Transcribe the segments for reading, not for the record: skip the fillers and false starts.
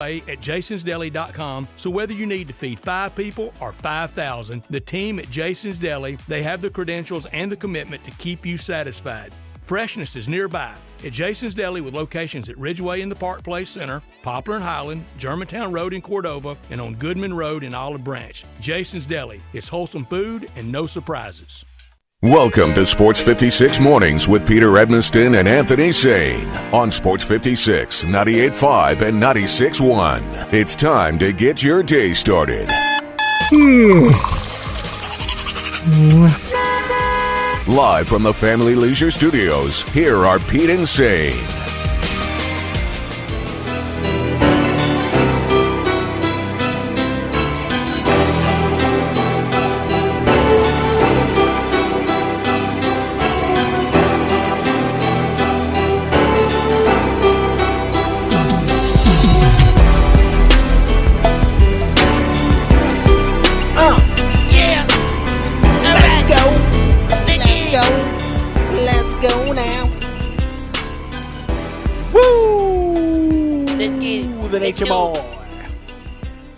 at jasonsdeli.com, so whether you need to feed 5 people or 5,000, the team at Jason's Deli, they have the credentials and the commitment to keep you satisfied. Freshness is nearby at Jason's Deli with locations at Ridgeway in the Park Place Center, Poplar and Highland, Germantown Road in Cordova, and on Goodman Road in Olive Branch. Jason's Deli. It's wholesome food and no surprises. Welcome to Sports 56 Mornings with Peter Edmonston and Anthony Sane on Sports 56, 98.5 and 96.1. It's time to get your day started. Live from the Family Leisure Studios, here are Pete and Sane.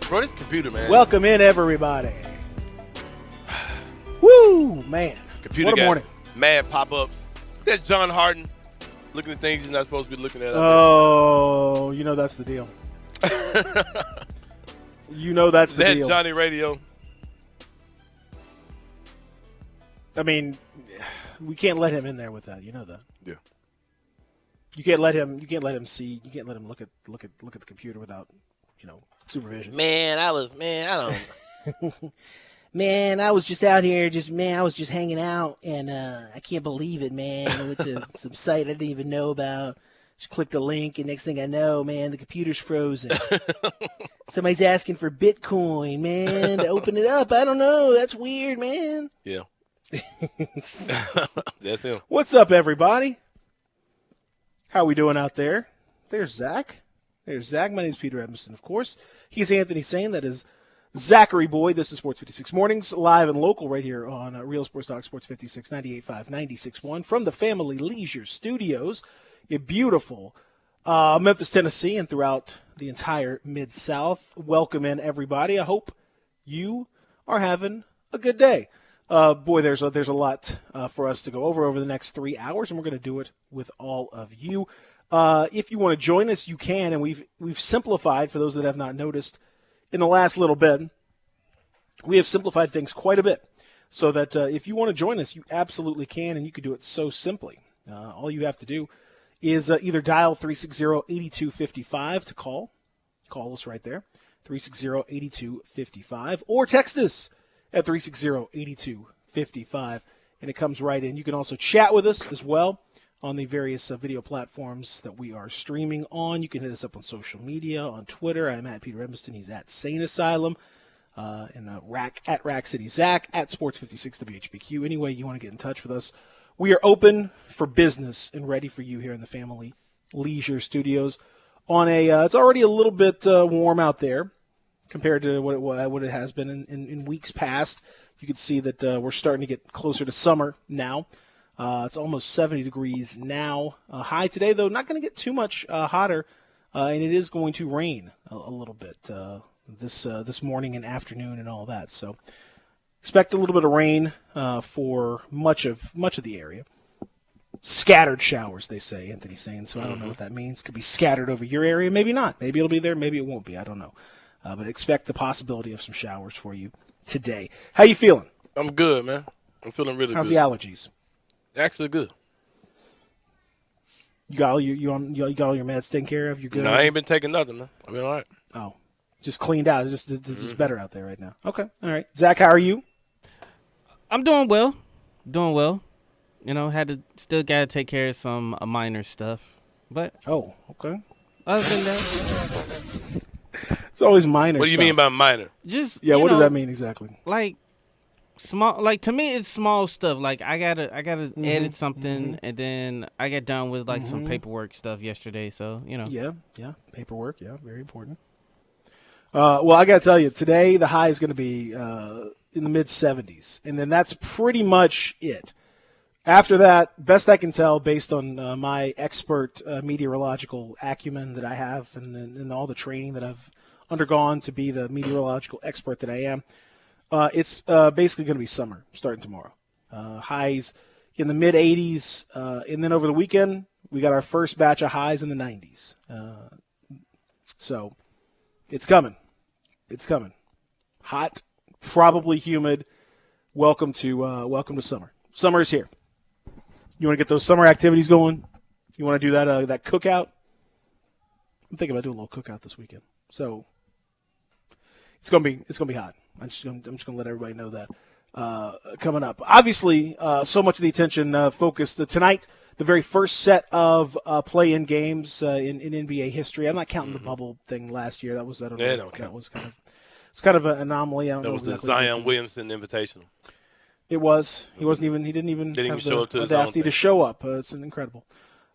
Bro, this computer, man. Welcome in, everybody. Woo, man. Computer what a morning. Mad pop-ups. That's John Harden looking at things he's not supposed to be looking at. Oh, you know that's the deal. You know that's the deal. That Johnny Radio. I mean, we can't let him in there with that. You know that. Yeah. You can't let him see. You can't let him look at the computer without, supervision. Man, I don't. Man, I was just out here, I was just hanging out, and I can't believe it, man. I went to some site I didn't even know about. Just clicked a link, and next thing I know, man, the computer's frozen. Somebody's asking for Bitcoin, man, to open it up. I don't know. That's weird, man. Yeah. That's him. What's up, everybody? How we doing out there? There's Zach. My name is Peter Edmonston, of course. He's Anthony Sane. That is Zachary Boy. This is Sports 56 Mornings, live and local right here on Real Sports Talk, Sports 56, 98.5, 96.1 from the Family Leisure Studios in beautiful Memphis, Tennessee, and throughout the entire Mid-South. Welcome in, everybody. I hope you are having a good day. Boy, there's a lot for us to go over the next 3 hours, and we're going to do it with all of you. If you want to join us, you can, and we've simplified, for those that have not noticed, in the last little bit, we have simplified things quite a bit, so that if you want to join us, you absolutely can, and you can do it so simply. All you have to do is either dial 360-8255 to call us right there, 360-8255, or text us at 360-8255, and it comes right in. You can also chat with us as well on the various video platforms that we are streaming on. You can hit us up on social media, on Twitter. I'm at Peter Edmonston. He's at Sane Asylum, and at Rack City Zach, at Sports56 WHBQ. Any way you want to get in touch with us, we are open for business and ready for you here in the Family Leisure Studios. It's already a little bit warm out there compared to what it has been in weeks past. You can see that we're starting to get closer to summer now. It's almost 70 degrees now. High today, though, not going to get too much hotter, and it is going to rain a little bit this morning and afternoon and all that. So expect a little bit of rain for much of the area. Scattered showers, they say, Anthony's saying, so I don't know what that means. Could be scattered over your area, maybe not. Maybe it'll be there, maybe it won't be. I don't know. But expect the possibility of some showers for you today. How you feeling? I'm good, man. I'm feeling really How's good. How's the allergies? Actually good. You got all you got all your meds taken care of? You good? No, I ain't been taking nothing, man. I've been all right. Oh, just cleaned out. It's just better out there right now. Okay, all right. Zach, how are you? I'm doing well. Still got to take care of some minor stuff. But oh, okay. Other than that, it's always minor. What do you mean by minor? Just what does that mean exactly? Like small, like to me, it's small stuff. Like I gotta edit something, and then I got done with some paperwork stuff yesterday. So Yeah, paperwork. Yeah, very important. Well, I gotta tell you, today the high is going to be in the mid 70s, and then that's pretty much it. After that, best I can tell, based on my expert meteorological acumen that I have and all the training that I've undergone to be the meteorological expert that I am, it's basically going to be summer starting tomorrow. Highs in the mid-80s, and then over the weekend, we got our first batch of highs in the 90s. So it's coming. It's coming. Hot, probably humid. Welcome to summer. Summer is here. You want to get those summer activities going? You want to do that cookout? I'm thinking about doing a little cookout this weekend. So it's gonna be hot. I'm just gonna let everybody know that coming up. Obviously, so much of the attention focused tonight. The very first set of play-in games in NBA history. I'm not counting the bubble thing last year. That was That was kind of an anomaly. I don't know. That was exactly the Zion Williamson Invitational. It was. He didn't even have show up to the his own audacity to thing. show up. It's incredible.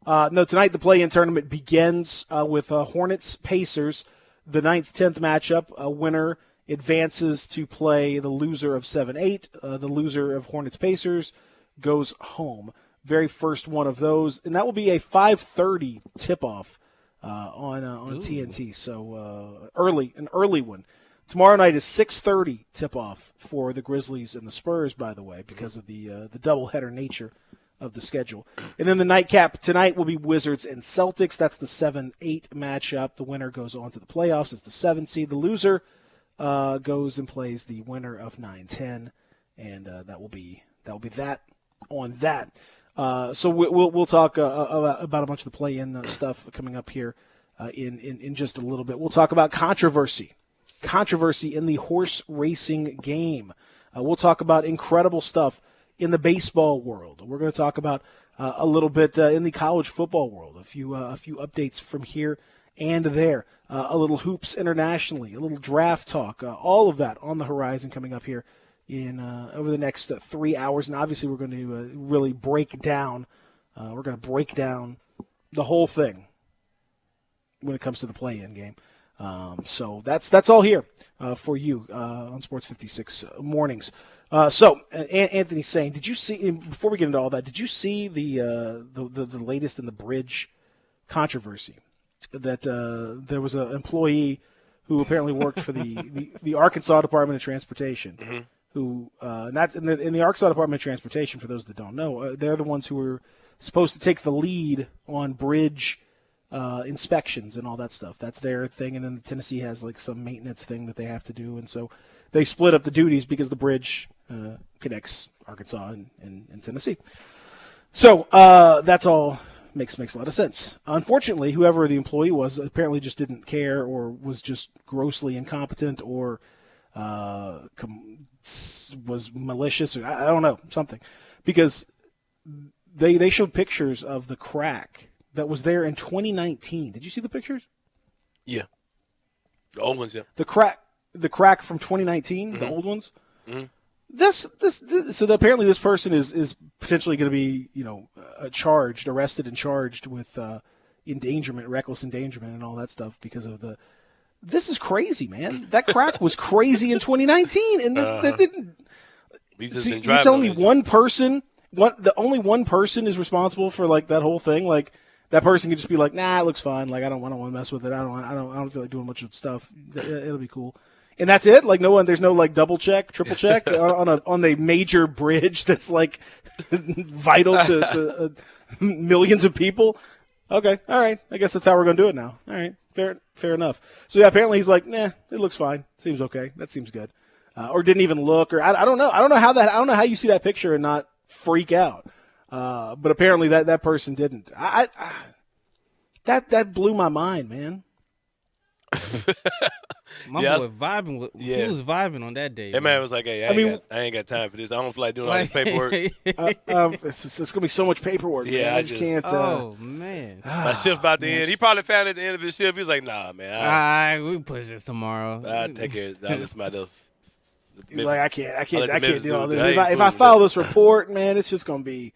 No, tonight the play-in tournament begins with Hornets-Pacers, the 9th, 10th matchup. A winner advances to play the loser of 7-8. The loser of Hornets-Pacers goes home. Very first one of those. And that will be a 5:30 tip-off on TNT. So an early one. Tomorrow night is 6:30 tip-off for the Grizzlies and the Spurs, by the way, because of the doubleheader nature of the schedule. And then the nightcap tonight will be Wizards and Celtics. That's the 7-8 matchup. The winner goes on to the playoffs as the 7 seed. The loser goes and plays the winner of 9-10, and that will be that on that. So we'll talk about a bunch of the play-in stuff coming up here in just a little bit. We'll talk about controversy in the horse racing game. We'll talk about incredible stuff in the baseball world. We're going to talk about a little bit in the college football world, a few updates from here and there, a little hoops internationally, a little draft talk, all of that on the horizon coming up here in over the next 3 hours. And obviously we're going to really break down the whole thing when it comes to the play-in game. So that's all here for you on Sports 56 mornings. So Anthony's saying, did you see, before we get into all that, did you see the latest in the bridge controversy that there was an employee who apparently worked for the Arkansas Department of Transportation, who and that's in the Arkansas Department of Transportation, for those that don't know, they're the ones who were supposed to take the lead on bridge inspections and all that stuff. That's their thing. And then Tennessee has like some maintenance thing that they have to do. And so they split up the duties because the bridge connects Arkansas and Tennessee. So that's all makes a lot of sense. Unfortunately, whoever the employee was apparently just didn't care, or was just grossly incompetent, or was malicious, or I don't know, something. Because they showed pictures of the crack that was there in 2019. Did you see the pictures? Yeah. The old ones, yeah. The crack from 2019, the old ones. Mm-hmm. So apparently this person is potentially going to be, arrested and charged with endangerment, reckless endangerment, and all that stuff because of the. This is crazy, man. That crack was crazy in 2019, and that didn't. You're telling me only one person is responsible for like that whole thing, like. That person could just be like, nah, it looks fine. Like I don't want to mess with it. I don't feel like doing much of stuff. It'll be cool. And that's it. Like there's no like double check, triple check on a major bridge that's like vital to millions of people. Okay, all right. I guess that's how we're gonna do it now. All right, fair enough. So yeah, apparently he's like, nah, it looks fine. Seems okay. That seems good. Or didn't even look. Or I don't know. I don't know how you see that picture and not freak out. But apparently that person didn't. That blew my mind, man. My boy vibing. He was vibing on that day. That man was like, "Hey, I ain't got time for this. I don't feel like doing all this paperwork. It's gonna be so much paperwork. Yeah, man. I just can't. Oh man, my shift about to end. He probably found at the end of his shift. He's like, "Nah, man. We can push this tomorrow. I'll take care. I'll let somebody else." He's like, I can't do all do it. this. If I file this report, man, it's just gonna be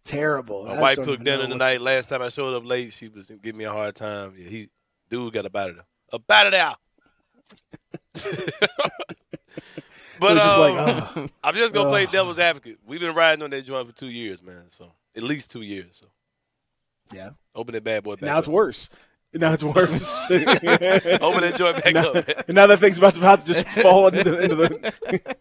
terrible. My wife cooked dinner tonight. Last time I showed up late, she was giving me a hard time. Yeah, dude got up out of there. But it's just like, I'm just gonna play devil's advocate. We've been riding on that joint for 2 years, man. So at least 2 years. So yeah. open that bad boy back Now up. it's worse. Now it's worse. Open that joint back up. Man. And now that thing's about to just fall into the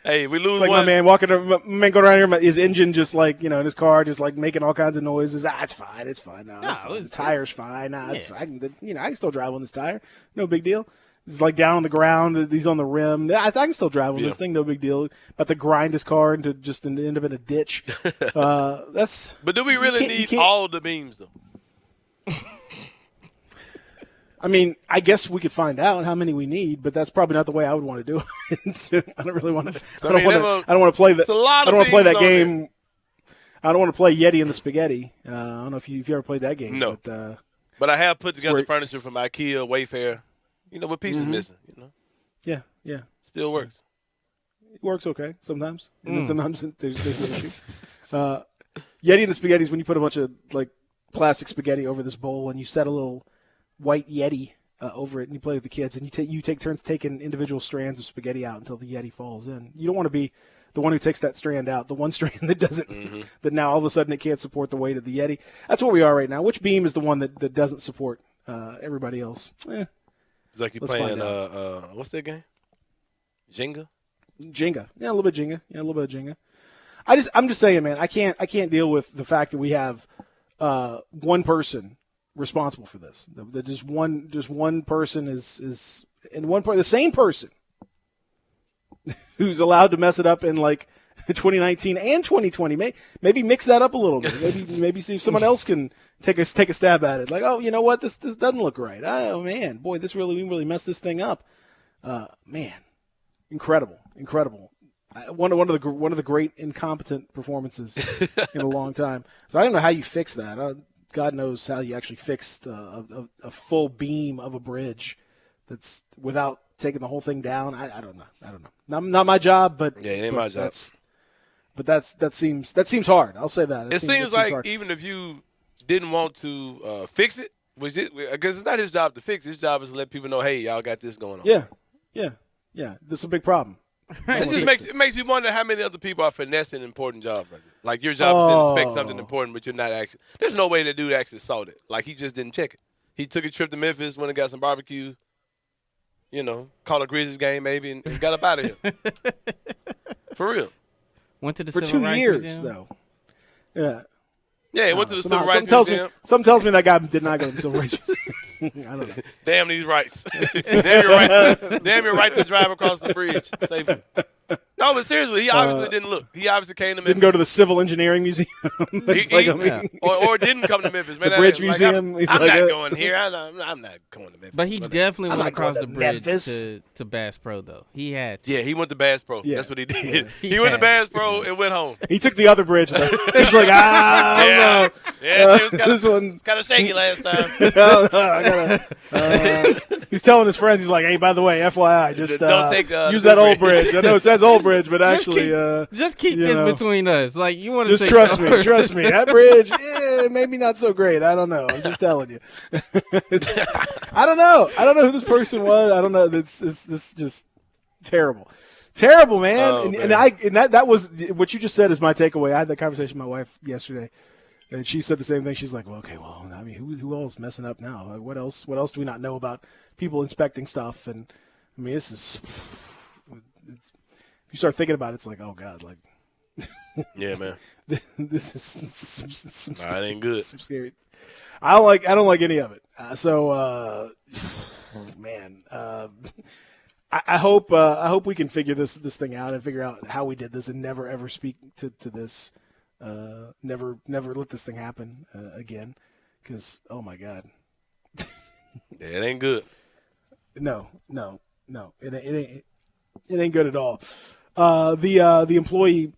Hey, we lose It's like one. my man walking, my man going around here, his engine just like, in his car, just like making all kinds of noises. It's fine. It's fine. No, it's fine. The tire's fine. It's I can still drive on this tire. No big deal. It's like down on the ground. He's on the rim. I can still drive on this thing. No big deal. About to grind his car into just end up in a ditch. But do we really need all the beams though? I mean, I guess we could find out how many we need, but that's probably not the way I would want to do it. I don't really want to. I don't want to play that. I don't want to play that game. I don't want to play Yeti and the Spaghetti. I don't know if you ever played that game. No. But I have put together furniture from IKEA, Wayfair. With pieces missing. Yeah. Still works. It works okay sometimes, and then sometimes there's an issue. Yeti and the Spaghetti is when you put a bunch of like plastic spaghetti over this bowl, and you set a little white Yeti over it, and you play with the kids, and you take turns taking individual strands of spaghetti out until the Yeti falls in. You don't want to be the one who takes that strand out, the one strand that doesn't, that now all of a sudden it can't support the weight of the Yeti. That's where we are right now. Which beam is the one that doesn't support everybody else? It's like you're playing, what's that game? Jenga? Jenga. Yeah, a little bit Jenga. Yeah, a little bit of Jenga. I'm just saying, man, I can't deal with the fact that we have one person responsible for this. That just one person is and the same person who's allowed to mess it up in like 2019 and 2020. Maybe mix that up a little bit. Maybe see if someone else can take a stab at it. Like, oh, you know what? This doesn't look right. Oh man, boy, we really messed this thing up. Man, incredible. One of the great incompetent performances in a long time. So I don't know how you fix that. God knows how you actually fix a full beam of a bridge that's without taking the whole thing down. I don't know. Not my job, but yeah, it ain't my job. That seems hard. I'll say that. It seems like hard. Even if you didn't want to fix it, because it's not his job to fix it. His job is to let people know, hey, y'all got this going on. Yeah. This is a big problem. It makes me wonder how many other people are finessing important jobs like this. Like your job is to inspect something important, but you're not actually. There's no way the dude actually saw it. Like he just didn't check it. He took a trip to Memphis, went and got some barbecue. Caught a Grizzlies game maybe, and got up out of here. For real. Went to the for Civil 2 Rights years Museum? though. Yeah. Yeah, he went to the Civil Rights Museum. Something tells me that guy did not go to the Civil Rights Museum. I don't know. Damn these rights. Damn your right to drive across the bridge safely. No, but seriously, he obviously didn't look. He obviously came to Memphis. Didn't go to the Civil Engineering Museum. Or didn't come to Memphis. Man, the Bridge Museum. I'm not going here. I'm not going to Memphis. But he definitely went across the bridge Memphis. to Bass Pro, though. He had to. Yeah, he went to Bass Pro. Yeah. That's what he did. Yeah. He went to Bass Pro and went home. He took the other bridge, though. He's like, I don't know. Yeah, it was this one's kind of shaky last time. He's telling his friends, he's like, hey, by the way, FYI, just don't take use that old bridge. I know it says old bridge, but actually, just keep this between us. Like you want to just trust me. Trust me. That bridge, maybe not so great. I don't know. I'm just telling you. I don't know. I don't know who this person was. I don't know. This just terrible. Terrible, man. Oh, and man. that was what you just said is my takeaway. I had that conversation with my wife yesterday, and she said the same thing. She's like, "Well, okay, I mean, who else messing up now? What else do we not know about people inspecting stuff?" And I mean, this is. If you start thinking about it, it's like, oh God, like. Yeah, man. This is some it ain't good. Some scary. I don't like any of it. Man. I hope we can figure this thing out and figure out how we did this and never ever speak to this. Never let this thing happen again. Because oh my God. Yeah, it ain't good. No. It ain't good at all. The employee.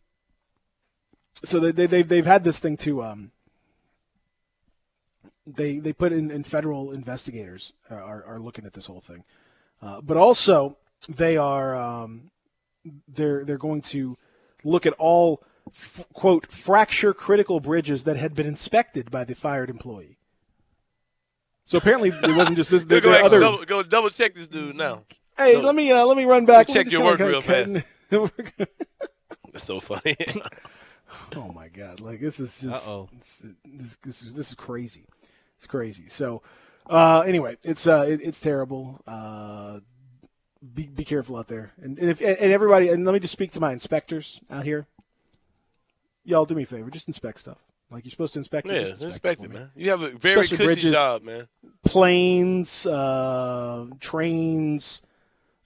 So they've had this thing too. They put in federal investigators are looking at this whole thing, but also they are they're going to look at all quote fracture critical bridges that had been inspected by the fired employee. So apparently it wasn't just this. Go double check this dude now. Hey, No. let me run back. Check We're just your gonna work real kinda cut- That's so funny. Oh my God! Like this is just Uh-oh. this is crazy. It's crazy. So anyway, it's terrible. Be careful out there, and everybody. And let me just speak to my inspectors out here. Y'all do me a favor, just inspect stuff. Like you're supposed to inspect it. Yeah, just inspect for it, me. man. You have a very Especially cushy bridges. job, man. Planes, trains.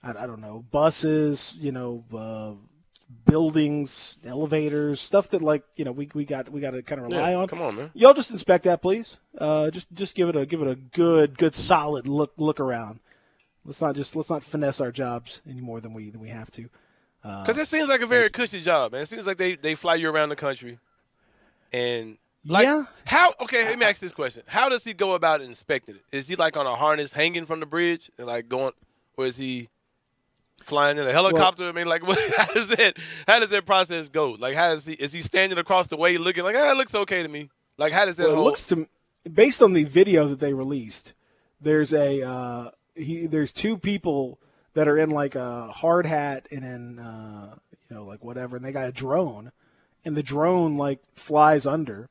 I don't know, buses. Buildings, elevators, stuff that we got to kind of rely Yeah, on. come on, man. Y'all just inspect that, please. Just give it a good solid look around. Let's not finesse our jobs any more than we have to. Because it seems like a very cushy job, man. It seems like they fly you around the country. And, Yeah. okay, let me ask this question. How does he go about inspecting it? Is he, like, on a harness hanging from the bridge and, like, going, or is he flying in a helicopter? I mean, like, how does that process go? Like, is he standing across the way looking like, it looks okay to me? Like, how does that Well, it looks to based on the video that they released, there's there's two people that are in like a hard hat and in like whatever, and they got a drone, and the drone like flies under,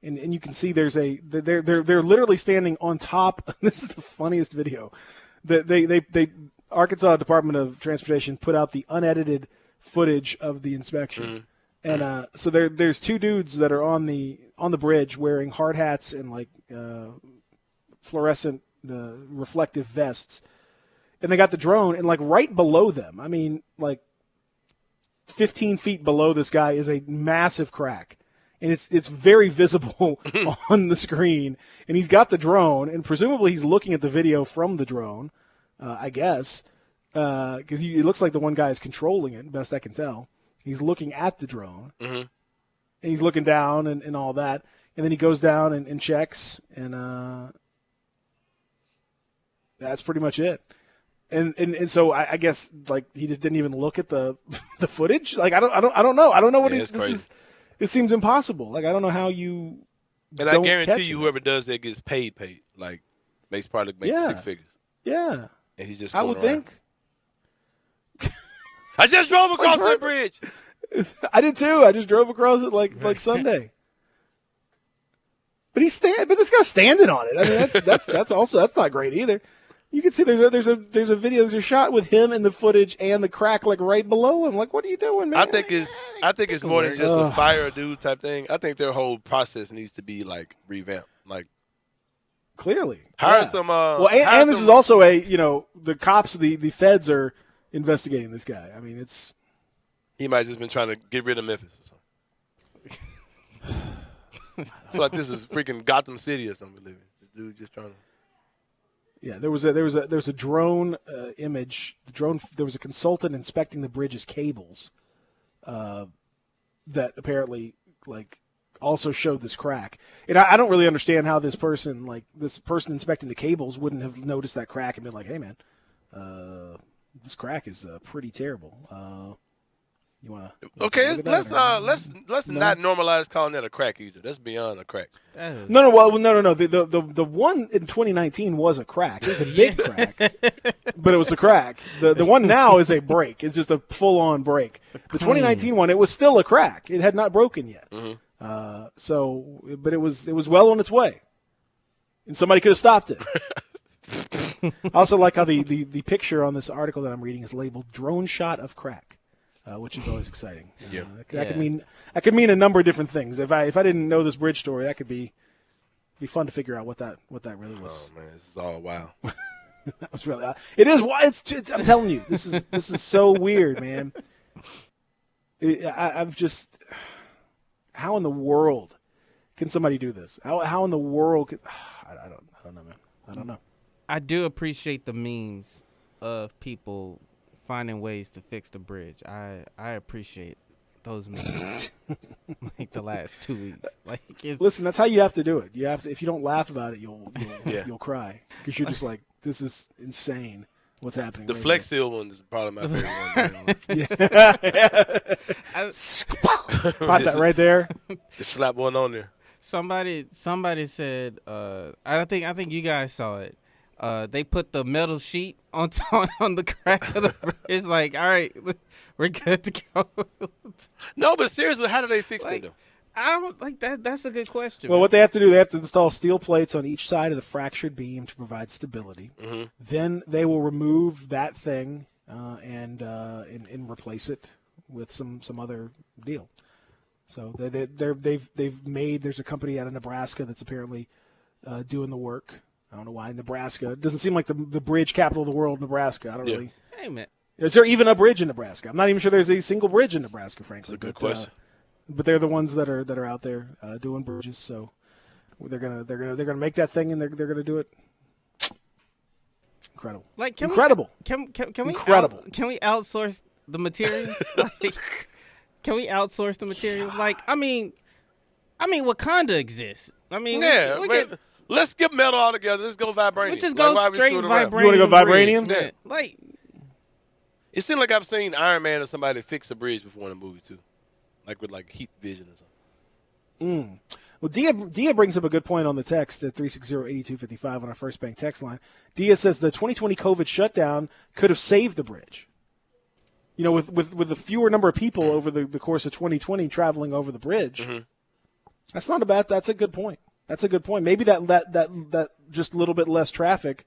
and you can see they're literally standing on top. This is the funniest video. They Arkansas Department of Transportation put out the unedited footage of the inspection. And so there's two dudes that are on the bridge wearing hard hats and like fluorescent reflective vests, and they got the drone, and like right below them, I mean like 15 feet below this guy is a massive crack, and it's very visible on the screen. And he's got the drone, and presumably he's looking at the video from the drone, I guess, because it looks like the one guy is controlling it, best I can tell. He's looking at the drone, and he's looking down and all that. And then he goes down and checks, and that's pretty much it. And so I guess like he just didn't even look at the the footage. Like I don't know. I don't know what Yeah, it's this crazy. is. It seems impossible. Like I don't know how you. And don't I guarantee catch you, it. whoever does that gets paid. Like, makes probably makes Yeah. 6 figures. Yeah, And he's just I going would around. think. I just drove across Like, the bridge. I did too. I just drove across it like Sunday. But but this guy's standing on it. I mean, that's not great either. You can see there's a shot with him in the footage and the crack like right below him. Like, what are you doing, man? I think it's more than just a fire a dude type thing. I think their whole process needs to be like revamped. Like Clearly, hire yeah. some. Well, and hire this some- is also the cops, the feds are investigating this guy. I mean, it's He might have just been trying to get rid of Memphis or something. I feel like this is freaking Gotham City or something. This dude just trying to. yeah. There was a drone image. There was a consultant inspecting the bridge's cables, that apparently like also showed this crack. And I don't really understand how this person inspecting the cables wouldn't have noticed that crack and been like, hey man, this crack is pretty terrible. You want to? Okay, let's not normalize calling that a crack either. That's beyond a crack. No. The one in 2019 was a crack. It was a big crack, but it was a crack. The one now is a break. It's just a full on break. The 2019 one, it was still a crack. It had not broken yet. But it was well on its way, and somebody could have stopped it. I also like how the picture on this article that I'm reading is labeled "drone shot of crack." Which is always exciting. Yeah. That could mean a number of different things. If I didn't know this bridge story, that could be fun to figure out what that really was. Oh man, this is all wild. That was really it is. It's I'm telling you, this is so weird, man. I'm just, how in the world can somebody do this? How in the world could I don't know, man. I don't know. I do appreciate the memes of people finding ways to fix the bridge. I appreciate those memes. Like the last 2 weeks. Like Listen, that's how you have to do it. You have to. If you don't laugh about it, you'll cry because you're just like, this is insane. What's happening? The right Flex Seal one is probably my favorite one. Caught that right there. Just slap one on there. Somebody said, I think you guys saw it. They put the metal sheet on the crack of the bridge. It's like, all right, we're good to go. No, but seriously, how do they fix it though? I don't like that. That's a good question. Well, what they have to do, they have to install steel plates on each side of the fractured beam to provide stability. Mm-hmm. Then they will remove that thing and replace it with some other deal. So they've made. There's a company out of Nebraska that's apparently doing the work. I don't know why Nebraska. It doesn't seem like the bridge capital of the world, Nebraska. I don't really. Hey man, is there even a bridge in Nebraska? I'm not even sure there's a single bridge in Nebraska, frankly. That's a good question. But they're the ones that are out there doing bridges, so they're gonna make that thing, and they're gonna do it. Incredible! Like incredible! Can we incredible? Can we outsource the materials? Can we outsource the materials? Like, I mean, Wakanda exists. I mean, yeah. Let's skip metal altogether. Let's go vibranium. We just go straight vibranium. You want to go vibranium? Yeah. Like, it seems like I've seen Iron Man or somebody fix a bridge before in a movie too. Like with heat vision or something. Well, Dia brings up a good point on the text at 360-8255 on our First Bank text line. Dia says the 2020 COVID shutdown could have saved the bridge. You know, with a fewer number of people over the course of 2020 traveling over the bridge. Mm-hmm. That's a good point. That's a good point. Maybe that just a little bit less traffic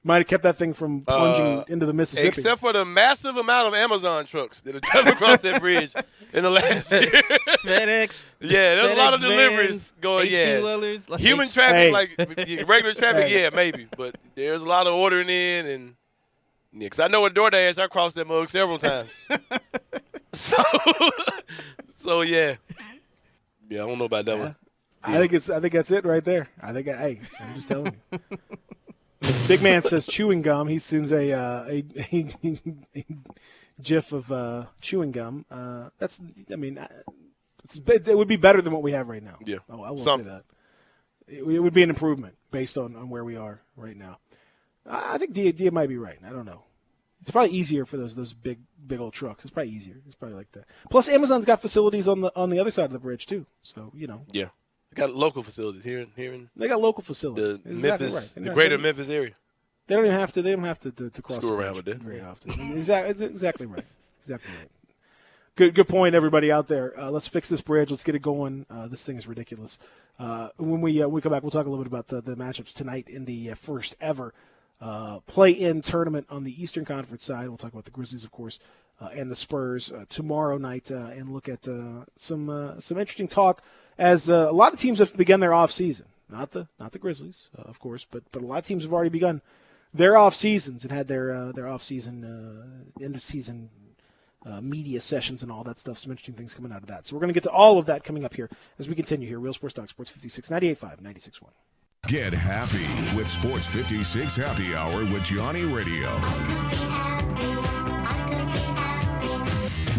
might have kept that thing from plunging into the Mississippi. Except for the massive amount of Amazon trucks that have traveled across that bridge in the last year. FedEx. Yeah, there's a lot of deliveries vans, going. Wheelers, like, human traffic, like regular traffic, yeah, maybe. But there's a lot of ordering in, and because I know with DoorDash, I crossed that mug several times. so yeah, I don't know about that one. I think that's it right there. I'm just telling you. Big Man says chewing gum. He sends a gif of chewing gum. It would be better than what we have right now. Yeah, I will say that. It would be an improvement based on where we are right now. I think Dia might be right. I don't know. It's probably easier for those big old trucks. It's probably easier. It's probably like that. Plus, Amazon's got facilities on the other side of the bridge too. So Yeah. They got local facilities here in they got local facilities. The Memphis, the greater Memphis area. They don't even have to. They don't have to cross screw around with it very often. Exactly right. Exactly right. Good point, everybody out there. Let's fix this bridge. Let's get it going. This thing is ridiculous. When we come back, we'll talk a little bit about the matchups tonight in the first ever play-in tournament on the Eastern Conference side. We'll talk about the Grizzlies, of course, and the Spurs tomorrow night, and look at some interesting talk as a lot of teams have begun their off season. Not the Grizzlies, of course, but a lot of teams have already begun their off seasons and had their off season end of season media sessions and all that stuff. Some interesting things coming out of that. So we're going to get to all of that coming up here as we continue here. Real Sports Talk, Sports 56, 98.5, 96.1. Get happy with Sports 56 Happy Hour with Johnny Radio.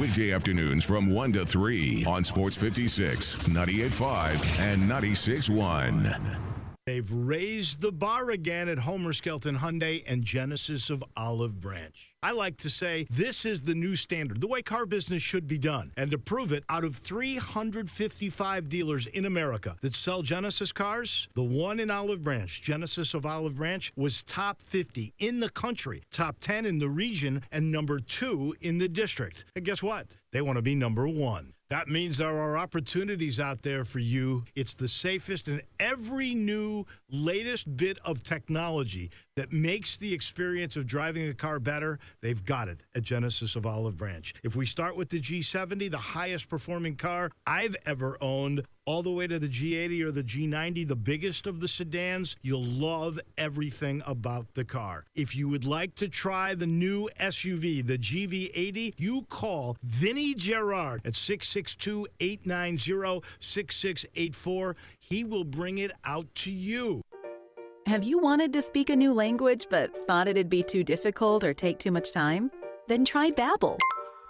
Weekday afternoons from 1 to 3 on Sports 56, 98.5, and 96.1. They've raised the bar again at Homer Skelton Hyundai and Genesis of Olive Branch. I like to say this is the new standard, the way car business should be done. And to prove it, out of 355 dealers in America that sell Genesis cars, the one in Olive Branch, Genesis of Olive Branch, was top 50 in the country, top 10 in the region, and number 2 in the district. And guess what? They want to be number 1. That means there are opportunities out there for you. It's the safest, and every new, latest bit of technology that makes the experience of driving a car better, they've got it at Genesis of Olive Branch. If we start with the G70, the highest performing car I've ever owned, all the way to the G80 or the G90, the biggest of the sedans, you'll love everything about the car. If you would like to try the new SUV, the GV80, you call Vinny Gerard at 662-890-6684. He will bring it out to you. Have you wanted to speak a new language but thought it'd be too difficult or take too much time? Then try Babbel.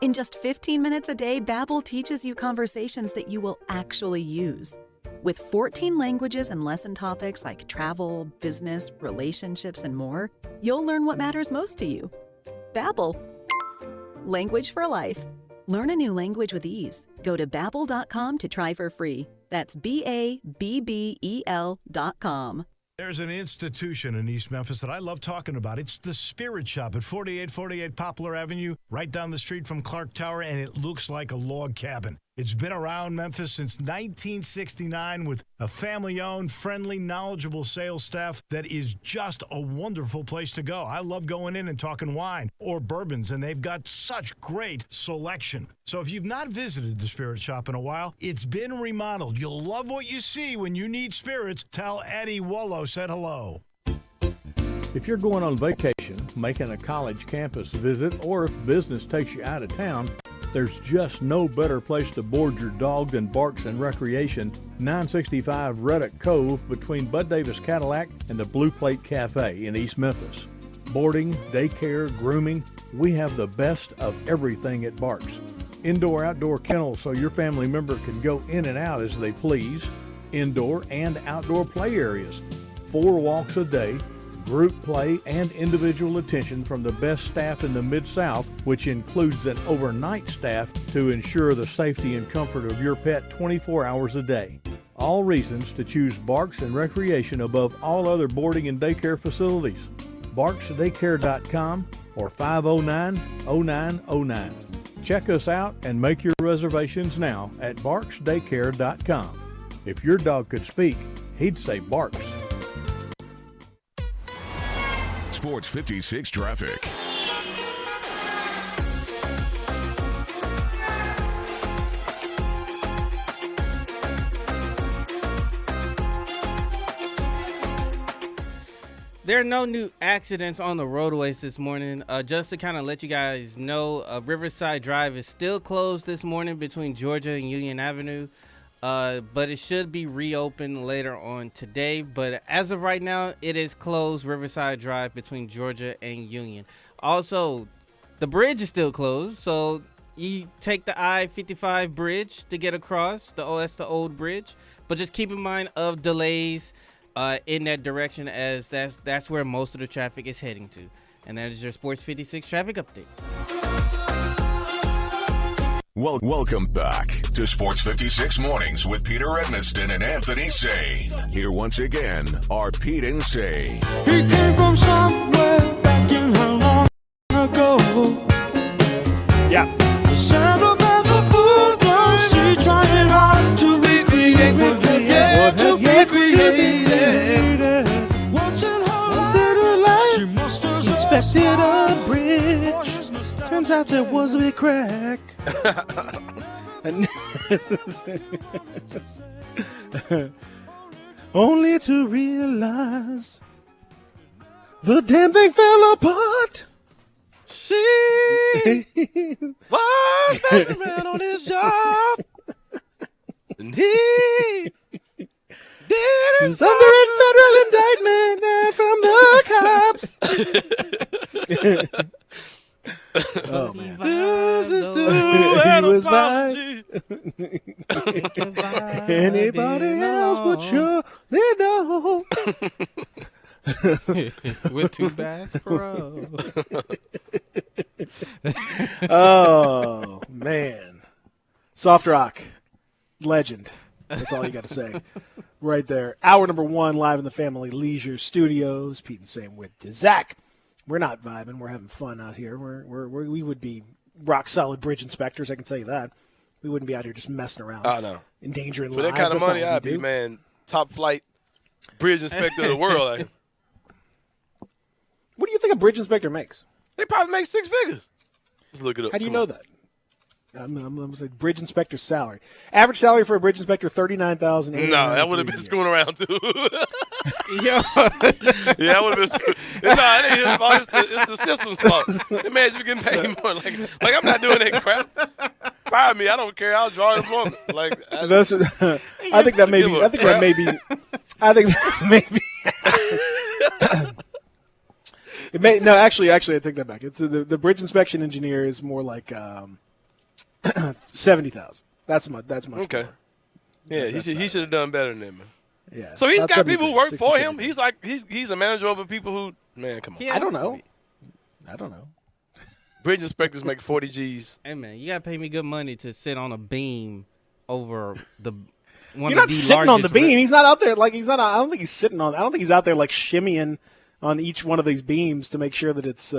In just 15 minutes a day, Babbel teaches you conversations that you will actually use. With 14 languages and lesson topics like travel, business, relationships, and more, you'll learn what matters most to you. Babbel. Language for life. Learn a new language with ease. Go to Babbel.com to try for free. That's BABBEL.com. There's an institution in East Memphis that I love talking about. It's the Spirit Shop at 4848 Poplar Avenue, right down the street from Clark Tower, and it looks like a log cabin. It's been around Memphis since 1969 with a family-owned, friendly, knowledgeable sales staff that is just a wonderful place to go. I love going in and talking wine or bourbons, and they've got such great selection. So if you've not visited the Spirit Shop in a while, it's been remodeled. You'll love what you see when you need spirits. Tell Eddie Wollo said hello. If you're going on vacation, making a college campus visit, or if business takes you out of town, there's just no better place to board your dog than Barks and Recreation, 965 Reddock Cove between Bud Davis Cadillac and the Blue Plate Cafe in East Memphis. Boarding, daycare, grooming, we have the best of everything at Barks. Indoor-outdoor kennels so your family member can go in and out as they please. Indoor and outdoor play areas. 4 walks a day. Group play and individual attention from the best staff in the Mid-South, which includes an overnight staff to ensure the safety and comfort of your pet 24 hours a day. All reasons to choose Barks and Recreation above all other boarding and daycare facilities. BarksDaycare.com or 509-0909. Check us out and make your reservations now at BarksDaycare.com. If your dog could speak, he'd say Barks. Sports 56 traffic. There are no new accidents on the roadways this morning. Just to kind of let you guys know, Riverside Drive is still closed this morning between Georgia and Union Avenue. But it should be reopened later on today. But as of right now, it is closed, Riverside Drive between Georgia and Union. Also, the bridge is still closed, so you take the I-55 bridge to get across. That's the old bridge. But just keep in mind of delays in that direction, as that's where most of the traffic is heading to. And that is your Sports 56 traffic update. Welcome back to Sports 56 Mornings with Peter Edmiston and Anthony Sane. Here once again are Pete and Sane. He came from somewhere back in how long ago? Yeah. The sentimental food don't see trying hard to recreate what had yet to be created. Once in her life, she musters Inspected a bridge. Turns out there was a big crack. Only to realize the damn thing fell apart. She was messing around on his job, and he didn't. He's under a federal indictment from the cops. Oh man! This is to He an was apology. Anybody else would surely know. With 2 Bass Pro. Oh man! Soft rock legend. That's all you got to say, right there. Hour number 1, live in the Family Leisure Studios. Pete and Sam with Zach. We're not vibing. We're having fun out here. We would be rock solid bridge inspectors. I can tell you that. We wouldn't be out here just messing around. I know. Endangering For lives. that kind of That's not money, what we I'd be, do. man, top flight bridge inspector of the world. Like, What do you think a bridge inspector makes? they probably make 6 figures. Let's look it up. How do you Come know on. that? I'm going to say bridge inspector's salary. Average salary for a bridge inspector, $39,000. No, that would have been screwing around too. Yo. Yeah, that would have been. No, it ain't his fault. It's the system's fault. The man should be getting paid more. Like I'm not doing that crap. Fire me. I don't care. I'll draw employment. Like I think that may be. I think that may be. I think that may be. It may no. Actually, I take that back. It's the bridge inspection engineer is more like 70,000. That's much. okay. More. Yeah, he should have done better than that, man. Yeah. So he's Not got people who work 60, for him. 70. He's like he's a manager over people who, man, come on. Yeah, I don't that's- know. I don't know. Bridge inspectors make 40 G's. Hey man, you gotta pay me good money to sit on a beam over one You're of not the sitting on the largest beam. He's not out there like he's not. I don't think he's sitting on. I don't think he's out there like shimmying on each one of these beams to make sure that it's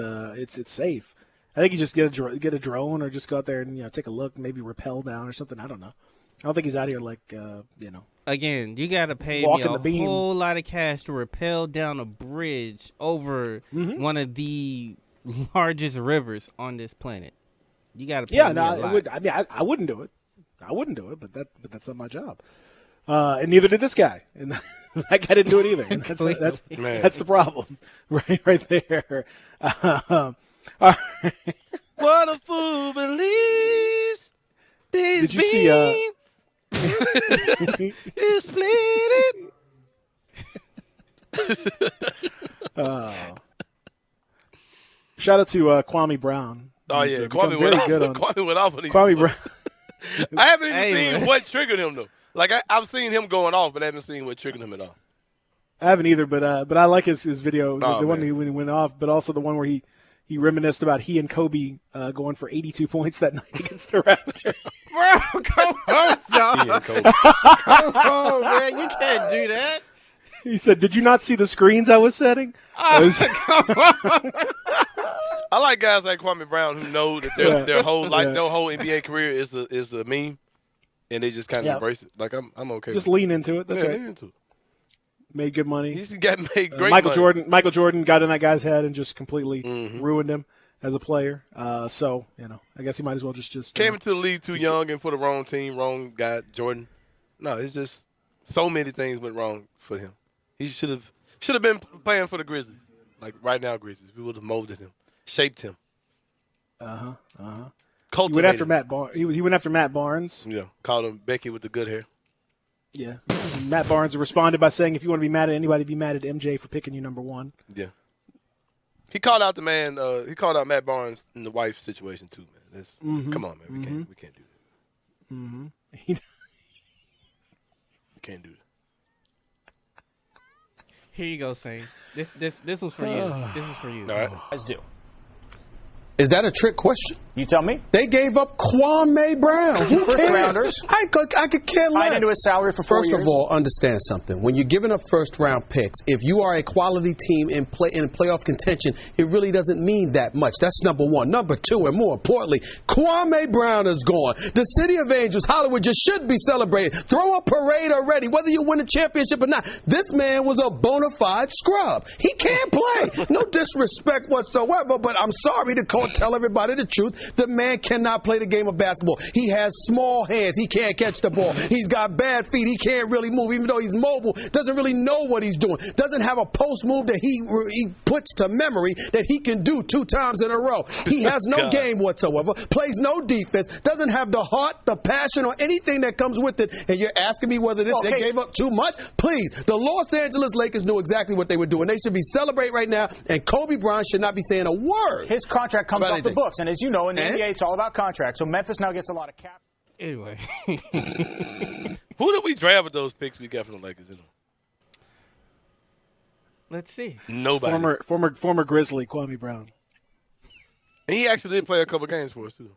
safe. I think you just get a drone or just go out there and take a look, maybe rappel down or something. I don't know. I don't think he's out here like Again, you got to pay me walking a the beam. whole lot of cash to rappel down a bridge over one of the largest rivers on this planet. You got to pay me a lot. I wouldn't do it. I wouldn't do it, but that's not my job. And neither did this guy. And that guy didn't do it either. And that's the problem, right there. All right. What a fool believes. Did you see? It's split Shout out to Kwame Brown. Oh He's, yeah, become very good on Kwame went off on these. Kwame Brown. I haven't even Hey, seen man. what triggered him though. Like I've seen him going off, but I haven't seen what triggered him at all. I haven't either, but I like his video, Oh, the one man. when he went off, but also the one where he reminisced about he and Kobe going for 82 points that night against the Raptors. Bro, come on, dog. He and Kobe. Come on, man. You can't do that. He said, "Did you not see the screens I was setting?" I was- I like guys like Kwame Brown who know that their whole life, their whole NBA career is a meme, and they just kind of embrace it. Like I'm okay. just with lean into it. That's it. right. Lean into it. Made good money. He's got made great Michael money. Michael Jordan got in that guy's head and just completely Mm-hmm. ruined him as a player. So I guess he might as well just Came into the league too young and for the wrong team, wrong guy, Jordan. No, it's just so many things went wrong for him. He should have been playing for the Grizzlies, like right now Grizzlies. We would have molded him, shaped him. He Cultivated. went after Matt Barnes. He went after Matt Barnes. Yeah, called him Becky with the good hair. Yeah. And Matt Barnes responded by saying, "If you want to be mad at anybody, be mad at MJ for picking you number one." Yeah. He called out the man. He called out Matt Barnes in the wife situation too, man. That's, Come on, man. We can't do that. We can't do that. Here you go, Sane. This was for you. This is for you. All right. Guys do. Is that a trick question? You tell me. They gave up Kwame Brown. Who First cares? rounders. I could care less. Tied into his salary for 4 First years. of all, understand something. When you're giving up first-round picks, if you are a quality team in playoff contention, it really doesn't mean that much. That's number one. Number two, and more importantly, Kwame Brown is gone. The City of Angels, Hollywood, just should be celebrated. Throw a parade already, whether you win a championship or not. This man was a bona fide scrub. He can't play. No disrespect whatsoever, but I'm sorry to tell everybody the truth. The man cannot play the game of basketball. He has small hands. He can't catch the ball. He's got bad feet. He can't really move, even though he's mobile. Doesn't really know what he's doing. Doesn't have a post move that he puts to memory that he can do 2 times in a row. He has no game whatsoever. Plays no defense. Doesn't have the heart, the passion, or anything that comes with it. And you're asking me whether they gave up too much? Please, the Los Angeles Lakers knew exactly what they were doing. They should be celebrating right now, and Kobe Bryant should not be saying a word. His contract comes About off the anything. books, and as you know, in the NBA, it's all about contracts. So Memphis now gets a lot of cap. Anyway. Who did we draft with those picks we got from the Lakers? Let's see. Nobody. Former Grizzly Kwame Brown. And he actually did play a couple games for us too.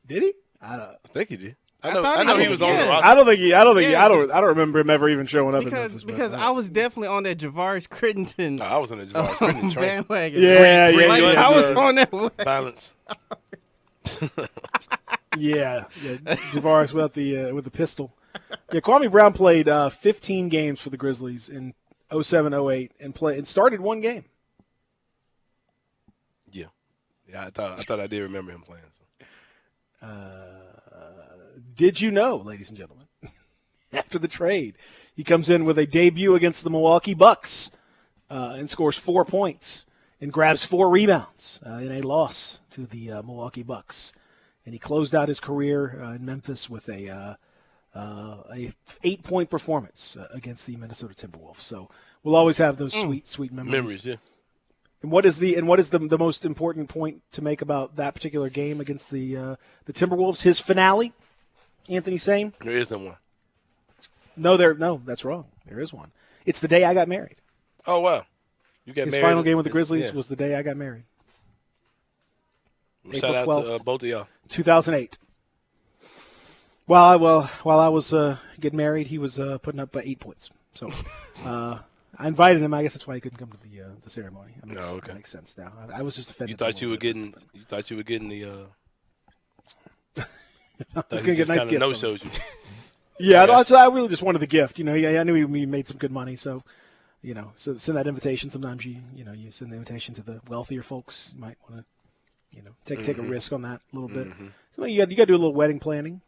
Did he? I think he did. I I know he was on the did. roster. I don't think he. I Yeah. don't remember him ever even showing up in Because Memphis. because I was definitely on that Javaris Crittenton No, I was on the Javaris Crittenton train. bandwagon. Yeah, Like, yeah, I was yeah. on that way. Balance. Yeah, Javaris with the pistol. Yeah, Kwame Brown played 15 games for the Grizzlies in 07-08 and started one game. Yeah. I thought I did remember him playing. So. Did you know, ladies and gentlemen, after the trade, he comes in with a debut against the Milwaukee Bucks and scores 4 points and grabs 4 rebounds in a loss to the Milwaukee Bucks. And he closed out his career in Memphis with a 8-point performance against the Minnesota Timberwolves. So we'll always have those sweet memories. Memories, yeah. And what is the most important point to make about that particular game against the Timberwolves? His finale, Anthony Sane? There isn't one. No, that's wrong. There is one. It's the day I got married. Oh, wow. You got His married. final game with the Grizzlies Yeah. was the day I got married. Shout April out to 12th. both of y'all. 2008. While I was getting married, he was putting up 8 points. So I invited him. I guess that's why he couldn't come to the ceremony. That makes sense now. I was just offended. You thought you were getting the. I was gonna get a nice gift. No shows you. Yeah, I really just wanted the gift. I knew he made some good money, so so send that invitation. Sometimes you send the invitation to the wealthier folks. You might want to take a risk on that a little bit. So you got to do a little wedding planning.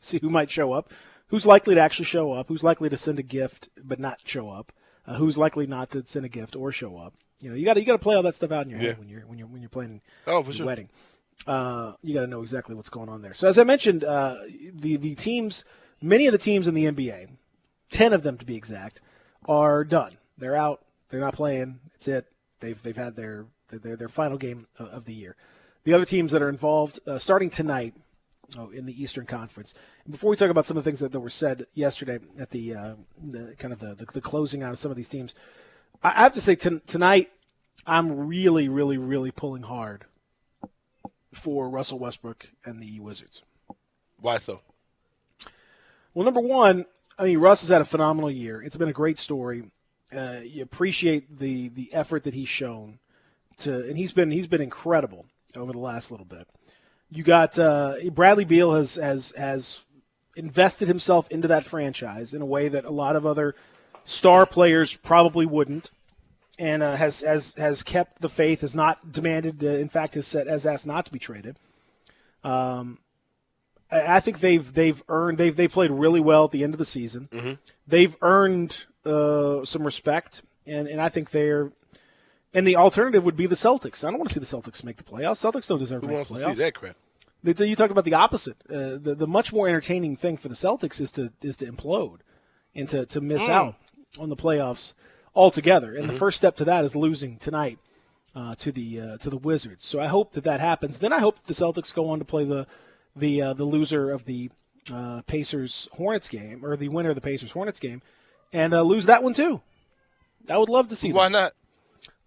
see who might show up, who's likely to actually show up, who's likely to send a gift but not show up, who's likely not to send a gift or show up. You got to play all that stuff out in your head when you're planning the wedding. You got to know exactly what's going on there. So as I mentioned, the teams, many of the teams in the NBA, 10 of them to be exact, are done. They're out. They're not playing. That's it. They've had their final game of the year. The other teams that are involved, starting tonight, in the Eastern Conference. And before we talk about some of the things that were said yesterday at the closing out of some of these teams, I have to say tonight I'm really, really, really pulling hard for Russell Westbrook and the Wizards. Why so? Well, number one, Russ has had a phenomenal year. It's been a great story. You appreciate the effort that he's shown and he's been incredible over the last little bit. You got Bradley Beal has invested himself into that franchise in a way that a lot of other star players probably wouldn't, and has kept the faith, has not demanded, in fact, has asked not to be traded. I think they've played really well at the end of the season. Mm-hmm. They've earned some respect, and I think they're. And the alternative would be the Celtics. I don't want to see the Celtics make the playoffs. Celtics don't deserve to make the playoffs. Who wants to see that crap? You talk about the opposite. The much more entertaining thing for the Celtics is to implode and to miss out on the playoffs altogether. And the first step to that is losing tonight to the Wizards. So I hope that happens. Then I hope that the Celtics go on to play the loser of the Pacers Hornets game, or the winner of the Pacers Hornets game, and lose that one too. I would love to see. Why not?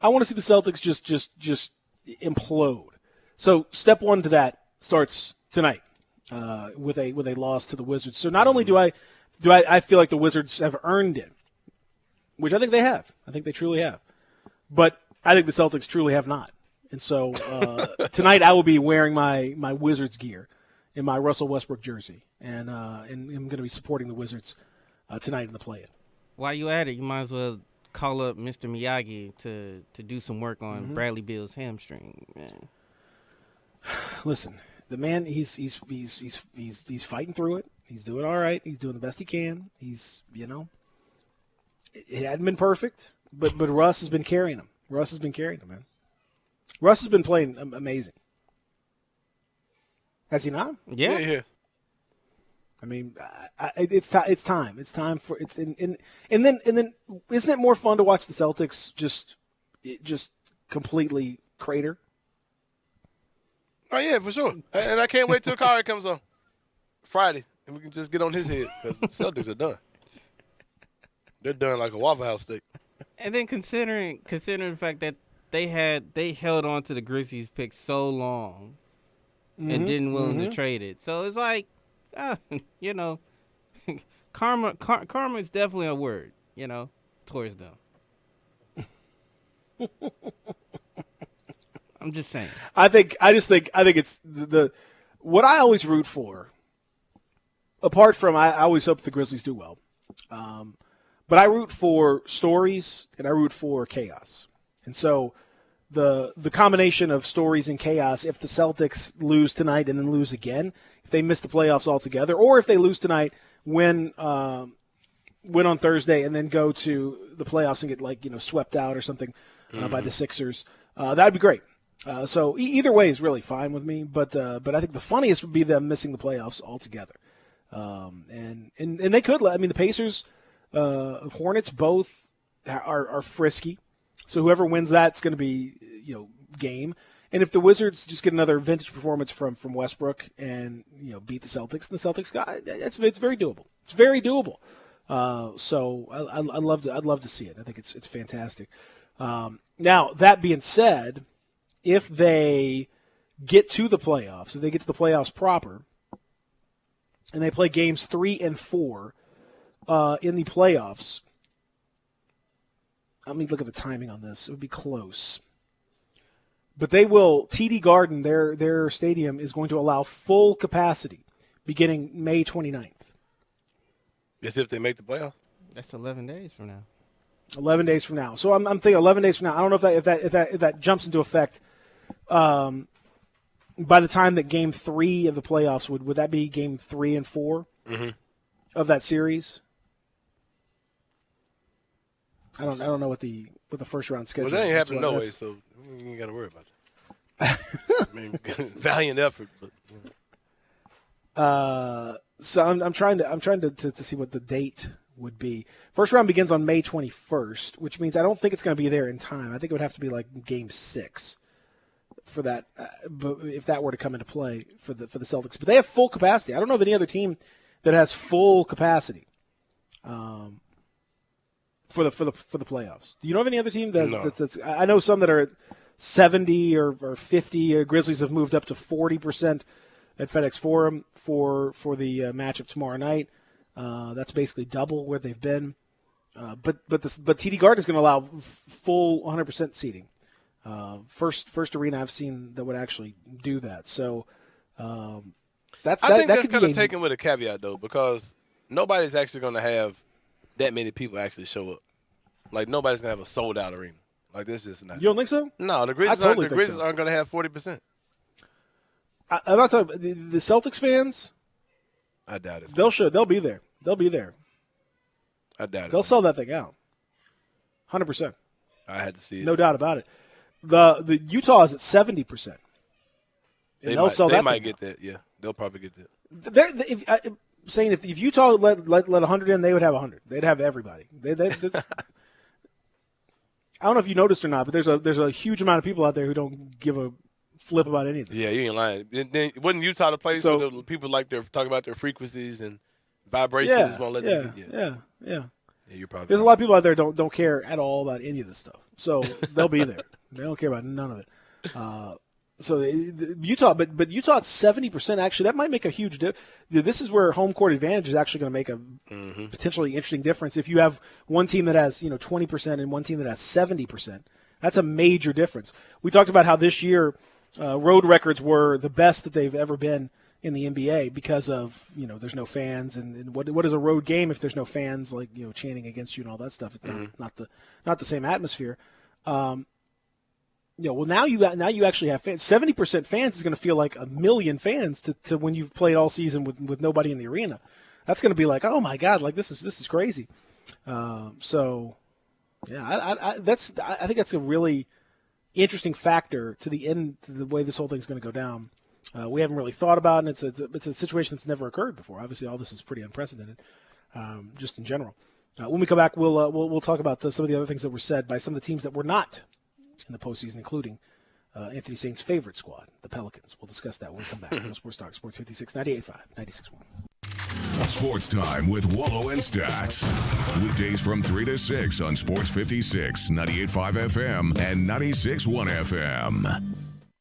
I want to see the Celtics just implode. So step one to that starts tonight with a loss to the Wizards. So not only do I feel like the Wizards have earned it, which I think they have. I think they truly have. But I think the Celtics truly have not. And so tonight I will be wearing my Wizards gear in my Russell Westbrook jersey, and I'm going to be supporting the Wizards tonight in the play-in. While you at it, you might as well call up Mr. Miyagi to do some work on Bradley Beal's hamstring. Man. Listen, the man, he's fighting through it. He's doing all right. He's doing the best he can. He's, it hadn't been perfect, but Russ has been carrying him. Man. Russ has been playing amazing. Has he not? Yeah. It's time. It's time for it's and then isn't it more fun to watch the Celtics just completely crater? Oh yeah, for sure. And I can't wait till Kyrie comes on Friday and we can just get on his head because the Celtics are done. They're done like a Waffle House steak. And then considering the fact that they held on to the Grizzlies pick so long and didn't willing to trade it, so it's like. Karma is definitely a word, towards them. I'm just saying. I think it's the what I always root for. Apart from, I always hope the Grizzlies do well, but I root for stories and I root for chaos, and so the combination of stories and chaos. If the Celtics lose tonight and then lose again. If they miss the playoffs altogether, or if they lose tonight, win on Thursday, and then go to the playoffs and get swept out or something by the Sixers, that'd be great. So either way is really fine with me. But I think the funniest would be them missing the playoffs altogether. And they could. The Pacers, Hornets both are frisky. So whoever wins that's going to be game. And if the Wizards just get another vintage performance from Westbrook and beat the Celtics, and the Celtics it's very doable. It's very doable. So I'd love to see it. I think it's fantastic. Now that being said, if they get to the playoffs, if they get to the playoffs proper, and they play games 3 and 4 in the playoffs. Let me look at the timing on this. It would be close. But they will, TD Garden, their stadium, is going to allow full capacity beginning May 29th. As if they make the playoffs? That's 11 days from now. 11 days from now. So I'm thinking 11 days from now. I don't know if that jumps into effect by the time that Game 3 of the playoffs would that be Game 3 and 4 of that series? I don't know what the first round schedule. Well, that ain't is. happening no way, so you ain't got to worry about it. I mean, valiant effort, but. So I'm trying to see what the date would be. First round begins on May 21st, which means I don't think it's going to be there in time. I think it would have to be like Game 6 for that, but if that were to come into play for the Celtics. But they have full capacity. I don't know of any other team that has full capacity for the playoffs. Do you know of any other team that's I know some that are at 70 or 50. Grizzlies have moved up to 40% at FedEx Forum for the matchup tomorrow night. That's basically double where they've been. But TD Garden is going to allow full 100% seating. First arena I've seen that would actually do that. So I think that's kind of taken with a caveat though, because nobody's actually going to have that many people actually show up. Like nobody's going to have a sold out arena. Like this just not. You don't think so? No, the Grizzlies aren't going to have 40%. I'm not talking the Celtics fans. I doubt it. They'll be there. They'll be there. I doubt it. They'll sell that thing out. 100%. I had to see it. No doubt about it. The Utah is at 70%. They might get that. Yeah, they'll probably get that. If Utah let 100 in, they would have 100. They'd have everybody. I don't know if you noticed or not, but there's a huge amount of people out there who don't give a flip about any of this. Yeah, you ain't lying. Then wasn't Utah the place where the people like they're talking about their frequencies and vibrations? Won't let them get, yeah. Yeah, you're probably. There's a lot of people out there don't care at all about any of this stuff, so they'll be there. They don't care about none of it. Utah, but Utah at 70%. Actually, that might make a huge difference. This is where home court advantage is actually going to make a potentially interesting difference. If you have one team that has 20% and one team that has 70%, that's a major difference. We talked about how this year road records were the best that they've ever been in the NBA because of there's no fans and what is a road game if there's no fans chanting against you and all that stuff. It's not the same atmosphere. Well, now you actually have fans. 70% fans is going to feel like 1 million fans to when you've played all season with nobody in the arena. That's going to be like, oh my God, like this is crazy. I think that's a really interesting factor to the way this whole thing's going to go down. We haven't really thought about it. And it's a situation that's never occurred before. Obviously, all this is pretty unprecedented, just in general. When we come back, we'll talk about some of the other things that were said by some of the teams that were not in the postseason, including Anthony Sain's favorite squad, the Pelicans. We'll discuss that when we come back. No Sports Talk, Sports 56, 98.5, 96.1. Sports Time with Wallo and Stacks. Weekdays from 3 to 6 on Sports 56, 98.5 FM and 96.1 FM.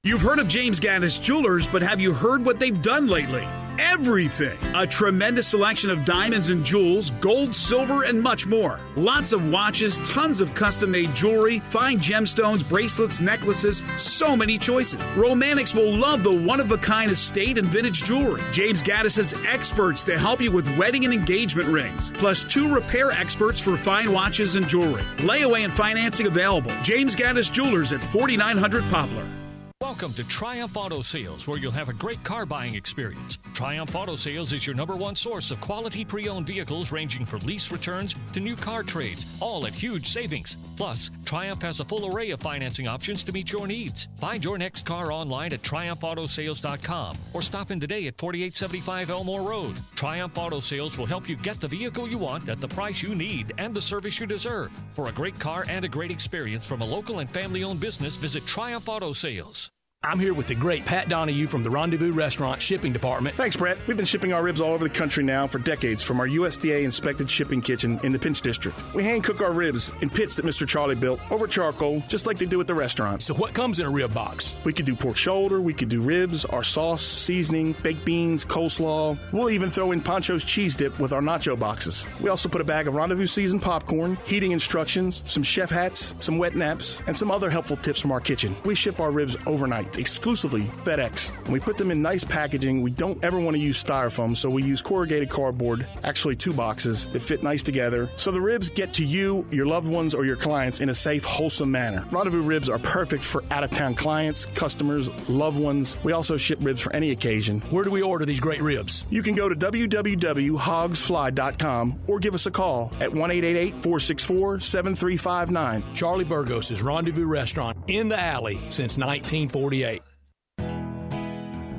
You've heard of James Gaddis Jewelers, but have you heard what they've done lately? Everything. A tremendous selection of diamonds and jewels, gold, silver, and much more. Lots of watches, tons of custom-made jewelry, fine gemstones, bracelets, necklaces, so many choices. Romantics will love the one-of-a-kind estate and vintage jewelry. James Gaddis has experts to help you with wedding and engagement rings, plus 2 repair experts for fine watches and jewelry. Layaway and financing available. James Gaddis Jewelers at 4900 Poplar. Welcome to Triumph Auto Sales, where you'll have a great car buying experience. Triumph Auto Sales is your #1 source of quality pre-owned vehicles ranging from lease returns to new car trades, all at huge savings. Plus, Triumph has a full array of financing options to meet your needs. Find your next car online at triumphautosales.com or stop in today at 4875 Elmore Road. Triumph Auto Sales will help you get the vehicle you want at the price you need and the service you deserve. For a great car and a great experience from a local and family-owned business, visit Triumph Auto Sales. I'm here with the great Pat Donahue from the Rendezvous Restaurant Shipping Department. Thanks, Brett. We've been shipping our ribs all over the country now for decades from our USDA-inspected shipping kitchen in the Pinch District. We hand-cook our ribs in pits that Mr. Charlie built over charcoal, just like they do at the restaurant. So what comes in a rib box? We could do pork shoulder, we could do ribs, our sauce, seasoning, baked beans, coleslaw. We'll even throw in Pancho's cheese dip with our nacho boxes. We also put a bag of Rendezvous seasoned popcorn, heating instructions, some chef hats, some wet naps, and some other helpful tips from our kitchen. We ship our ribs overnight, exclusively FedEx. And we put them in nice packaging. We don't ever want to use styrofoam, so we use corrugated cardboard, actually 2 boxes that fit nice together, so the ribs get to you, your loved ones, or your clients in a safe, wholesome manner. Rendezvous ribs are perfect for out-of-town clients, customers, loved ones. We also ship ribs for any occasion. Where do we order these great ribs? You can go to www.hogsfly.com or give us a call at 1-888-464-7359. Charlie Burgos' Rendezvous Restaurant in the alley since 1948.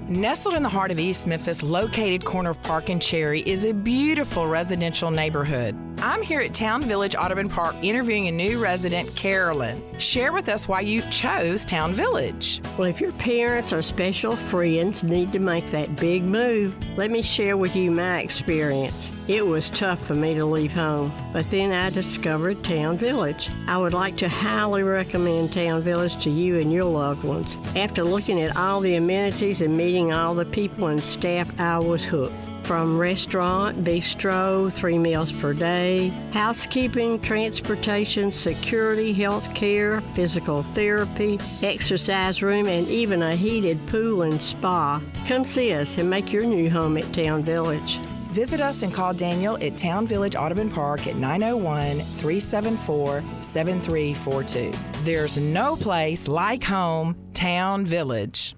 Nestled in the heart of East Memphis, located corner of Park and Cherry, is a beautiful residential neighborhood. I'm here at Town Village Audubon Park interviewing a new resident, Carolyn. Share with us why you chose Town Village. Well, if your parents or special friends need to make that big move, let me share with you my experience. It was tough for me to leave home, but then I discovered Town Village. I would like to highly recommend Town Village to you and your loved ones. After looking at all the amenities and meeting all the people and staff, I was hooked. From restaurant, bistro, 3 meals per day, housekeeping, transportation, security, health care, physical therapy, exercise room, and even a heated pool and spa. Come see us and make your new home at Town Village. Visit us and call Daniel at Town Village Audubon Park at 901-374-7342. There's no place like home, Town Village.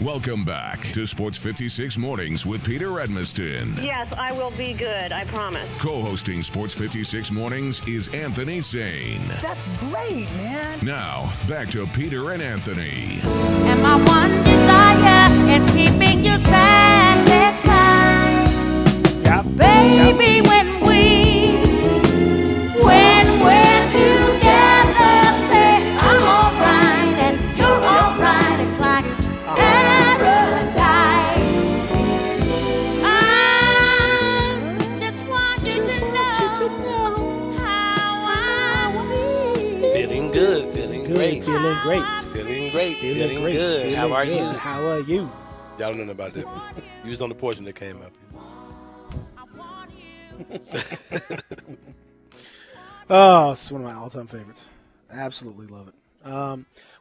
Welcome back to Sports 56 Mornings with Peter Edmiston. Yes, I will be good, I promise. Co-hosting Sports 56 Mornings is Anthony Sane. That's great, man. Now, back to Peter and Anthony. And my one desire is keeping you satisfied. Yep. Baby, when we're together, say I'm alright and you're alright. It's like paradise. I just want you to know how I feel. Feeling good, feeling great. Feeling great. Feeling great, feeling great. good. Feeling How are good. you? How are you? Y'all don't know about that. Man. You was on the porch when they came up. Oh, it's one of my all-time favorites. Absolutely love it.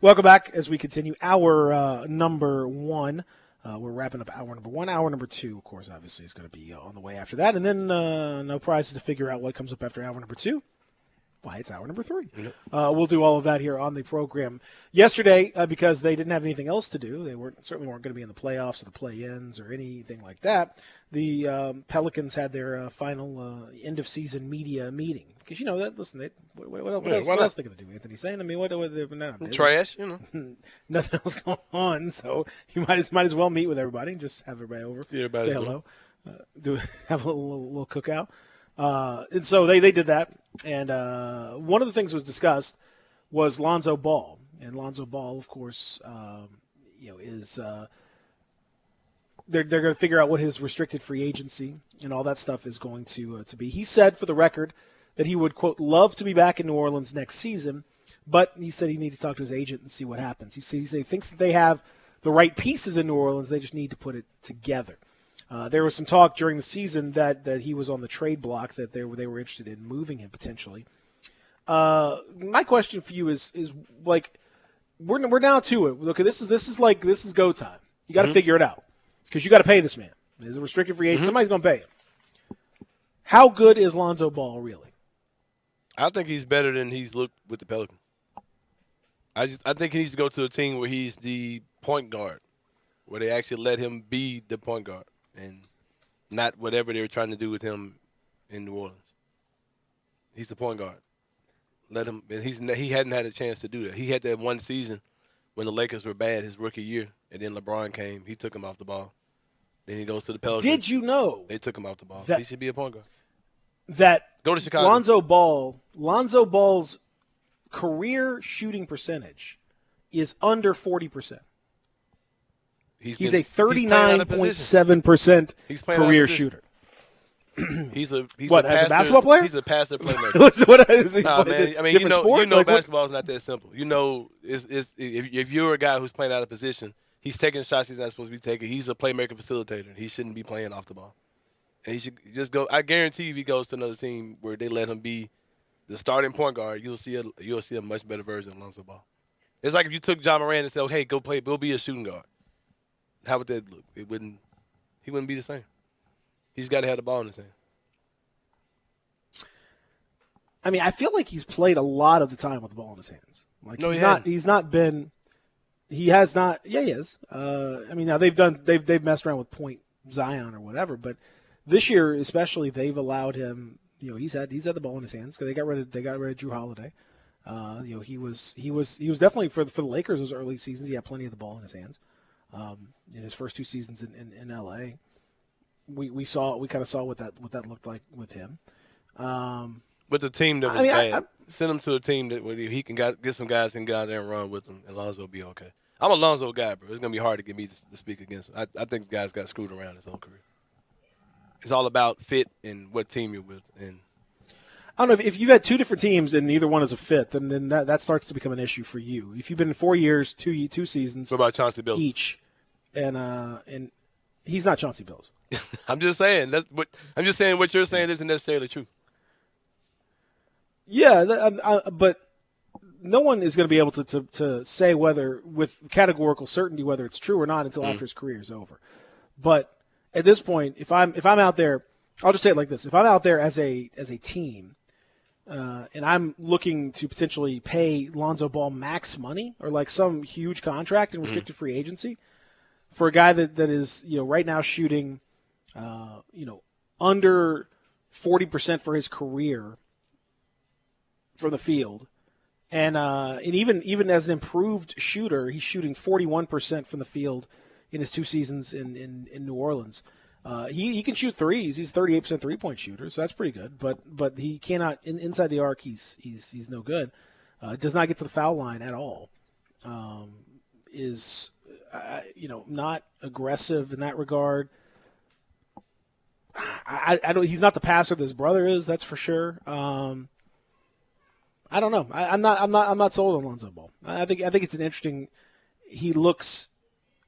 Welcome back as we continue hour number 1. We're wrapping up hour number 1. Hour number 2, of course, obviously, is going to be on the way after that. And then no prizes to figure out what comes up after hour number 2. Why, it's hour number 3. Yep. We'll do all of that here on the program. Yesterday, because they didn't have anything else to do, they certainly weren't going to be in the playoffs or the play-ins or anything like that. The Pelicans had their final end-of-season media meeting. Because, listen, what else are they going to do, Anthony? Saying, I mean, what trash, nothing else going on, so you might as well meet with everybody and just have everybody over, say hello, have a little cookout. And so they did that, and one of the things that was discussed was Lonzo Ball, and Lonzo Ball, of course, is they're going to figure out what his restricted free agency and all that stuff is going to be. He said, for the record, that he would, quote, love to be back in New Orleans next season, but he said he needs to talk to his agent and see what happens. He thinks that they have the right pieces in New Orleans, they just need to put it together. There was some talk during the season that he was on the trade block, that they were interested in moving him potentially. My question for you is like, we're now to it. Look, this is go time. You got to figure it out because you got to pay this man. There's a restricted free agent. Somebody's going to pay him. How good is Lonzo Ball really? I think he's better than he's looked with the Pelicans. I think he needs to go to a team where he's the point guard, where they actually let him be the point guard and not whatever they were trying to do with him in New Orleans. He's the point guard. Let him. And he hadn't had a chance to do that. He had that one season when the Lakers were bad, his rookie year, and then LeBron came. He took him off the ball. Then he goes to the Pelicans. Did you know they took him off the ball? He should be a point guard. That go to Chicago. Lonzo Ball's career shooting percentage is under 40%. He's a playing out of 39.7% He's playing out of career position. shooter. He's a What, as a basketball player? He's a passer playmaker. What is he Nah, playing? man. I mean, Different sport? Like, what- basketball is not that simple. You know, if you're a guy who's playing out of position, he's taking shots he's not supposed to be taking. He's a playmaker facilitator. He shouldn't be playing off the ball. And he should just go. I guarantee you, if he goes to another team where they let him be the starting point guard, you'll see a much better version of Lonzo Ball. It's like if you took John Moran and said, "Hey, go be a shooting guard." How would that look? He wouldn't be the same. He's got to have the ball in his hand. I mean, I feel like he's played a lot of the time with the ball in his hands. Like No, he's he not. hasn't. He's not been. He has not. Yeah, he is. I mean, now they've messed around with Point Zion or whatever, but this year especially they've allowed him. You know, he's had the ball in his hands because they got rid of Drew Holiday. You know, he was definitely for the Lakers those early seasons. He had plenty of the ball in his hands. In his first 2 seasons in LA, we kind of saw what that looked like with him. But the team that was bad, send him to a team that where he can get some guys and get out there and run with him, and Lonzo will be okay. I'm a Lonzo guy, bro. It's gonna be hard to get me to speak against him. I think the guy's got screwed around his whole career. It's all about fit and what team you're with. And I don't know if you've had 2 different teams and neither one is a fit, then that starts to become an issue for you. If you've been in 4 years, 2 seasons, what about Chauncey Billups each, and he's not Chauncey Billups. I'm just saying what you're saying isn't necessarily true. Yeah, but no one is going to be able to say whether with categorical certainty whether it's true or not until after his career is over. But at this point, if I'm out there, I'll just say it like this: if I'm out there as a team, and I'm looking to potentially pay Lonzo Ball max money or like some huge contract in restricted free agency for a guy that is right now shooting under 40% for his career from the field, and even as an improved shooter, he's shooting 41% from the field in his 2 seasons in New Orleans. He can shoot threes. He's 38% 3-point shooter, so that's pretty good. But he cannot inside the arc. He's no good. Does not get to the foul line at all. Is not aggressive in that regard. I don't. He's not the passer that his brother is. That's for sure. I don't know. I'm not sold on Lonzo Ball. I think it's an interesting. He looks,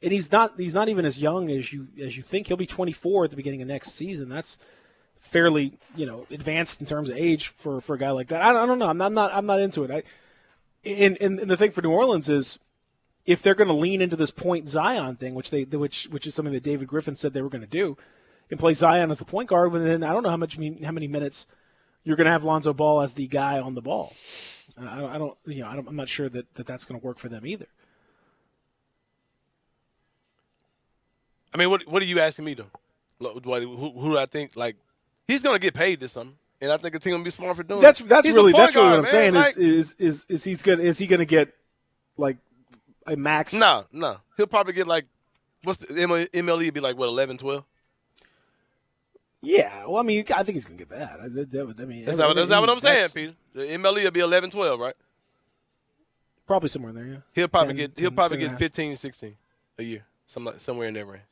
and he's not even as young as you think. He'll be 24 at the beginning of next season. That's fairly advanced in terms of age for a guy like that. I don't know. I'm not into it. And the thing for New Orleans is if they're going to lean into this Point Zion thing, which is something that David Griffin said they were going to do, and play Zion as the point guard, but then I don't know how many minutes you're going to have Lonzo Ball as the guy on the ball. I'm not sure that's going to work for them either. I mean, what are you asking me though? Who do I think like he's going to get paid this summer, and I think the team will be smart for doing. That's He's really a point what guard, I'm saying man. is he going to get like a max? No. He'll probably get like what's the MLE would be like 11, 12. Yeah, well, I mean, I think he's going to get that. That's not what I'm saying, Peter. The MLE will be 11, 12, right? Probably somewhere in there, yeah. He'll probably get 10.5. 15, 16 a year, somewhere in that range.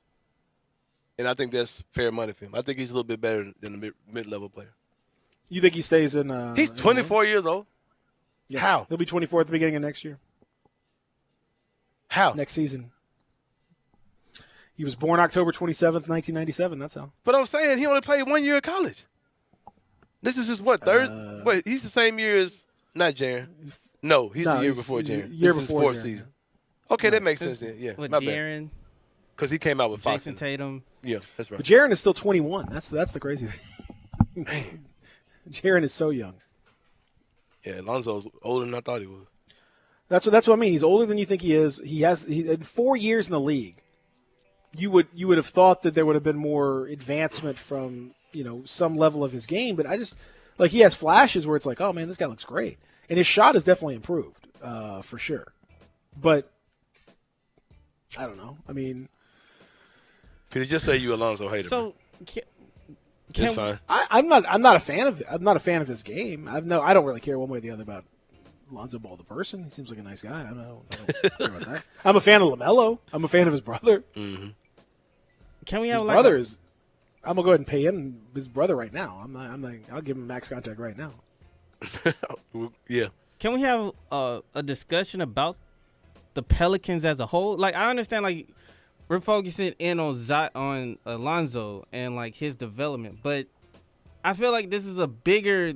And I think that's fair money for him. I think he's a little bit better than a mid-level player. You think he stays in? He's 24 years old. Yeah. How? He'll be 24 at the beginning of next year. How? Next season. He was born October 27th, 1997. That's how. But I'm saying he only played 1 year of college. This is his third? Wait, he's the same year as not Jaren. No, he's the year before Jaren. This is his 4th season. Okay, that makes sense then. Yeah, with my Jaren, because he came out with Fox. Jason Tatum. Yeah, that's right. But Jaren is still 21. That's the crazy thing. Jaren is so young. Yeah, Lonzo's older than I thought he was. That's what I mean. He's older than you think he is. He had 4 years in the league. You would have thought that there would have been more advancement from some level of his game, but he has flashes where it's like, oh man, this guy looks great, and his shot has definitely improved for sure. But I don't know. I mean, Peter, just say you Alonzo hater. So it's fine. I'm not a fan of it. I'm not a fan of his game. I don't really care one way or the other about Lonzo Ball the person. He seems like a nice guy. I don't care about that. I'm a fan of LaMelo. I'm a fan of his brother. Mm-hmm. Can we have his like brother is? I'm gonna go ahead and pay him his brother right now. I'll give him a max contract right now. Yeah. Can we have a discussion about the Pelicans as a whole? Like, I understand, like, we're focusing in on Alonzo and like his development, but I feel like this is a bigger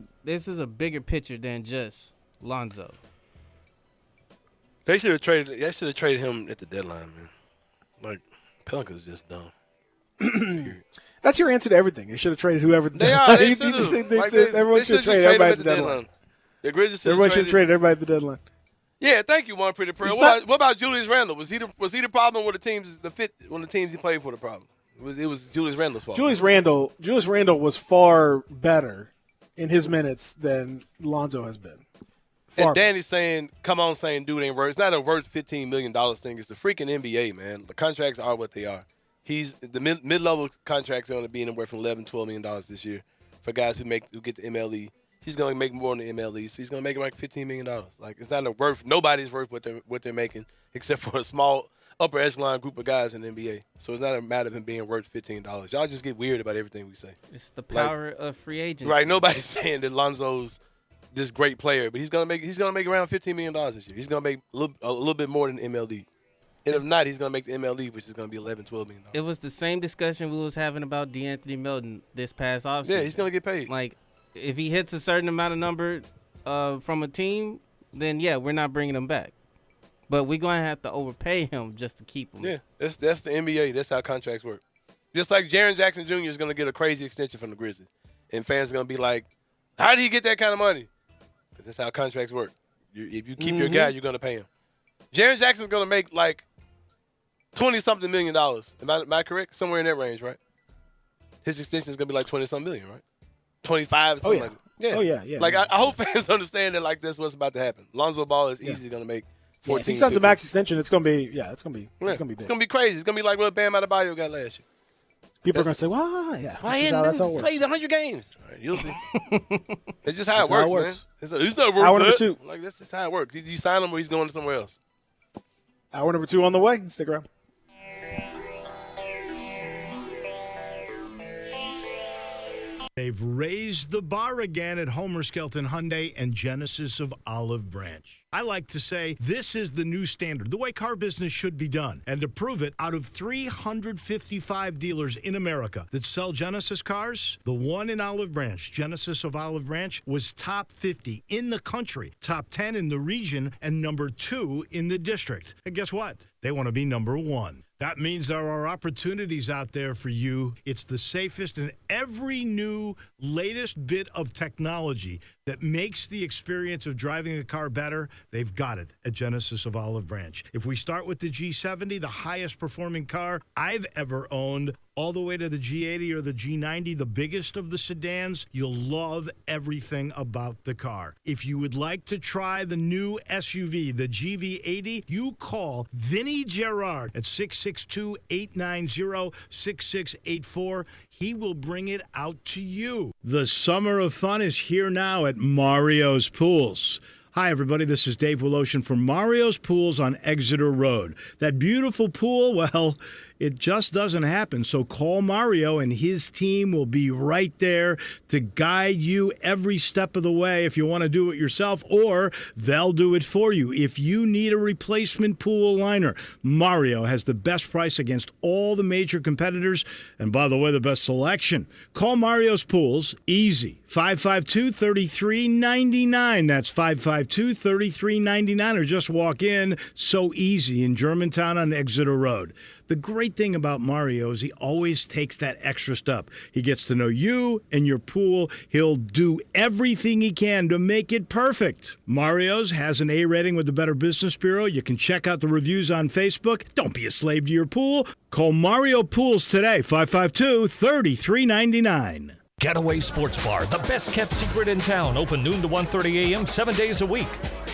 picture than just Lonzo. They should have traded him at the deadline, man. Like, Pelicans just dumb. That's your answer to everything. They should have traded whoever. They are. They should have. Everyone should have traded everybody at the deadline. The Grizzlies Everyone should have traded everybody at the deadline. Yeah, thank you, One Pretty Pearl. What about Julius Randle? Was he the problem with the teams? When the teams he played for the problem? It was Julius Randle's fault. Julius Randle was far better in his minutes than Lonzo has been. And Danny's saying, "Come on, saying dude ain't worth. It's not a worth $15 million thing. It's the freaking NBA, man. The contracts are what they are. The mid-level contracts are going to be anywhere from $11, $12 million this year for guys who get the MLE. He's going to make more than the MLE, so he's going to make like $15 million. Like, it's not nobody's worth what they're making except for a small upper echelon group of guys in the NBA. So it's not a matter of him being worth $15. Y'all just get weird about everything we say. It's the power of free agency. Right? Nobody's saying that Lonzo's this great player, but he's going to make around $15 million this year. He's going to make a little bit more than MLE. And if not, he's going to make the MLE, which is going to be $11, $12 million. It was the same discussion we was having about DeAnthony Melton this past offseason. Yeah, he's going to get paid. Like, if he hits a certain amount of number from a team, then, yeah, we're not bringing him back. But we're going to have to overpay him just to keep him. Yeah, that's the NBA. That's how contracts work. Just like Jaren Jackson Jr. is going to get a crazy extension from the Grizzlies. And fans are going to be like, how did he get that kind of money? Because that's how contracts work. If you keep your guy, you're going to pay him. Jaren Jackson's going to make like $20-something million. Am I correct? Somewhere in that range, right? His extension is going to be like $20-something million, right? 25, something like that. Yeah. Oh, yeah. Like, I hope fans understand that, like, that's what's about to happen. Lonzo Ball is easily going to make 14, if he signs a max extension, it's going to be big. It's going to be crazy. It's going to be like what Bam Adebayo got last year. People are going to say, well, yeah. Why he played 100 games? All right, you'll see. It's just how it works, man. He's not worth Hour number 2. Like, that's just how it works. You sign him or he's going to somewhere else. Hour number 2 on the way. Stick around. They've raised the bar again at Homer Skelton Hyundai and Genesis of Olive Branch. I like to say this is the new standard, the way car business should be done. And to prove it, out of 355 dealers in America that sell Genesis cars, the one in Olive Branch, Genesis of Olive Branch, was top 50 in the country, top 10 in the region, and number 2 in the district. And guess what? They want to be number 1. That means there are opportunities out there for you. It's the safest and every new latest bit of technology that makes the experience of driving a car better. They've got it at Genesis of Olive Branch. If we start with the G70, the highest performing car I've ever owned, all the way to the G80 or the G90, the biggest of the sedans, you'll love everything about the car. If you would like to try the new SUV, the GV80, you call Vinny Gerard at 662-890-6684. He will bring it out to you. The summer of fun is here now at Mario's Pools. Hi, everybody. This is Dave Woloshin from Mario's Pools on Exeter Road. That beautiful pool, well, it just doesn't happen. So call Mario, and his team will be right there to guide you every step of the way if you want to do it yourself, or they'll do it for you. If you need a replacement pool liner, Mario has the best price against all the major competitors, and by the way, the best selection. Call Mario's Pools, easy, 552-3399. That's 552-3399, or just walk in, so easy, in Germantown on Exeter Road. The great thing about Mario is he always takes that extra step. He gets to know you and your pool. He'll do everything he can to make it perfect. Mario's has an A rating with the Better Business Bureau. You can check out the reviews on Facebook. Don't be a slave to your pool. Call Mario Pools today, 552-3399. Getaway Sports Bar, the best kept secret in town. Open noon to 1:30 a.m. 7 days a week.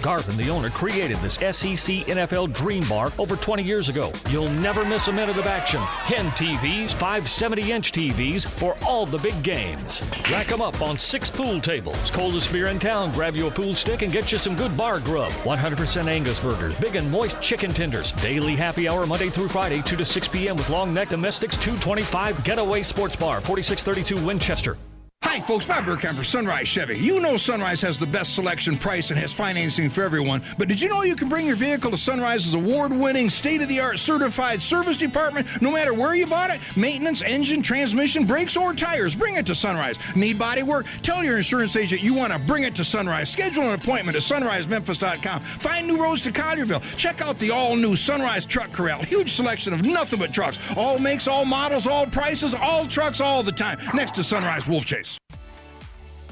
Garvin, the owner, created this SEC NFL Dream Bar over 20 years ago. You'll never miss a minute of action. 10 TVs, 5 70-inch TVs for all the big games. Rack them up on 6 pool tables. Coldest beer in town, grab you a pool stick and get you some good bar grub. 100% Angus burgers, big and moist chicken tenders. Daily happy hour Monday through Friday, 2 to 6 p.m. with long neck domestics, 225 Getaway Sports Bar, 4632 Winchester. Hi, folks. Bob Burkheim for Sunrise Chevy. You know Sunrise has the best selection, price, and has financing for everyone. But did you know you can bring your vehicle to Sunrise's award-winning, state-of-the-art certified service department no matter where you bought it? Maintenance, engine, transmission, brakes, or tires. Bring it to Sunrise. Need body work? Tell your insurance agent you want to bring it to Sunrise. Schedule an appointment at sunrisememphis.com. Find new roads to Collierville. Check out the all-new Sunrise Truck Corral. Huge selection of nothing but trucks. All makes, all models, all prices, all trucks, all the time. Next to Sunrise Wolf Chase.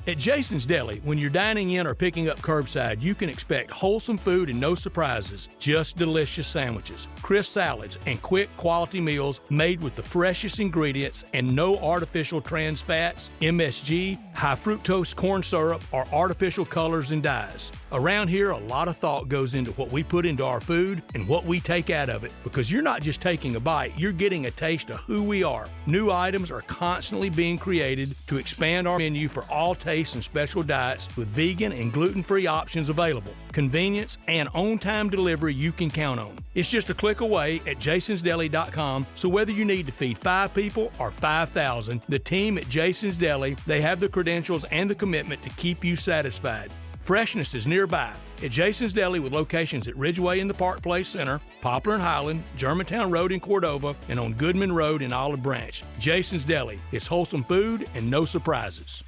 At Jason's Deli, when you're dining in or picking up curbside, you can expect wholesome food and no surprises, just delicious sandwiches, crisp salads, and quick quality meals made with the freshest ingredients and no artificial trans fats, MSG, high fructose corn syrup, or artificial colors and dyes. Around here, a lot of thought goes into what we put into our food and what we take out of it, because you're not just taking a bite, you're getting a taste of who we are. New items are constantly being created to expand our menu for all tastes and special diets with vegan and gluten-free options available. Convenience and on-time delivery you can count on. It's just a click away at jasonsdeli.com, so whether you need to feed 5 people or 5,000, the team at Jason's Deli, they have the credentials and the commitment to keep you satisfied. Freshness is nearby at Jason's Deli with locations at Ridgeway in the Park Place Center, Poplar and Highland, Germantown Road in Cordova, and on Goodman Road in Olive Branch. Jason's Deli. It's wholesome food and no surprises.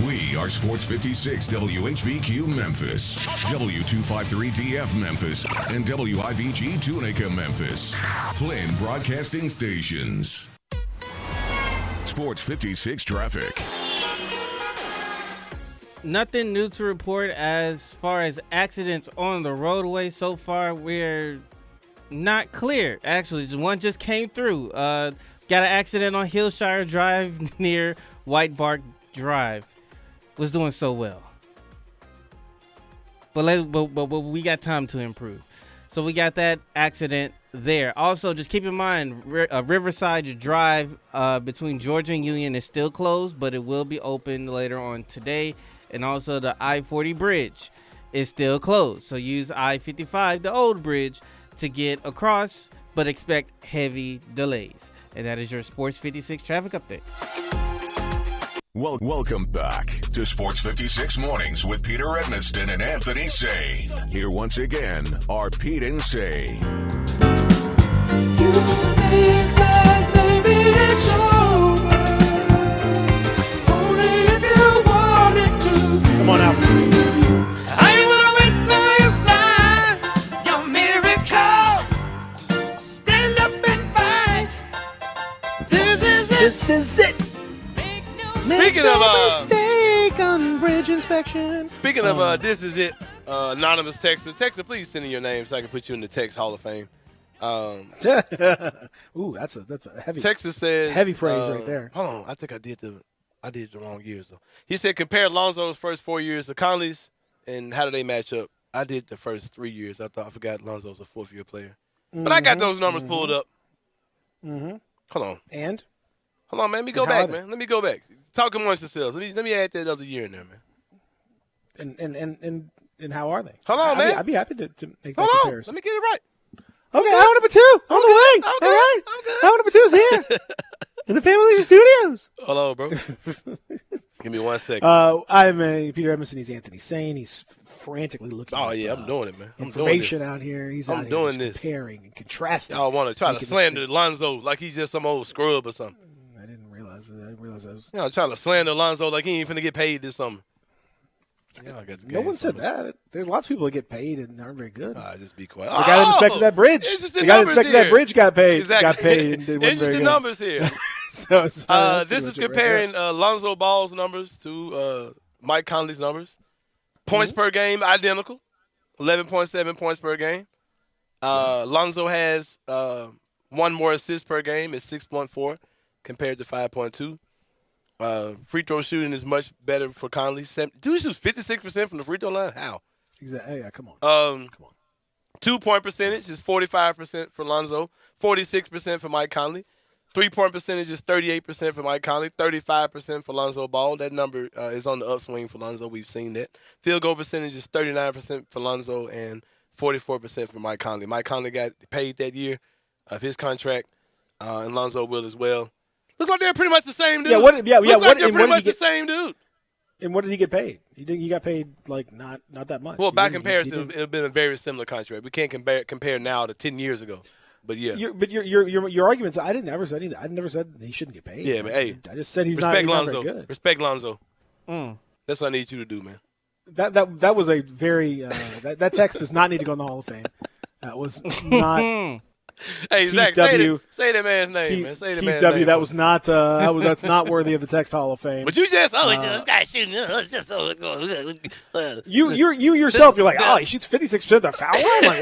We are Sports 56 WHBQ Memphis, W253DF Memphis, and WIVG Tunica Memphis. Flynn Broadcasting Stations. Sports 56 traffic. Nothing new to report as far as accidents on the roadway. So far, we're not clear. Actually, one just came through. Got an accident on Hillshire Drive near White Bark Drive. Was doing so well, but we got time to improve. So we got that accident there. Also, just keep in mind, Riverside Drive between Georgia and Union is still closed, but it will be open later on today. And also the I-40 bridge is still closed. So use I-55, the old bridge, to get across, but expect heavy delays. And that is your Sports 56 traffic update. Welcome back to Sports 56 Mornings with Peter Edmiston and Anthony Sane. Here once again are Pete and Sane. You think that maybe it's over, only if you want it to. Come on out. I wanna wait till you sign your miracle. Stand up and fight. This is it. This is it. Speaking of mistake on bridge inspection. Speaking of this is it, anonymous texter. Texter, please send in your name so I can put you in the Text Hall of Fame. Ooh, that's a heavy. Texter says heavy praise right there. Hold on, I think I did the wrong years though. He said compare Lonzo's first 4 years to Conley's and how do they match up? I did the first 3 years. I forgot Lonzo's a 4th-year player, but I got those numbers pulled up. Hold on. And hold on, man. Let me go back, man. Let me go back. Talk amongst yourselves. Let me add that other year in there, man. And how are they? Hold on, man. I'd be happy to make that comparison. Let me get it right. Okay, hour number 2 on the way. All right, hour number 2 is here in the Family Studios. Hold on, bro. Give me 1 second. I'm Peter Edmiston. He's Anthony Sane. He's frantically looking. Oh yeah, I'm doing it, man. Information out here. He's I'm out doing here this, comparing and contrasting. Y'all want to try to slander Lonzo like he's just some old scrub or something. I didn't realize I was. You know, trying to slander Lonzo like he ain't finna get paid this summer. No one said that. There's lots of people that get paid and aren't very good. Just be quiet. The guy that inspected that bridge. The guy that inspected that bridge got paid. Exactly. Got paid and wasn't very Interesting good. numbers here. So this is comparing Lonzo Ball's numbers to Mike Conley's numbers. Points per game, identical. 11.7 points per game. Lonzo has 1 more assist per game. It's 6.4 compared to 5.2. Free throw shooting is much better for Conley. Dude shoots 56% from the free throw line. How? Exactly. Yeah, come on. 2-point percentage is 45% for Lonzo, 46% for Mike Conley. 3-point percentage is 38% for Mike Conley, 35% for Lonzo Ball. That number is on the upswing for Lonzo. We've seen that. Field goal percentage is 39% for Lonzo and 44% for Mike Conley. Mike Conley got paid that year of his contract, and Lonzo will as well. Looks like they're pretty much the same dude. Looks like they're pretty much the same dude. And what did he get paid? He got paid like not that much. Well, by comparison, it would have been a very similar contract. We can't compare now to 10 years ago. But yeah, your arguments. I never said anything. I never said he shouldn't get paid. Yeah, man. Hey, I just said he's not very good. Respect Lonzo. That's what I need you to do, man. That was a very that text does not need to go in the Hall of Fame. That was not. Hey, Zach, say that man's name, man. Say the man's name. That was not. That's not worthy of the text Hall of Fame. But you just this guy's shooting. It's just You yourself. You're like, he shoots 56% of the foul line.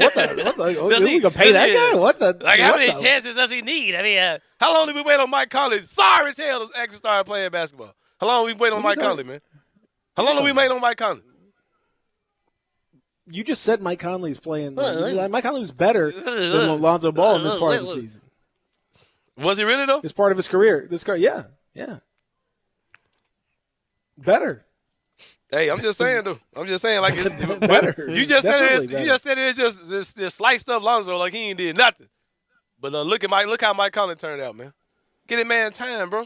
Like, what the? We gonna pay that guy? What the? Like, how many chances does he need? I mean, how long did we wait on Mike Conley? Sorry as hell, to actually start playing basketball. How long did we wait on Mike Conley, man? How long did we wait on Mike Conley? You just said Mike Conley's playing. Mike Conley was better than Lonzo Ball in this part of the season. Was he really though? This part of his career. Yeah. Better. Hey, I'm just saying though. I'm just saying like it's better. You just said it's just sliced up Lonzo like he ain't did nothing. But look how Mike Conley turned out, man. Get that man time, bro.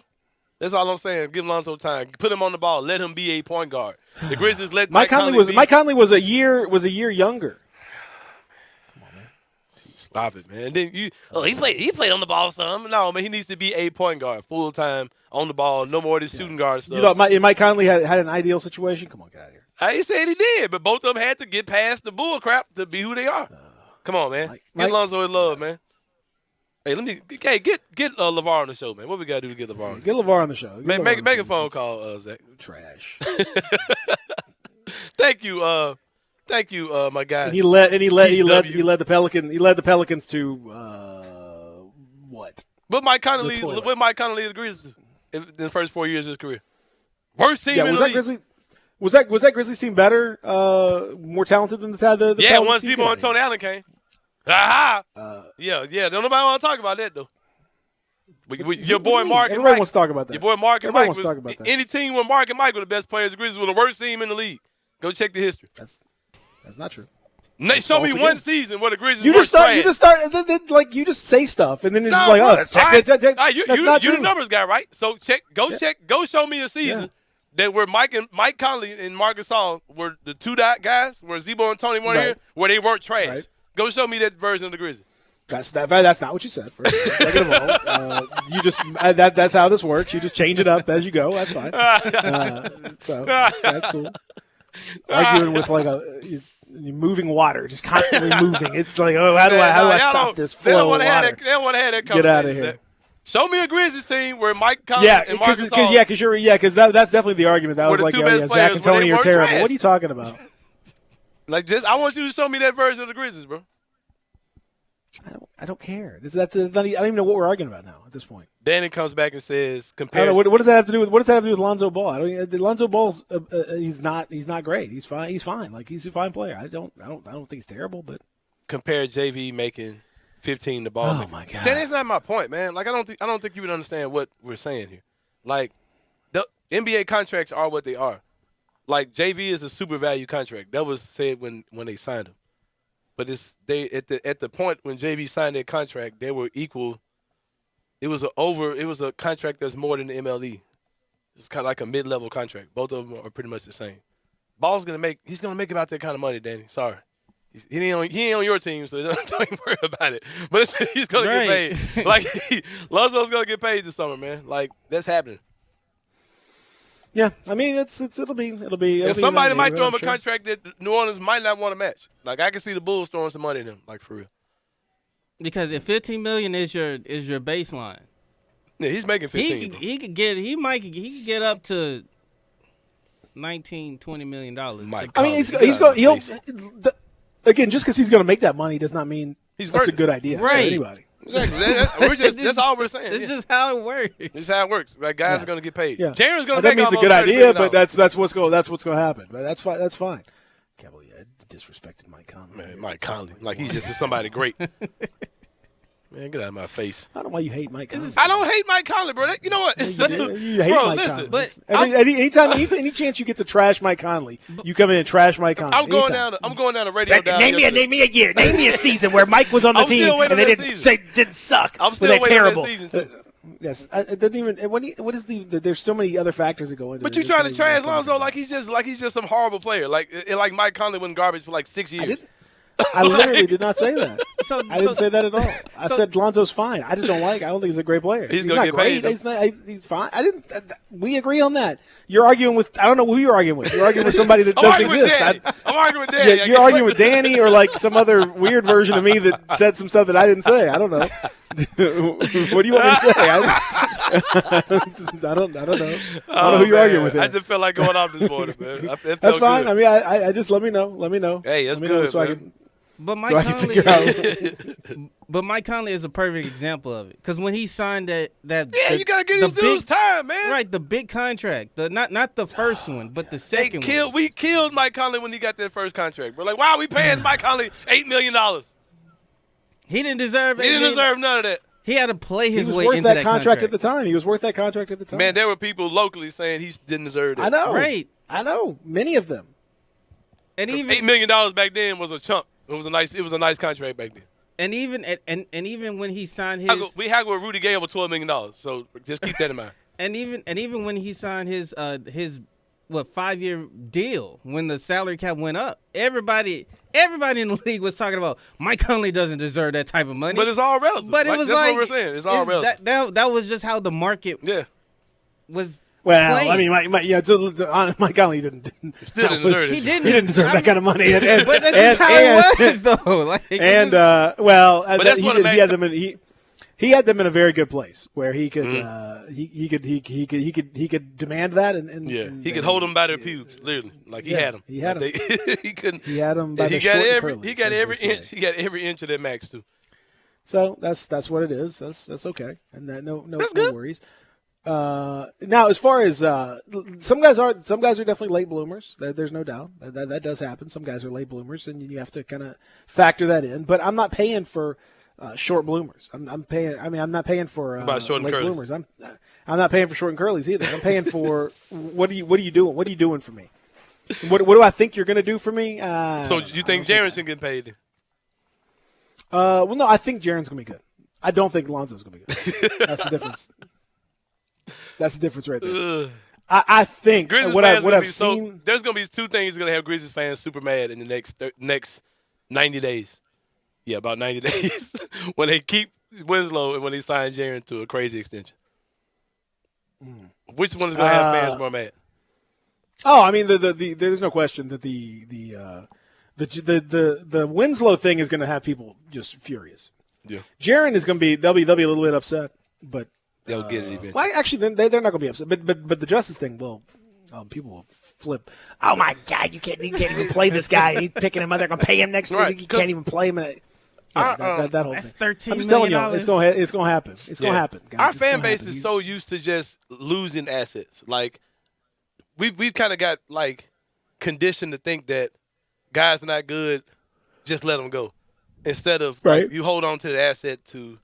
That's all I'm saying. Give Lonzo time. Put him on the ball. Let him be a point guard. The Grizzlies let Mike Conley was a year younger. Come on, man. Stop it, man. Then he played on the ball some. No, man. He needs to be a point guard, full time on the ball. No more of this shooting guard stuff. You thought Mike Conley had an ideal situation? Come on, get out of here. I ain't saying he did, but both of them had to get past the bull crap to be who they are. Come on, man. Get Lonzo his love, man. Hey, get LeVar on the show, man. What we gotta do to get LeVar on? Get LeVar on the show. Make a phone call, Zach. Trash. Thank you, my guy. And he led the Pelicans to what? What Mike Conley agrees to in the first 4 years of his career. Worst team in the league. Was that Grizzlies team better, more talented than the Pelicans? Once Z-Bo and Tony Allen came. Aha! Yeah. Don't nobody want to talk about that though. Your boy Mark and Mike. Everybody wants to talk about that. Your boy Mark and Mike. Wants to talk about that. Any team where Mark and Mike were the best players, the Grizzlies were the worst team in the league. Go check the history. That's not true. Show me one season where the Grizzlies you just just say stuff and then it's that's the numbers guy, right? So go show me a season that where Mike Conley and Marc Gasol were the two guys, where Z-Bo and Tony weren't here, where they weren't trash. Right. Go show me that version of the Grizzlies. That's not what you said. First. Second of all, you just that's how this works. You just change it up as you go. That's fine. So that's cool. Arguing with he's moving water, just constantly moving. It's like, how do I stop this flow of water? They don't want to have that conversation. Get out of here. Show me a Grizzlies team where Mike Conley and Marc Gasol. Because that's definitely the argument. That was like, Zach and Tony are terrible. Trash. What are you talking about? I want you to show me that version of the Grizzlies, bro. I don't care. I don't even know what we're arguing about now at this point. Danny comes back and says, "Compare." What does that have to do with Lonzo Ball? Lonzo Ball's he's not great. He's fine. He's fine. Like, he's a fine player. I don't think he's terrible, but compare JV making 15 the ball. Oh my God. That's not my point, man. Like, I don't think you would understand what we're saying here. Like, the NBA contracts are what they are. Like, JV is a super value contract. That was said when they signed him. But at the point when JV signed their contract, they were equal. It was a contract that's more than the MLE. It's kind of like a mid-level contract. Both of them are pretty much the same. Ball's he's gonna make about that kind of money, Danny. Sorry, he ain't on your team, so don't even worry about it. But he's gonna get paid. Like, Lonzo's gonna get paid this summer, man. Like, that's happening. Yeah, I mean it'll be. And somebody might throw him a contract that New Orleans might not want to match. Like, I can see the Bulls throwing some money at him, like, for real. Because if $15 million is your baseline, yeah, he's making 15. He could get up to $19-20 million. I mean, he'll again, just because he's going to make that money does not mean that's a good idea for anybody. Exactly. That's all we're saying. It's just how it works. It's how it works. Like, guys are going to get paid. Yeah. Jaren's going to that make means a good idea, but that's what's going to happen. But that's fine. Can't believe disrespected Mike Conley. Man, Mike Conley. Like he's just somebody great. Man, get out of my face. I don't know why you hate Mike Conley. I don't hate Mike Conley, bro. You know what? You hate bro, Mike listen. Conley. Anytime, any chance you get to trash Mike Conley, you come in and trash Mike Conley. I'm going down the radio dial. Name me a year. Name me a season where Mike was on the team and they didn't suck. I'm still waiting terrible. on that season. Yes, it doesn't even. What is the? There's so many other factors that go into. But you're trying to trash Lonzo like he's just some horrible player. Like Mike Conley went garbage for like 6 years. I literally did not say that. I didn't say that at all. I said Lonzo's fine. I just don't like. I don't think he's a great player. He's gonna get great. paid. He's fine. I didn't. We agree on that. You're arguing with. I don't know who you're arguing with. You're arguing with somebody that doesn't exist. I'm arguing with Danny. Yeah, you're arguing with Danny or like some other weird version of me that said some stuff that I didn't say. I don't know. What do you want me to say? I don't know. I don't know who you're arguing with. I just felt like going off this morning, man. That's fine. Good. I mean, I just let me know. Let me know. Hey, that's good. So I can. But Mike Conley is a perfect example of it. Because when he signed you gotta give these dudes time, man. Right, the big contract, not the first one, but the second one. We killed Mike Conley when he got that first contract. We're like, why are we paying Mike Conley $8 million? He didn't deserve it. He didn't deserve none of that. He had to play his way into that contract. He was worth that contract at the time. He was worth that contract at the time. Man, there were people locally saying he didn't deserve that. I know. Right. I know. Many of them. And even $8 million back then was a chunk. It was a nice contract back then. And even when he signed his, we haggled with Rudy Gay over $12 million. So just keep that in mind. and even when he signed his 5-year deal, when the salary cap went up, everybody in the league was talking about Mike Conley doesn't deserve that type of money. But it's all relative. But it was that's like what we're saying. It's all relative. That was just how the market was. Well, playing. I mean, Mike Conley didn't deserve it. He didn't. He didn't deserve that kind of money. But that's how it was, though. He had them in a very good place where he could he could demand that and he could hold them by their pubes, literally. Like he had them. He had them. He couldn't. He had them by he the got short and every curly, he got as every they say. inch. He got every inch of that max too. So that's what it is. That's okay, and no worries. Now, as far as some guys are definitely late bloomers. There's no doubt that does happen. Some guys are late bloomers, and you have to kind of factor that in. But I'm not paying for short bloomers. I'm paying. I mean, I'm not paying for short and late curlies? bloomers. I'm not paying for short and curlies either. I'm paying for what are you doing? What are you doing for me? What do I think you're going to do for me? So you think Jaren should get paid? Well, no, I think Jaren's going to be good. I don't think Lonzo's going to be good. That's the difference. That's the difference right there. I think Grizzlies what fans I've seen. There's going to be two things going to have Grizzlies fans super mad in the next 90 days. Yeah, about 90 days when they keep Winslow and when they sign Jaren to a crazy extension. Which one is going to have fans more mad? Oh, I mean, there's no question that the Winslow thing is going to have people just furious. Yeah, Jaren is going to be. They'll be a little bit upset, but they'll get it eventually. Well, actually, they're not going to be upset. But the Justice thing, well, people will flip. Oh my God, you can't even play this guy. He's picking him up. They're going to pay him next week. You can't even play him. That whole that's thing. $13 I'm just telling you, million. it's going to happen. It's going to happen. Guys. Our It's fan gonna base happen. is so used to just losing assets. Like we've kind of got like conditioned to think that guys are not good, just let them go. Instead of like, you hold on to the asset to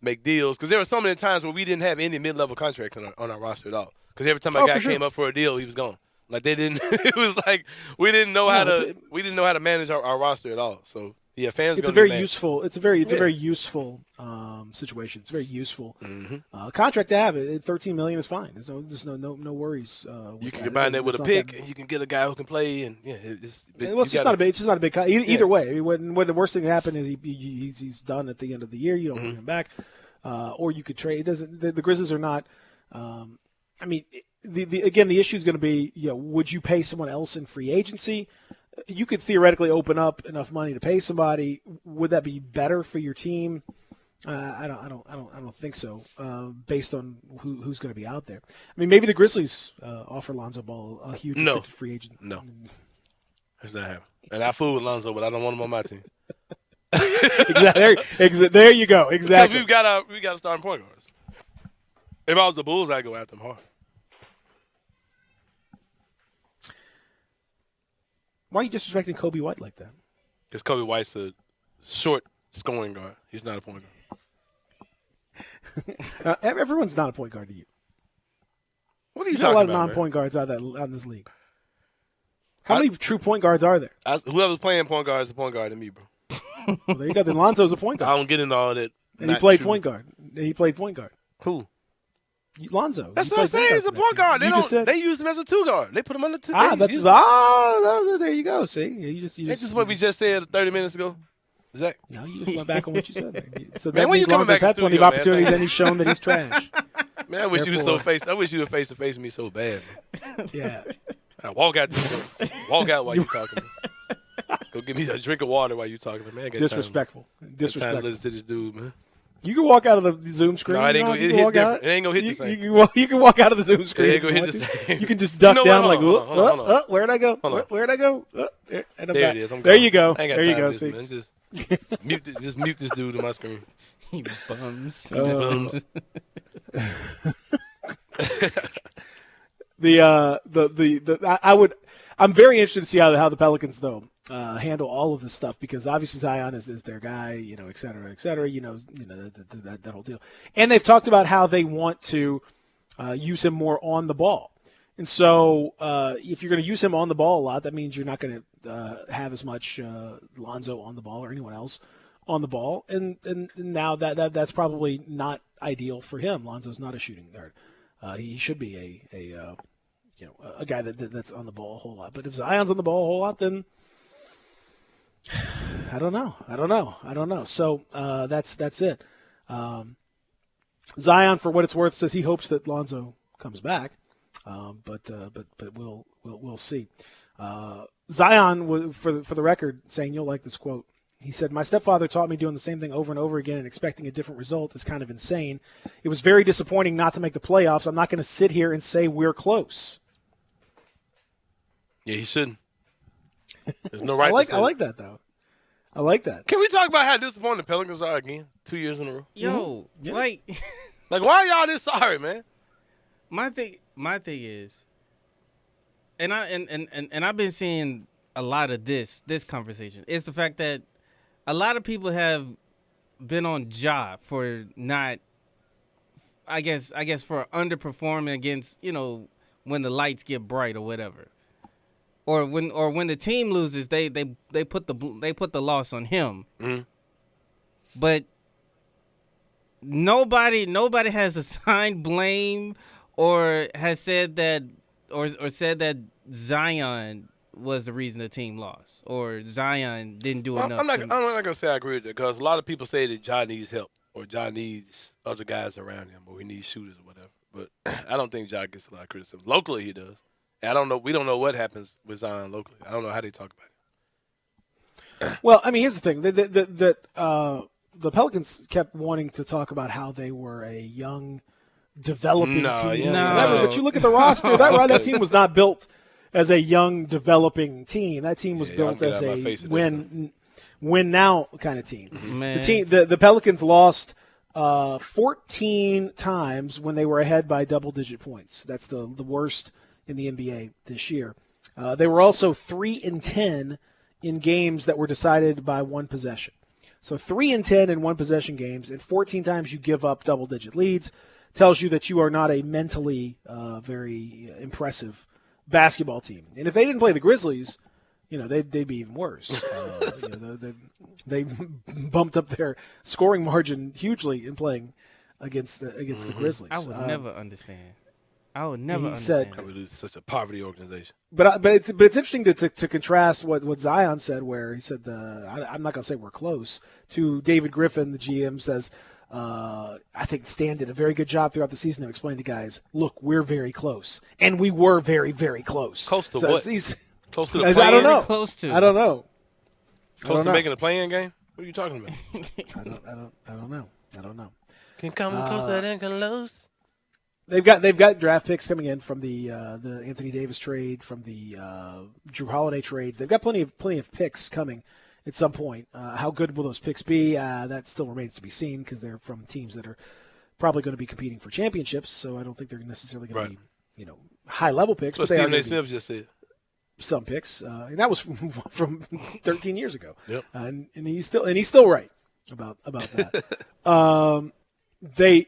make deals. Because there were so many times where we didn't have any mid-level contracts on our roster at all. Because every time a guy came up for a deal, he was gone. Like they didn't. It was like we didn't know how to manage our roster at all. So yeah, fans. It's a very useful. It's a very useful situation. It's a very useful contract to have. $13 million is fine. There's no worries. You can combine that with a pick, and you can get a guy who can play. And yeah, it's just not a big. It's just not a big. Either way, I mean, when the worst thing that happened is he's done at the end of the year. You don't bring him back, or you could trade. It doesn't. The Grizzlies are not. I mean, the issue is going to be, would you pay someone else in free agency? You could theoretically open up enough money to pay somebody. Would that be better for your team? I don't think so. Based on who's going to be out there. I mean, maybe the Grizzlies offer Lonzo Ball a huge free agent. No, that's not happening. And I fool with Lonzo, but I don't want him on my team. Exactly. There you go. Exactly. Because we got starting point guards. If I was the Bulls, I'd go after them hard. Why are you disrespecting Kobe White like that? Because Kobe White's a short scoring guard. He's not a point guard. Everyone's not a point guard to you. What are you There's talking a lot of about, non-point guards out in this league. How many true point guards are there? Whoever's playing point guard is a point guard to me, bro. Well, there you go. Then Lonzo's a point guard. I don't get into all that. And he played point guard. Who? Lonzo. That's what I'm saying. He's a point guard. They use him as a 2 guard. They put him on the 2. There you go. See, That's just what we just said 30 minutes ago. Zach. No, you just went back on what you said there. So Man, that when means you coming Lonzo's back had to plenty of studio, opportunities, man? and he's shown that he's trash. Man, I wish you was I wish you were face to face with me so bad. Man. Yeah. I walk out while you talking. Go give me a drink of water while you talking. Man, I got Disrespectful. Time to Disrespectful. listen to this dude, man. You can walk out of the Zoom screen. No, it ain't gonna hit different. It ain't gonna hit the same. You can walk out of the Zoom screen. It ain't gonna hit the same. You can just duck down hold like, on. where'd I go? Hold on. Where'd I go? And I'm There back. it is. I'm There gone. you go. I ain't got There you time go. for See. this, man. Just mute this dude on my screen. He bums. Bums. I'm very interested to see how the Pelicans though handle all of this stuff, because obviously Zion is their guy, et cetera, that whole deal. And they've talked about how they want to use him more on the ball. And so if you're going to use him on the ball a lot, that means you're not going to have as much Lonzo on the ball or anyone else on the ball. And now that's probably not ideal for him. Lonzo's not a shooting guard. He should be a guy that's on the ball a whole lot. But if Zion's on the ball a whole lot, then I don't know. So that's it. Zion, for what it's worth, says he hopes that Lonzo comes back. But we'll see. Zion, for the record, saying you'll like this quote. He said, "My stepfather taught me doing the same thing over and over again and expecting a different result is kind of insane. It was very disappointing not to make the playoffs. I'm not going to sit here and say we're close." Yeah, he shouldn't. There's no right. I like that though. I like that. Can we talk about how disappointing the Pelicans are again? 2 years in a row. Yo, like why are y'all this sorry, man? My thing is, and I've been seeing a lot of this conversation. It's the fact that a lot of people have been on job for not, I guess for underperforming against, when the lights get bright or whatever. Or when the team loses, they put the loss on him. Mm-hmm. But nobody has assigned blame or has said that or said that Zion was the reason the team lost or Zion didn't do enough. I'm not gonna say I agree with that, because a lot of people say that Ja needs help or Ja needs other guys around him or he needs shooters or whatever. But I don't think Ja gets a lot of criticism. Locally, he does. I don't know. We don't know what happens with Zion locally. I don't know how they talk about it. Well, I mean, here's the thing: the Pelicans kept wanting to talk about how they were a young, developing team. But you look at the roster. That team was not built as a young, developing team. That team was built as a win now kind of team. Man. The Pelicans lost 14 times when they were ahead by double-digit points. That's the worst in the NBA this year. They were also 3-10 in games that were decided by one possession. So 3-10 in one possession games, and 14 times you give up double-digit leads, tells you that you are not a mentally very impressive basketball team. And if they didn't play the Grizzlies, they'd be even worse. They bumped up their scoring margin hugely in playing against the Grizzlies. I would never understand. I would never understand. understand. We lose such a poverty organization. But it's interesting to contrast what Zion said, where he said I'm not going to say we're close, to David Griffin, the GM, says, I think Stan did a very good job throughout the season of explaining to guys, look, we're very close. And we were very, very close. Close to so what? Close to the play-in? I don't know. Close to. I don't know. Close to making a play-in game? What are you talking about? I don't know. Can come closer than close. They've got draft picks coming in from the Anthony Davis trade, from the Drew Holiday trades. They've got plenty of picks coming at some point. How good will those picks be? That still remains to be seen, because they're from teams that are probably going to be competing for championships. So I don't think they're necessarily going to be high level picks. What but Stephen A. Smith just said. some picks, and that was from 13 years ago. Yep. And he's still right about that. They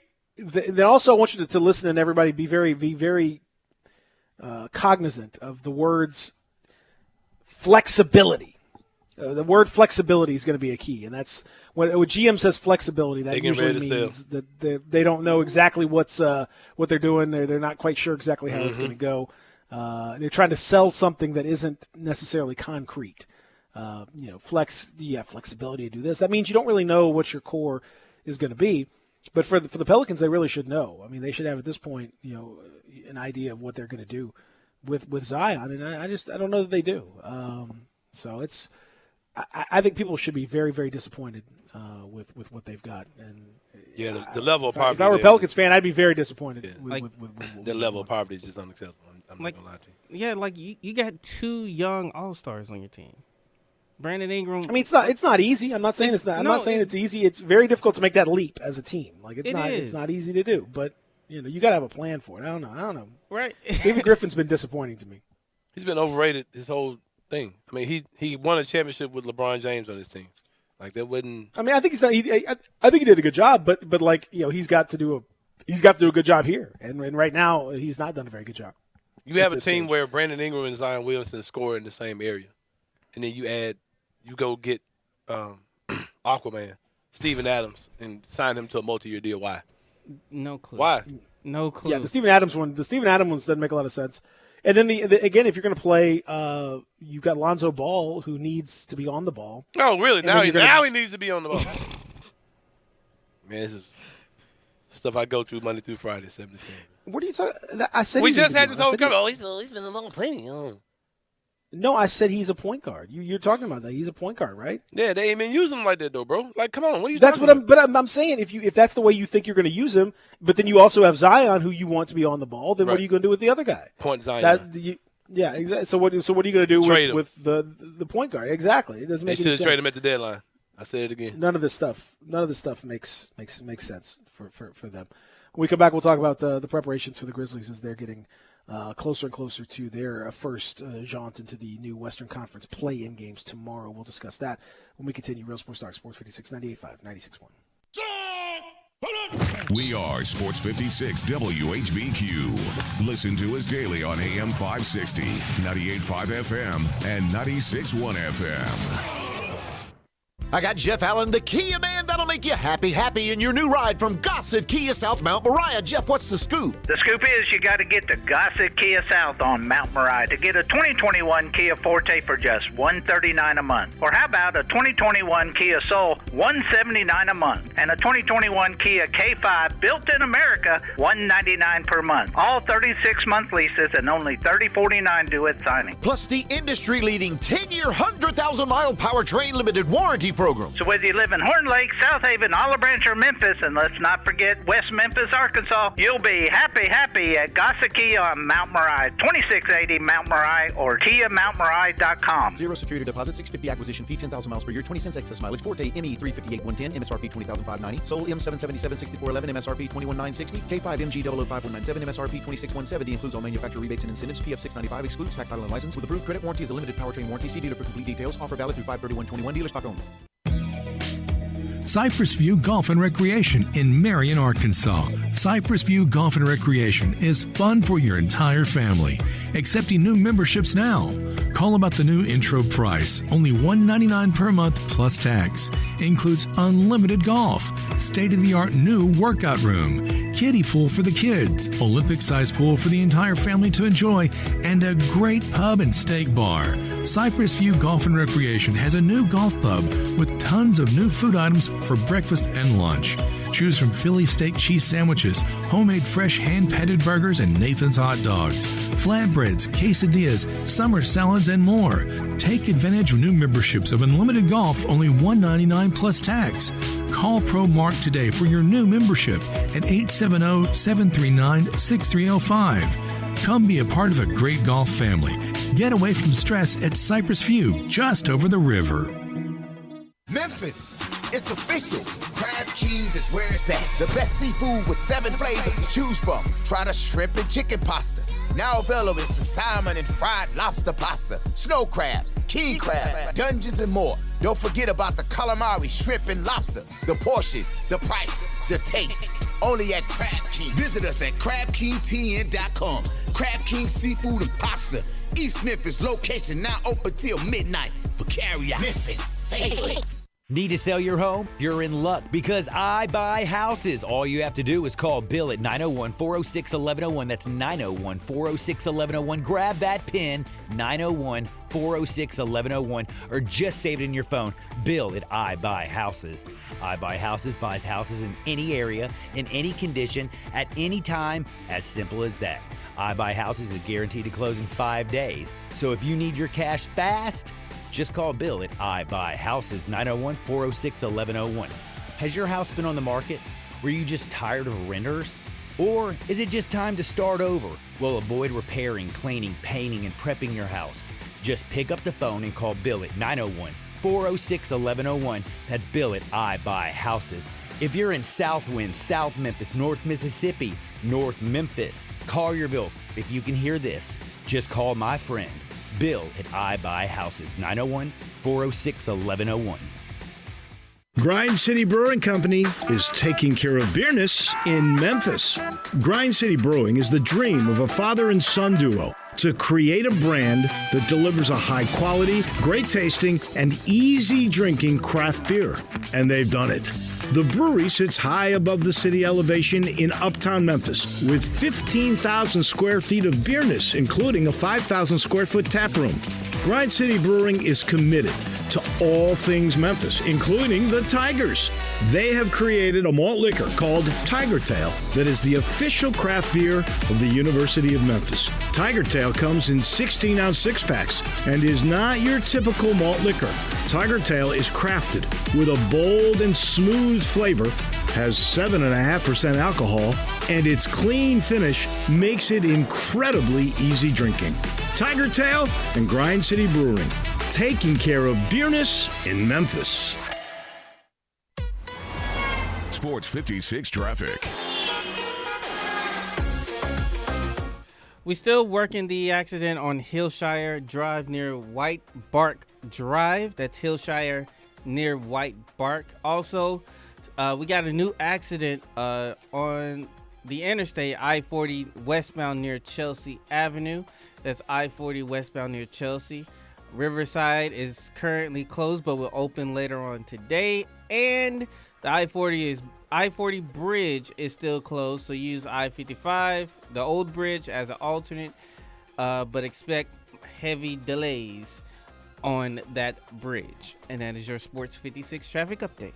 also want you to listen and everybody be very cognizant of the words flexibility. The word flexibility is going to be a key, and that's when GM says flexibility. That usually means that they don't know exactly what they're doing. They're not quite sure exactly how it's going to go. They're trying to sell something that isn't necessarily concrete. Flexibility to do this. That means you don't really know what your core is going to be. But for the Pelicans, they really should know. I mean, they should have at this point, an idea of what they're going to do with Zion, and I don't know that they do. So it's. I think people should be very, very disappointed with what they've got. And the level of poverty. If I were a Pelicans fan, I'd be very disappointed. Yeah. With the level of poverty is just unacceptable. I'm not gonna lie to you. Yeah, like you got 2 young all-stars on your team. Brandon Ingram. I mean, it's not easy. I'm not saying it's not. I'm not saying it's easy. It's very difficult to make that leap as a team. Like it's not easy to do. But you got to have a plan for it. I don't know. Right. David Griffin's been disappointing to me. He's been overrated his whole thing. I mean, he won a championship with LeBron James on his team. Like that wouldn't. I mean, I think he's done. I think he did a good job. But like he's got to do a good job here. And right now he's not done a very good job. You have a team where Brandon Ingram and Zion Williamson score in the same area, and then you go get Aquaman, Steven Adams, and sign him to a multi-year deal. Why? No clue. Why? No clue. Yeah, the Steven Adams one doesn't make a lot of sense. And then again, if you're going to play, you've got Lonzo Ball who needs to be on the ball. Oh, really? Now he needs to be on the ball. Man, this is stuff I go through Monday through Friday, 7 to 10. What are you talking? I said we just had this whole conversation. He's been a long playing. No, I said he's a point guard. You're talking about that. He's a point guard, right? Yeah, they ain't been using him like that though, bro. Like, come on, what are you? That's what I'm saying. If that's the way you think you're going to use him, but then you also have Zion, who you want to be on the ball, then what are you going to do with the other guy? Point Zion. Yeah, exactly. So what are you going to do with the point guard? Exactly. It doesn't make any sense. They should have traded him at the deadline. I said it again. None of this stuff makes sense for them. When we come back, we'll talk about the preparations for the Grizzlies as they're getting closer and closer to their first jaunt into the new Western Conference play-in games tomorrow. We'll discuss that when we continue. Real Sports Talk, Sports 56, 98.5, 96.1. We are Sports 56 WHBQ. Listen to us daily on AM 560, 98.5 FM, and 96.1 FM. I got Jeff Allen, the Kia man that'll make you happy in your new ride from Gossett Kia South Mount Moriah. Jeff, what's the scoop? The scoop is you got to get to Gossett Kia South on Mount Moriah to get a 2021 Kia Forte for just $139 a month. Or how about a 2021 Kia Soul, $179 a month, and a 2021 Kia K5 built in America, $199 per month. All 36-month leases and only $30.49 due at signing. Plus the industry-leading 10-year, 100,000-mile powertrain limited warranty program. So whether you live in Horn Lake, South Haven, Olive Branch, or Memphis, and let's not forget West Memphis, Arkansas, you'll be happy at Gossett Kia on Mount Moriah, 2680 Mount Moriah, or KiaMountMoriah.com. 0 security deposit, $650 acquisition fee, 10,000 miles per year, 20 cents excess mileage, Forte ME 358 110, MSRP 20,590, Soul M777 6411, MSRP 21960, K5 MG 005197, MSRP 26170, includes all manufacturer rebates and incentives, PF 695, excludes tax, title, and license. With approved credit warranty is a limited powertrain warranty. See dealer for complete details. Offer valid through 5/31/21. Dealer stock only. Cypress View Golf and Recreation in Marion, Arkansas. Cypress View Golf and Recreation is fun for your entire family. Accepting new memberships now. Call about the new intro price, only $199 per month plus tax. Includes unlimited golf, state-of-the-art new workout room, kiddie pool for the kids, Olympic-sized pool for the entire family to enjoy, and a great pub and steak bar. Cypress View Golf and Recreation has a new golf pub with tons of new food items for breakfast and lunch. Choose from Philly steak cheese sandwiches, homemade fresh hand-patted burgers, and Nathan's hot dogs, flatbreads, quesadillas, summer salads, and more. Take advantage of new memberships of unlimited golf, only $199 plus tax. Call Pro Mark today for your new membership at 870-739-6305. Come be a part of a great golf family. Get away from stress at Cypress View, just over the river. Memphis, it's official. Crab Kings is where it's at. The best seafood with 7 flavors to choose from. Try the shrimp and chicken pasta. Now available is the salmon and fried lobster pasta, snow crabs, king crab, dungeons, and more. Don't forget about the calamari, shrimp, and lobster. The portion, the price, the taste. Only at Crab King. Visit us at CrabKingTN.com. Crab King Seafood and Pasta. East Memphis location now open till midnight for carry-out. Memphis favorites. Need to sell your home? You're in luck because I buy houses. All you have to do is call Bill at 901-406-1101. That's 901-406-1101. Grab that pin, 901-406-1101, or just save it in your phone. Bill at I Buy Houses. I Buy Houses buys houses in any area, in any condition, at any time, as simple as that. I Buy Houses is guaranteed to close in 5 days. So if you need your cash fast, just call Bill at I Buy Houses, 901-406-1101. Has your house been on the market? Were you just tired of renters? Or is it just time to start over? Well, avoid repairing, cleaning, painting, and prepping your house. Just pick up the phone and call Bill at 901-406-1101. That's Bill at I Buy Houses. If you're in Southwind, South Memphis, North Mississippi, North Memphis, Collierville, if you can hear this, just call my friend Bill at I Buy Houses, 901-406-1101. Grind City Brewing Company is taking care of beerness in Memphis. Grind City Brewing is the dream of a father and son duo to create a brand that delivers a high quality, great tasting, and easy drinking craft beer. And they've done it. The brewery sits high above the city elevation in uptown Memphis with 15,000 square feet of beerness, including a 5,000 square foot tap room. Grind City Brewing is committed to all things Memphis, including the Tigers. They have created a malt liquor called Tiger Tail that is the official craft beer of the University of Memphis. Tiger Tail comes in 16-ounce six-packs and is not your typical malt liquor. Tiger Tail is crafted with a bold and smooth flavor, has 7.5% alcohol, and its clean finish makes it incredibly easy drinking. Tiger Tail and Grind City Brewing, taking care of beerness in Memphis. Sports 56 traffic. We still working the accident on Hillshire Drive near White Bark Drive. That's Hillshire near White Bark. Also, we got a new accident on the interstate I-40 westbound near Chelsea Avenue. That's I-40 westbound near Chelsea. Riverside is currently closed, but will open later on today. And the I-40 bridge is still closed, so use I-55, the old bridge, as an alternate, but expect heavy delays on that bridge. And that is your Sports 56 traffic update.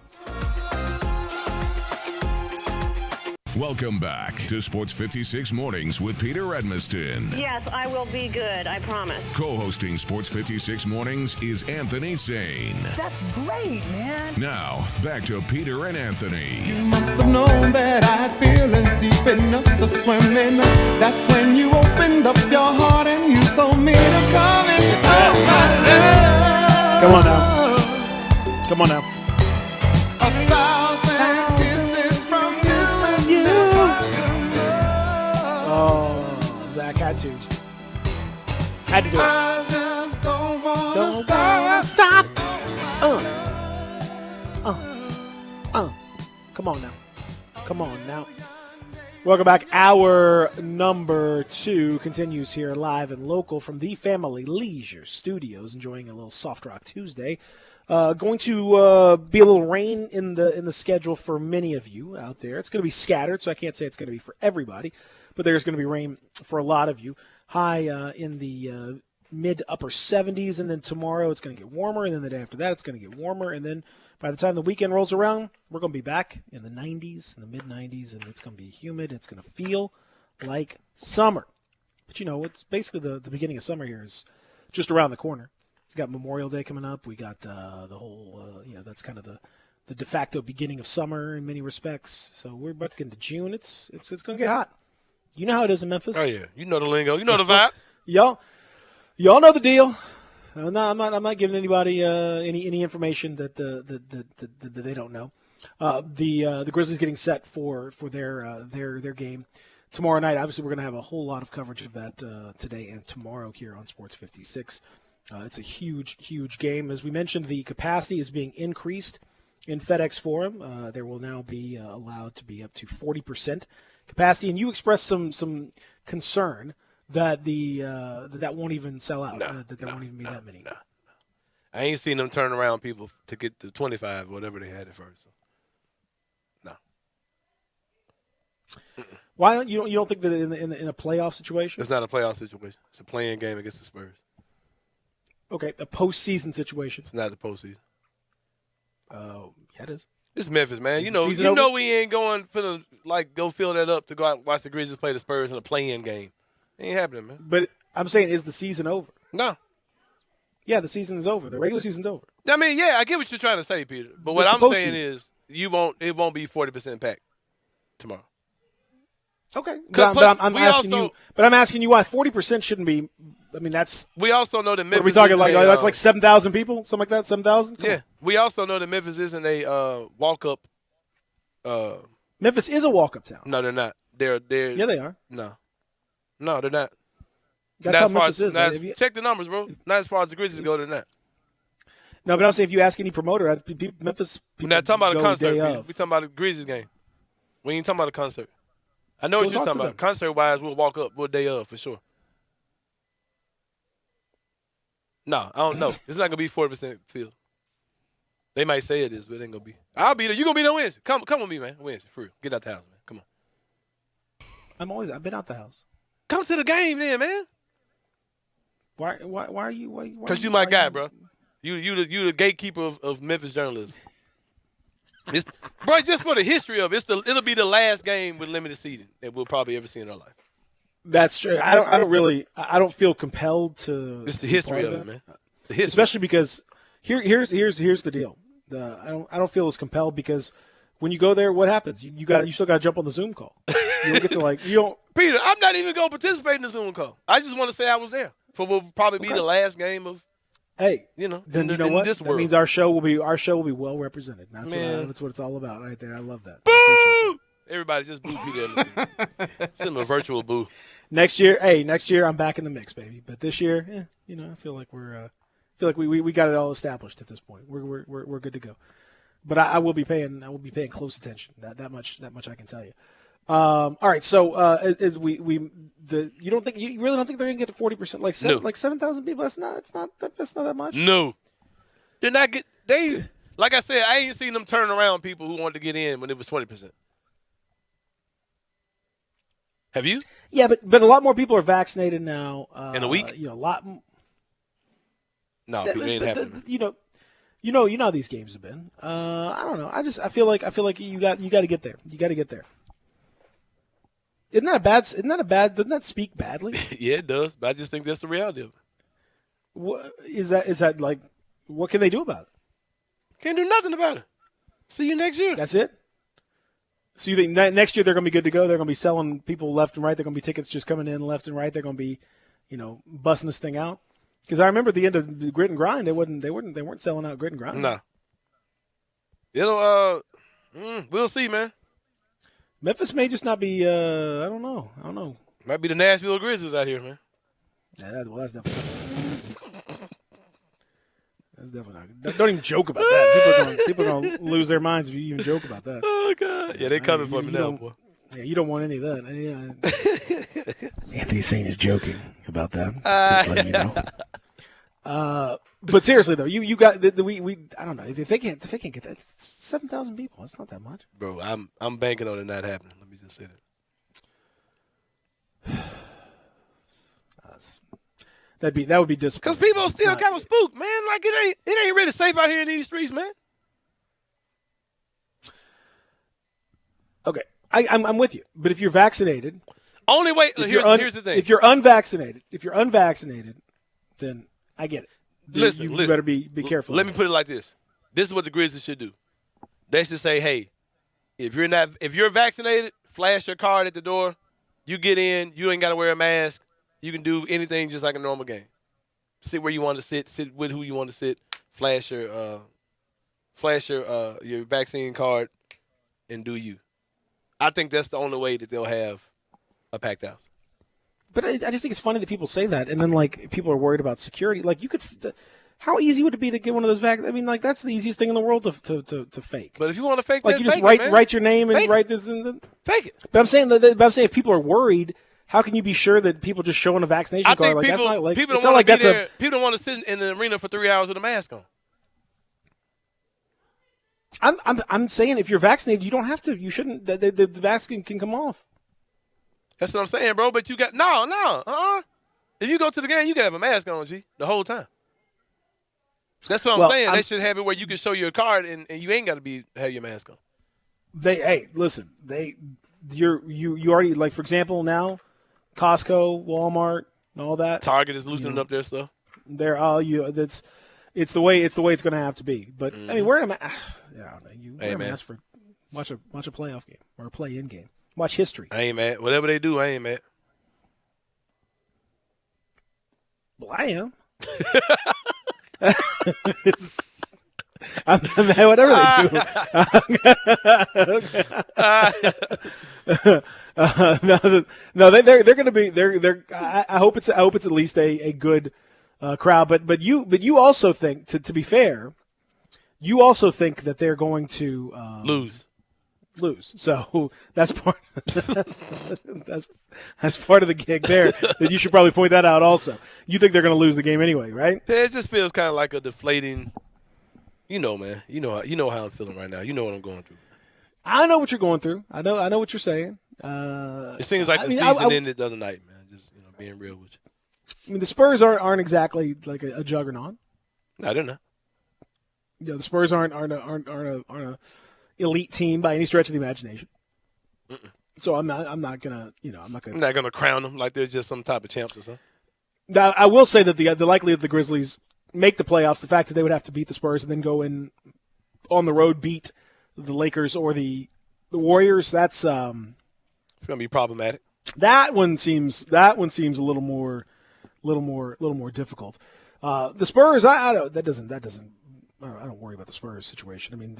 Welcome back to Sports 56 Mornings with Peter Edmiston. Yes, I will be good, I promise. Co-hosting Sports 56 Mornings is Anthony Sane. That's great, man. Now, back to Peter and Anthony. You must have known that I had feelings deep enough to swim in. That's when you opened up your heart and you told me to come in. Oh, my love. Come on now. Come on now. 1,000 kisses from you and never to know. Oh, Zach had to. Had to do it. I just don't want to Stop. Come on now. Come on now. Welcome back. Hour number 2 continues here live and local from the Family Leisure Studios. Enjoying a little Soft Rock Tuesday. Going to be a little rain in the schedule for many of you out there. It's going to be scattered, so I can't say it's going to be for everybody, but there's going to be rain for a lot of you. High in the mid to upper 70s, and then tomorrow it's going to get warmer, and then the day after that it's going to get warmer, and then by the time the weekend rolls around, we're going to be back in the 90s, in the mid-90s, and it's going to be humid. It's going to feel like summer. But, it's basically the beginning of summer here is just around the corner. We've got Memorial Day coming up. We got the whole, that's kind of the de facto beginning of summer in many respects. So we're about to get into June. It's going to get hot. You know how it is in Memphis. Oh, yeah. You know the lingo. You know the vibes. Y'all know the deal. I'm not giving anybody any information that they don't know. The Grizzlies getting set for their game tomorrow night. Obviously, we're going to have a whole lot of coverage of that today and tomorrow here on Sports 56. It's a huge, huge game. As we mentioned, the capacity is being increased in FedEx Forum. There will now be allowed to be up to 40% capacity. And you expressed some concern that that won't even sell out, that there won't even be that many. No. I ain't seen them turn around people to get to 25, whatever they had at first. So. No. Why don't you don't think that in a playoff situation? It's not a playoff situation. It's a playing game against the Spurs. Okay, a postseason situation. It's not the postseason. Yeah, it is. It's Memphis, man. Is You the know, season over? we ain't going finna go fill that up to go out and watch the Grizzlies play the Spurs in a play-in game. It ain't happening, man. But I'm saying, is the season over? No. Yeah, the season is over. The regular season's over. I mean, yeah, I get what you're trying to say, Peter. But what It's I'm the saying postseason. is it won't be 40% packed tomorrow. Okay, Plus, but I'm we asking also- you. But I'm asking you why 40% shouldn't be. I mean, that's. We also know that What Memphis are we talking isn't like? a, That's like 7,000 people, something like that. 7,000. Yeah, we also know that Memphis isn't a walk-up. Memphis is a walk-up town. No, they're not. They're Yeah, they are. no, they're not. That's Not how as far Memphis as- is. not Like, as- if you- check the numbers, bro. Not as far as the Grizzlies go, they're not. No, but I'm saying if you ask any promoter, Memphis. We're not talking about a go concert. day We're of. talking about a Grizzlies game. We ain't talking about a concert. I know what We'll you're talk talking to about. them. Concert-wise, we'll walk up. We'll day of for sure. No, I don't know. It's not gonna be 40% field. They might say it is, but it ain't gonna be. I'll be there. You gonna be there Wednesday? Come with me, man. Wednesday, for real. Get out the house, man. Come on. I've been out the house. Come to the game, then, man. Why are you? Cause you my guy, bro. You the gatekeeper of Memphis journalism. Bro, just for the history of it, it'll be the last game with limited seating that we'll probably ever see in our life. That's true. I don't feel compelled to. It's the be history part of it, that. man. The history. Especially because here's the deal. I don't feel as compelled because when you go there, what happens? You still got to jump on the Zoom call. You don't get to you don't. Peter, I'm not even gonna participate in the Zoom call. I just want to say I was there for what will probably be Okay. the last game of. Hey, in then you know in what? this That world. means our show will be well represented. Man. That's what it's all about right there. I love that. Boo! Everybody just boo Peter. Send him a virtual boo. Next year I'm back in the mix, baby. But this year, I feel like we got it all established at this point. We're good to go. But I will be paying close attention. That much I can tell you. All right. So as you really don't think they're gonna get to 40%? Like 7,000 people? That's not that much. No, they're not get. They like I said, I ain't seen them turn around people who wanted to get in when it was 20%. Have you? Yeah, but a lot more people are vaccinated now. In a week? A lot. No, it ain't happening. You know how these games have been. I don't know. I feel like you got to get there. You got to get there. Isn't that a bad? Doesn't that speak badly? Yeah, it does. But I just think that's the reality of it. What is that like? What can they do about it? Can't do nothing about it. See you next year. That's it. So you think next year they're going to be good to go? They're going to be selling people left and right. They're going to be tickets just coming in left and right. They're going to be, busting this thing out. Because I remember at the end of the Grit and Grind, they weren't selling out Grit and Grind. No. It'll we'll see, man. Memphis may just not be. I don't know. Might be the Nashville Grizzlies out here, man. Yeah, that's definitely. That's definitely not. Don't even joke about that. People are going to lose their minds if you even joke about that. Oh God! Yeah, they coming for me now, boy. Yeah, you don't want any of that. Anthony Sain is joking about that. Just letting you know. But seriously though, you got we I don't know if they can't get that 7,000 people. That's not that much, bro. I'm banking on it not happening. Let me just say that. That would be disappointing. Because people are still kind of spooked, man. Like it ain't really safe out here in these streets, man. Okay, I'm with you. But if you're vaccinated, only way. Here's the thing. If you're unvaccinated, then I get it. Listen. You better be careful. Let me put it like this. This is what the Grizzlies should do. They should say, hey, if you're vaccinated, flash your card at the door. You get in. You ain't got to wear a mask. You can do anything just like a normal game. Sit where you want to sit. Sit with who you want to sit. Flash your vaccine card, and do you. I think that's the only way that they'll have a packed house. But I just think it's funny that people say that, and then like people are worried about security. Like you could, how easy would it be to get one of those vaccines? I mean, like that's the easiest thing in the world to fake. But if you want to fake, like that, you just fake it, write your name and fake write this in the fake it. But I'm saying if people are worried, how can you be sure that people just showing a vaccination I card? think Like people, that's not like people it's don't not want like to be that's there. People don't want to sit in the arena for 3 hours with a mask on. I'm saying if you're vaccinated, you don't have to. You shouldn't. The vaccine can come off. That's what I'm saying, bro. But you got no. If you go to the game, you can have a mask on, G, the whole time. That's what I'm saying. They should have it where you can show your card and you ain't got to have your mask on. Listen. You already, like, for example, now Costco, Walmart, and all that. Target is loosening up their stuff. They're all it's the way it's going to have to be. But I mean, wearing a mask. Yeah, you wear a mask for watch a playoff game or a play-in game. Watch history. I ain't mad. Whatever they do, I ain't mad. Well, I am. I'm mad whatever they do. No, they're going to be. I hope it's at least a good crowd. But you also think, to be fair, you also think that they're going to lose. So that's part. That's part of the gig there. That you should probably point that out. Also, you think they're going to lose the game anyway, right? Yeah, it just feels kind of like a deflating. Man. You know how I'm feeling right now. You know what I'm going through. I know what you're going through. I know what you're saying. It seems like the season ended the other night, man. Just being real with you. I mean, the Spurs aren't exactly like a juggernaut. No, they're not. Yeah, the Spurs aren't a elite team by any stretch of the imagination. Mm-mm. So I'm not gonna crown them like they're just some type of champs or something. Now, I will say that the likelihood the Grizzlies make the playoffs, the fact that they would have to beat the Spurs and then go in on the road, beat the Lakers or the Warriors, that's it's gonna be problematic. That one seems a little more difficult. The Spurs, I don't worry about the Spurs situation. I mean,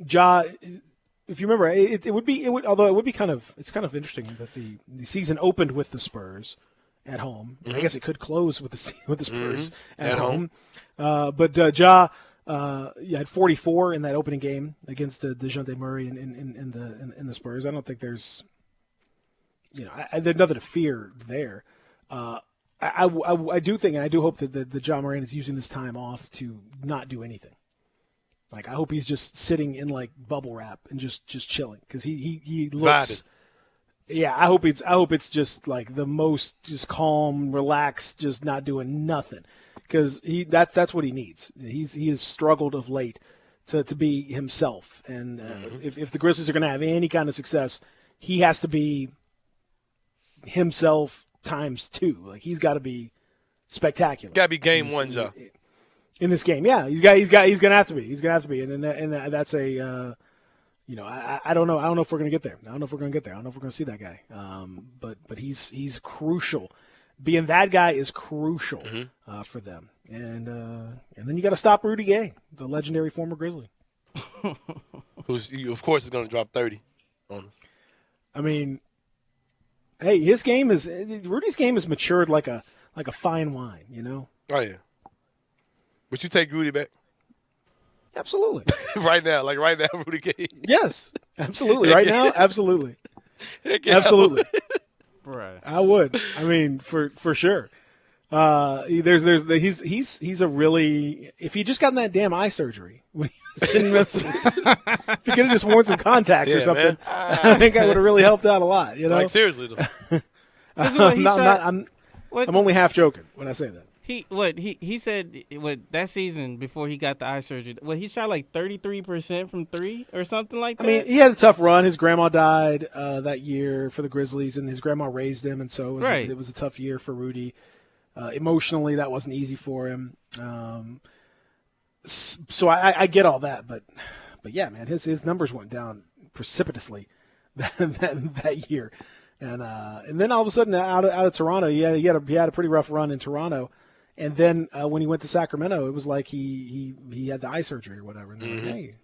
Ja. If you remember, it's kind of interesting that the season opened with the Spurs at home. Mm-hmm. I guess it could close with the Spurs at home. But Ja had 44 in that opening game against DeJounte Murray in the Spurs. I don't think there's there's nothing to fear there. I do think, and I do hope that the Ja Morant is using this time off to not do anything. Like, I hope he's just sitting in like bubble wrap and just chilling because he looks. Yeah, I hope it's just like the most just calm, relaxed, just not doing nothing because that's what he needs. He has struggled of late to be himself, and if the Grizzlies are going to have any kind of success, he has to be himself times 2. Like, he's got to be spectacular. Got to be game one, Joe. In this game, yeah, he's gonna have to be. He's gonna have to be, and that's a, I don't know. I don't know if we're gonna get there. I don't know if we're gonna see that guy. But he's crucial. Being that guy is crucial for them. And then you got to stop Rudy Gay, the legendary former Grizzly, who's of course is gonna drop 30 on us. I mean, hey, Rudy's game has matured like a fine wine, Oh yeah. Would you take Rudy back? Absolutely. right now, Rudy Gay. Yes, absolutely. Right now, absolutely. Absolutely. Right. I would. I mean, for sure. He's a really, if he just gotten that damn eye surgery when he was in Memphis, if he could have just worn some contacts or something, I think I would have really helped out a lot. Like, seriously though. I'm only half joking when I say that. He said that season before he got the eye surgery. He shot like 33% from 3 or something like that. I mean, he had a tough run. His grandma died that year for the Grizzlies, and his grandma raised him, and so it was a tough year for Rudy. Emotionally, that wasn't easy for him. So I get all that, but yeah, man, his numbers went down precipitously that year, and then all of a sudden out of Toronto, he had a pretty rough run in Toronto. And then when he went to Sacramento, it was like he had the eye surgery or whatever. And they're like,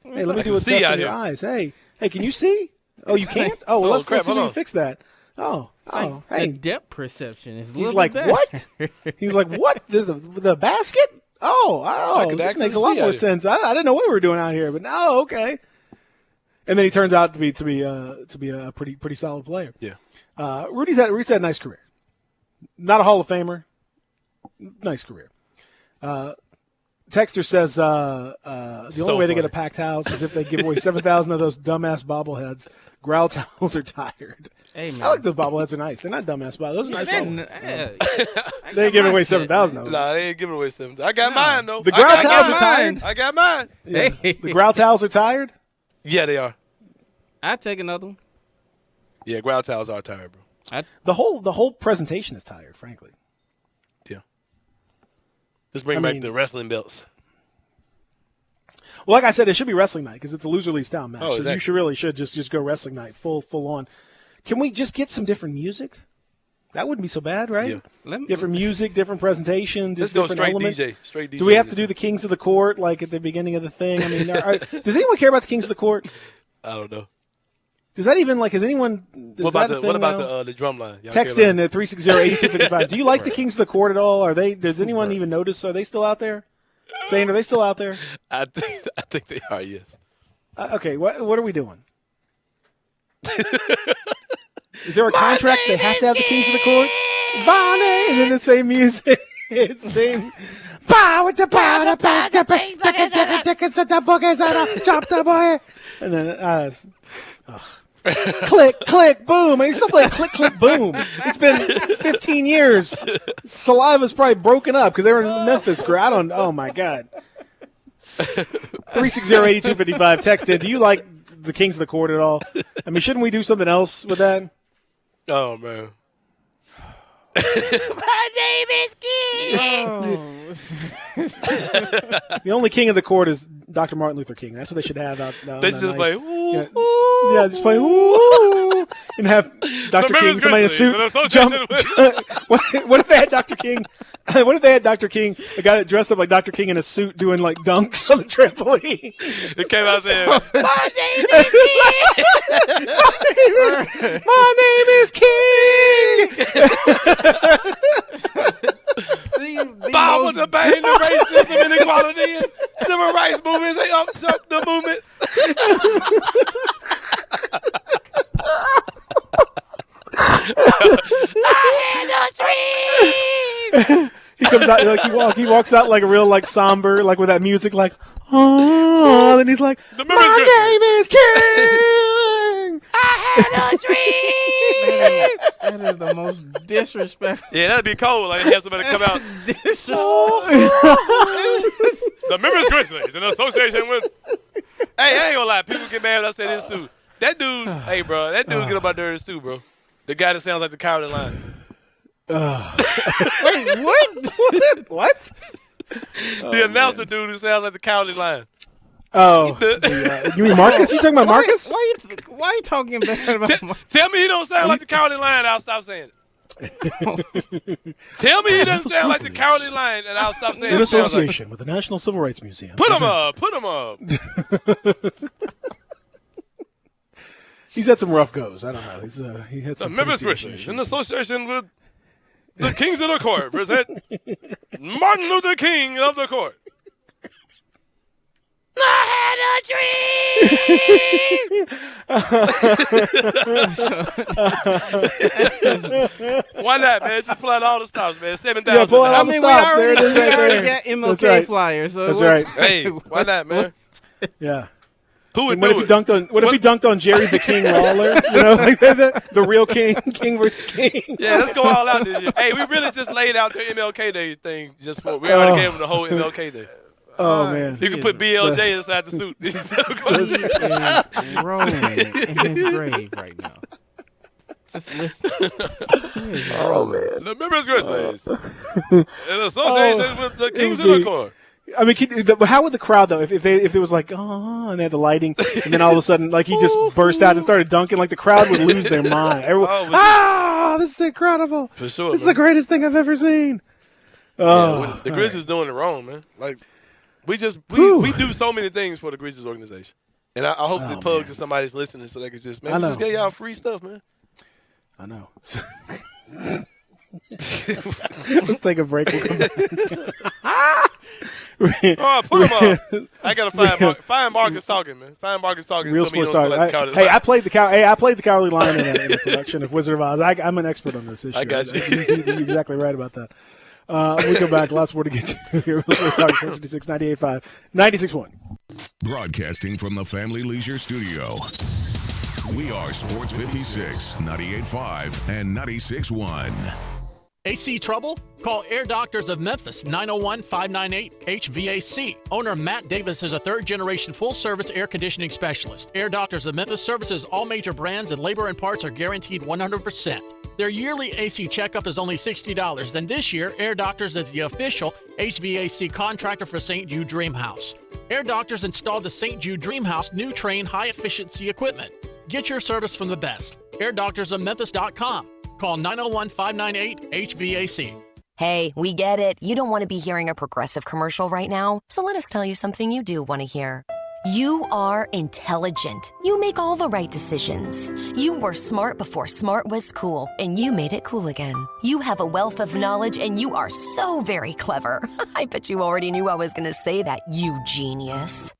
hey, let me do a test on your eyes. Hey, can you see? Oh, you can't? Oh, well, let's crap, see if we hold can on. fix that. Oh, Like, hey. the depth perception is a He's little like, bit what? better. He's like, what? This the basket? Oh, could this actually makes a lot see more out sense. I didn't know what we were doing out here, but no, okay. And then he turns out to be a pretty solid player. Yeah. Rudy's had a nice career. Not a Hall of Famer. Nice career. Texter says the only way they get a packed house is if they give away 7,000 of those dumbass bobbleheads. Growl towels are tired. Hey, man. I like those bobbleheads are nice. They're not dumbass bobbleheads. Those are nice bobbleheads. They ain't got giving my away set. 7,000 of them. Nah, they ain't giving away 7. I got mine though. The growl towels are mine. tired. I got mine. Yeah. Hey. The growl towels are tired. Yeah, they are. I'd take another one. Yeah, growl towels are tired, bro. The whole presentation is tired, frankly. Yeah. Just bring back the wrestling belts. Well, like I said, it should be wrestling night because it's a loser leaves town match. Oh, so exactly. you really should just go wrestling night, full on. Can we just get some different music? That wouldn't be so bad, right? Yeah. Different music, different presentation, just Let's go different elements. straight DJ. Do we have to do the Kings of the Court like at the beginning of the thing? I mean, does anyone care about the Kings of the Court? I don't know. Does that even has anyone? What about the drum line? Y'all Text care in at 360-8255. Do you like the Kings of the Court at all? Are they? Does anyone even notice? Are they still out there? Saying, are they still out there? I think they are. Yes. Okay. What are we doing? Is there a contract they have to have the Kings of the Court? Bonnie, and then the same music. It's same. Bow with the bow, the bow, the drop the boy, and then click, click, boom. I used to play click, click, boom. It's been 15 years. Saliva's probably broken up because they were in the Memphis crew. I don't. Oh my God. 360-8255. Text in. Do you like the Kings of the Court at all? I mean, shouldn't we do something else with that? Oh man. My name is King. The only King of the Court is Dr. Martin Luther King. That's what they should have out. They should just play. Ooh, yeah, just play. Ooh, and have Dr. King, somebody in a suit, jump. What if they had Dr. King? What if they had Dr. King, a guy that dressed up like Dr. King in a suit, doing like dunks on the trampoline? It came out there. My name is King. My name is King. Bob was obeying the racism and inequality and civil rights movement. Say up the movement. I had a dream. He comes out like he walks out like a real like somber, like with that music, like oh, then he's like, my name is King. I had a dream. That is the most disrespectful. Yeah, that'd be cold. Like have somebody come out. The Memphis Grizzlies in association with. Hey, I ain't gonna lie. People get mad when I say this too. That dude, hey, bro, that dude get on my nerves too, bro. The guy that sounds like the Cowardly Lion. Wait, what? What? The announcer dude who sounds like the Cowardly Lion. Oh, you mean Marcus? You talking about Marcus? Why are you talking bad about Marcus? Tell me he don't sound like the Cowardly Lion, I'll stop saying it. Tell me he doesn't sound like the Cowardly Lion, and I'll stop saying it. In association with the National Civil Rights Museum. Put him up. Put him up. He's had some rough goes. I don't know. He had The some Memphis pretty serious Grizzlies issues. in association with the Kings of the Court present Martin Luther King of the Court. I had a dream. Why not, man? Just pull out all the stops, man. 7,000. Yeah, pull out all the stops. There it is right already there. got MLK That's right. flyers. So That's right. Hey, why not, man? Yeah. Who would What if he dunked on? What if he dunked on Jerry the King Lawler? You know, like the real King, King versus King. Yeah, let's go all out this year. Hey, we really just laid out the MLK Day thing just for. We already gave him the whole MLK Day. Oh man, You can put BLJ inside the suit. He is rolling in his grave right now. Just listen. Oh man, the Memphis Grizzlies in association with the Kings of the Court. I mean, how would the crowd though? If it was like and they had the lighting, and then all of a sudden, like he just burst out and started dunking, like the crowd would lose their mind. Everyone, this is incredible! For sure, this is the greatest thing I've ever seen. Yeah, the Grizzlies doing it wrong, man. Like we do so many things for the Grizzlies organization. And I hope the pug to somebody's listening so they can just, man, we just get y'all free stuff, man. I know. Let's take a break. We'll come back. Oh, put him on. I gotta find Marcus talking, man. Find Marcus talking. Real sports talk. I played the Cowardly Lion in the production of Wizard of Oz. I'm an expert on this issue. I got you. You're exactly right about that. We come back. Lots more to get to here. Real Sports Talk 56, 98.5, 96.1. Broadcasting from the Family Leisure Studio. We are Sports 56, 98.5, and 96.1. AC trouble? Call Air Doctors of Memphis, 901-598-HVAC. Owner Matt Davis is a third-generation full-service air conditioning specialist. Air Doctors of Memphis services all major brands, and labor and parts are guaranteed 100%. Their yearly AC checkup is only $60. Then this year, Air Doctors is the official HVAC contractor for St. Jude Dream House. Air Doctors installed the St. Jude Dream House new Train high-efficiency equipment. Get your service from the best. AirDoctorsOfMemphis.com. Call 901-598-HVAC. Hey, we get it. You don't want to be hearing a Progressive commercial right now, so let us tell you something you do want to hear. You are intelligent. You make all the right decisions. You were smart before smart was cool, and you made it cool again. You have a wealth of knowledge, and you are so very clever. I bet you already knew I was going to say that, you genius.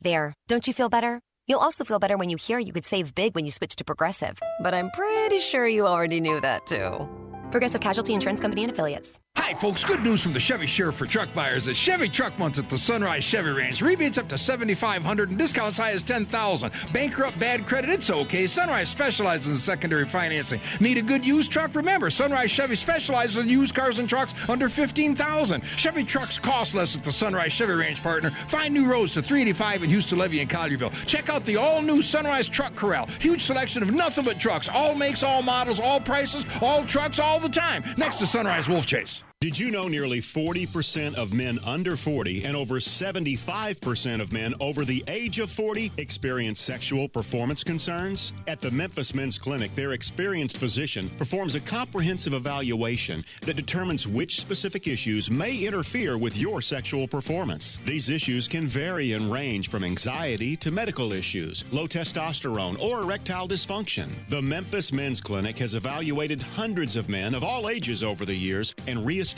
There, don't you feel better? You'll also feel better when you hear you could save big when you switch to Progressive. But I'm pretty sure you already knew that, too. Progressive Casualty Insurance Company and Affiliates. Hi, folks. Good news from the Chevy Sheriff for truck buyers. It's Chevy Truck Month at the Sunrise Chevy Ranch. Rebates up to $7,500 and discounts high as $10,000. Bankrupt, bad credit, it's okay. Sunrise specializes in secondary financing. Need a good used truck? Remember, Sunrise Chevy specializes in used cars and trucks under $15,000. Chevy trucks cost less at the Sunrise Chevy Ranch, partner. Find new roads to 385 in Houston, Levy, and Collierville. Check out the all-new Sunrise Truck Corral. Huge selection of nothing but trucks. All makes, all models, all prices, all trucks, all the time. Next to Sunrise Wolf Chase. Did you know nearly 40% of men under 40 and over 75% of men over the age of 40 experience sexual performance concerns? At the Memphis Men's Clinic, their experienced physician performs a comprehensive evaluation that determines which specific issues may interfere with your sexual performance. These issues can vary and range from anxiety to medical issues, low testosterone, or erectile dysfunction. The Memphis Men's Clinic has evaluated hundreds of men of all ages over the years and reestablished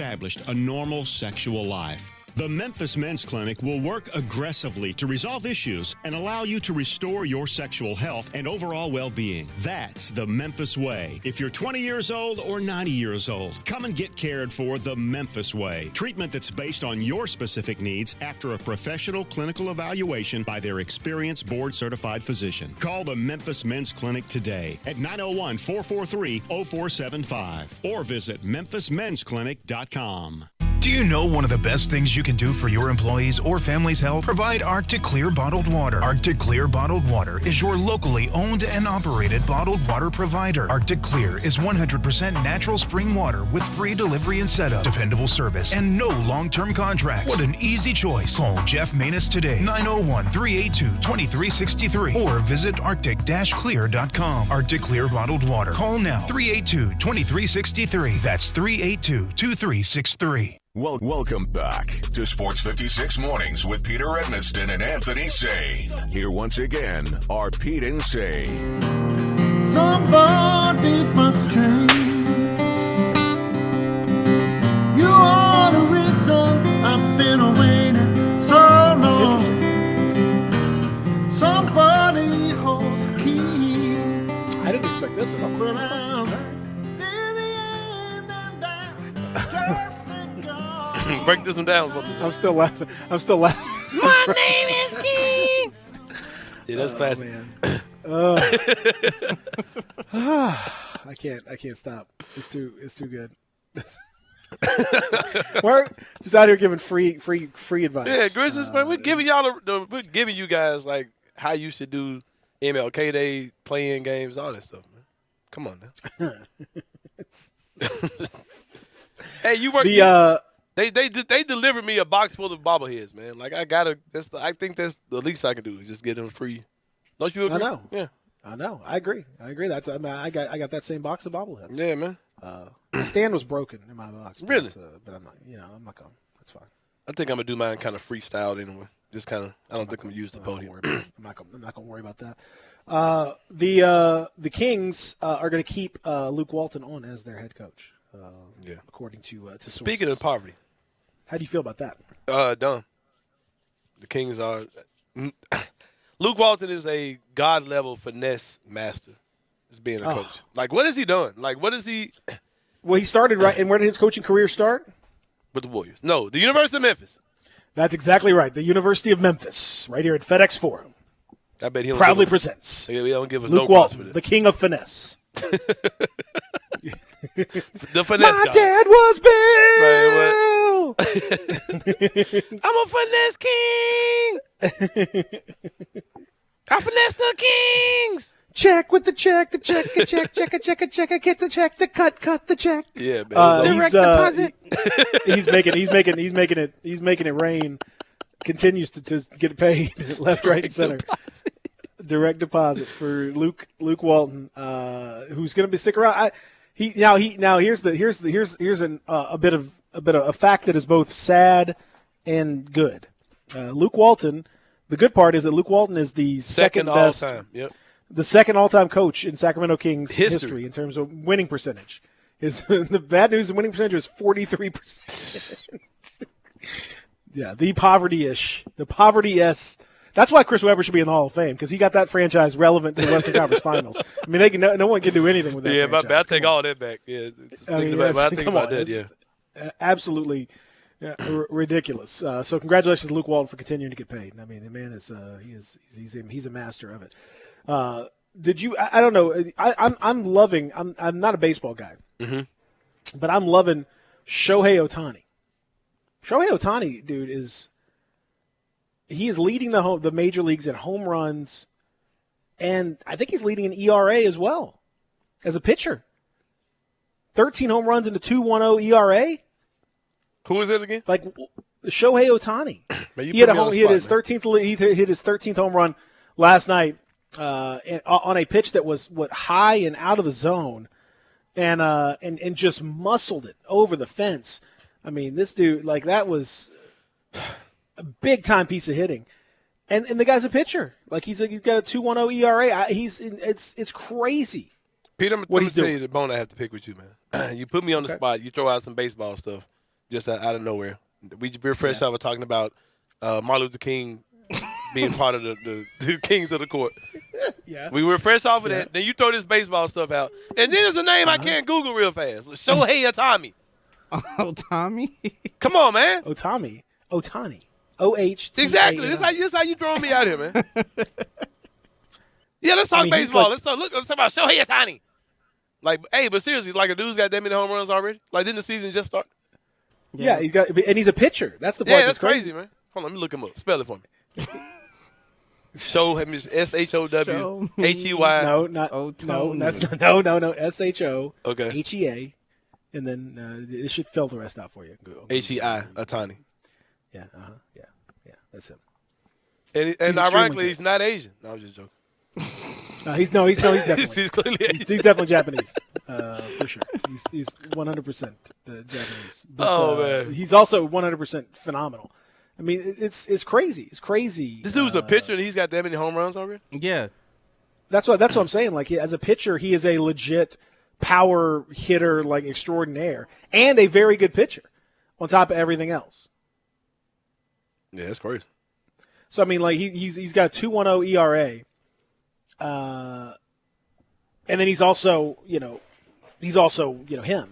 a normal sexual life. The Memphis Men's Clinic will work aggressively to resolve issues and allow you to restore your sexual health and overall well-being. That's the Memphis way. If you're 20 years old or 90 years old, come and get cared for the Memphis way. Treatment that's based on your specific needs after a professional clinical evaluation by their experienced board-certified physician. Call the Memphis Men's Clinic today at 901-443-0475 or visit memphismensclinic.com. Do you know one of the best things you can do for your employees or family's health? Provide Arctic Clear bottled water. Arctic Clear bottled water is your locally owned and operated bottled water provider. Arctic Clear is 100% natural spring water with free delivery and setup, dependable service, and no long-term contracts. What an easy choice. Call Jeff Manus today, 901-382-2363, or visit arctic-clear.com. Arctic Clear bottled water. Call now, 382-2363. That's 382-2363. Welcome back to Sports 56 Mornings with Peter Edmiston and Anthony Sane. Here once again are Pete and Sane. Somebody must change. You are the reason I've been waiting so long. Somebody holds the key. I didn't expect this at all. But I'm near the end and Break this one down for me. I'm still laughing. My name is King. Yeah, that's classic. I can't stop. It's too good. We're just out here giving free advice. Yeah, Grizzlies, man, we're giving y'all we're giving you guys like how you should do MLK Day, playing games, all that stuff, man. Come on now. Hey, you work. They delivered me a box full of bobbleheads, man. Like I think that's the least I can do is just get them free. Don't you agree? I know. Yeah. I know. I agree. I got that same box of bobbleheads. Yeah, man. The stand was broken in my box. Really? But I'm not going. That's fine. I think I'm gonna do mine kind of freestyled anyway. Just kind of. I don't think I'm gonna use the podium. I'm not gonna worry about that. The Kings are going to keep Luke Walton on as their head coach. According to sources. Speaking of poverty, how do you feel about that? Dumb. The Kings are. Luke Walton is a god level finesse master. As being a coach, like what is he doing? Like what is he? Well, he started right, and where did his coaching career start? With the Warriors. No, the University of Memphis. That's exactly right. The University of Memphis, right here at FedEx Forum. I bet he don't proudly presents. He don't give us Luke no Walton, for this. the king of finesse. The finesse. My guy. dad was Bill. I'm a finesse king. I finesse the Kings. Check with the check, the check, the check, check, a check, a check, a get the check, the cut the check. Yeah, man. Direct deposit. He's making it rain. Continues to get paid left, right, and center. Direct deposit for Luke Walton, who's going to be stick around. Here's a bit of a fact that is both sad and good. Luke Walton. The good part is that Luke Walton is the second best all-time. Yep. The second all-time coach in Sacramento Kings history in terms of winning percentage. The bad news in winning percentage is 43%. Yeah, the poverty-ish. That's why Chris Webber should be in the Hall of Fame, because he got that franchise relevant to the Western Conference Finals. I mean, no one can do anything with that franchise. Yeah, but I take all that back. Yeah, I think about that, yeah. Absolutely ridiculous. So congratulations to Luke Walton for continuing to get paid. I mean, the man is he's a master of it. Did you? I don't know. I'm loving. I'm not a baseball guy, but I'm loving Shohei Ohtani. Shohei Ohtani, dude, is leading the major leagues in home runs, and I think he's leading in ERA as well as a pitcher. 13 home runs and a 2.10 ERA. Who is it again? Like Shohei Ohtani. He hit his 13th home run last night on a pitch that was high and out of the zone, and just muscled it over the fence. I mean, this dude, like, that was a big time piece of hitting, and the guy's a pitcher. Like he's got a 2.10 ERA. It's crazy. Peter, let me tell you the bone I have to pick with you, man. You put me on the spot. You throw out some baseball stuff just out of nowhere. We're fresh out of talking about Martin Luther King being part of the Kings of the Court. Yeah. We were fresh off of that. Then you throw this baseball stuff out. And then there's a name I can't Google real fast. Shohei Ohtani. Ohtani? Come on, man. Ohtani. O-H-T-A-N. Exactly. This how you throwing me out here, man. Yeah, let's talk baseball. Let's talk about Shohei Ohtani. Like, hey, but seriously, like a dude's got that many home runs already? Like, didn't the season just start? Yeah, he's a pitcher. That's the part that's crazy, man. Hold on, let me look him up. Spell it for me. S-H-O-W-H-E-Y. No. S-H-O. Okay. H-E-A. And then it should fill the rest out for you. H-E-I, Ohtani. Yeah, yeah, that's him. And ironically, he's not Asian. No, I'm just joking. He's definitely. He's clearly Asian. He's definitely Japanese, for sure. He's 100% Japanese. But, man, he's also 100% phenomenal. I mean, it's crazy. It's crazy. This dude's a pitcher, and he's got that many home runs already. Yeah, that's what I'm saying. Like, as a pitcher, he is a legit power hitter, like extraordinaire, and a very good pitcher. On top of everything else. Yeah, that's crazy. So I mean, like he's got a 2.10 ERA. And then he's also him.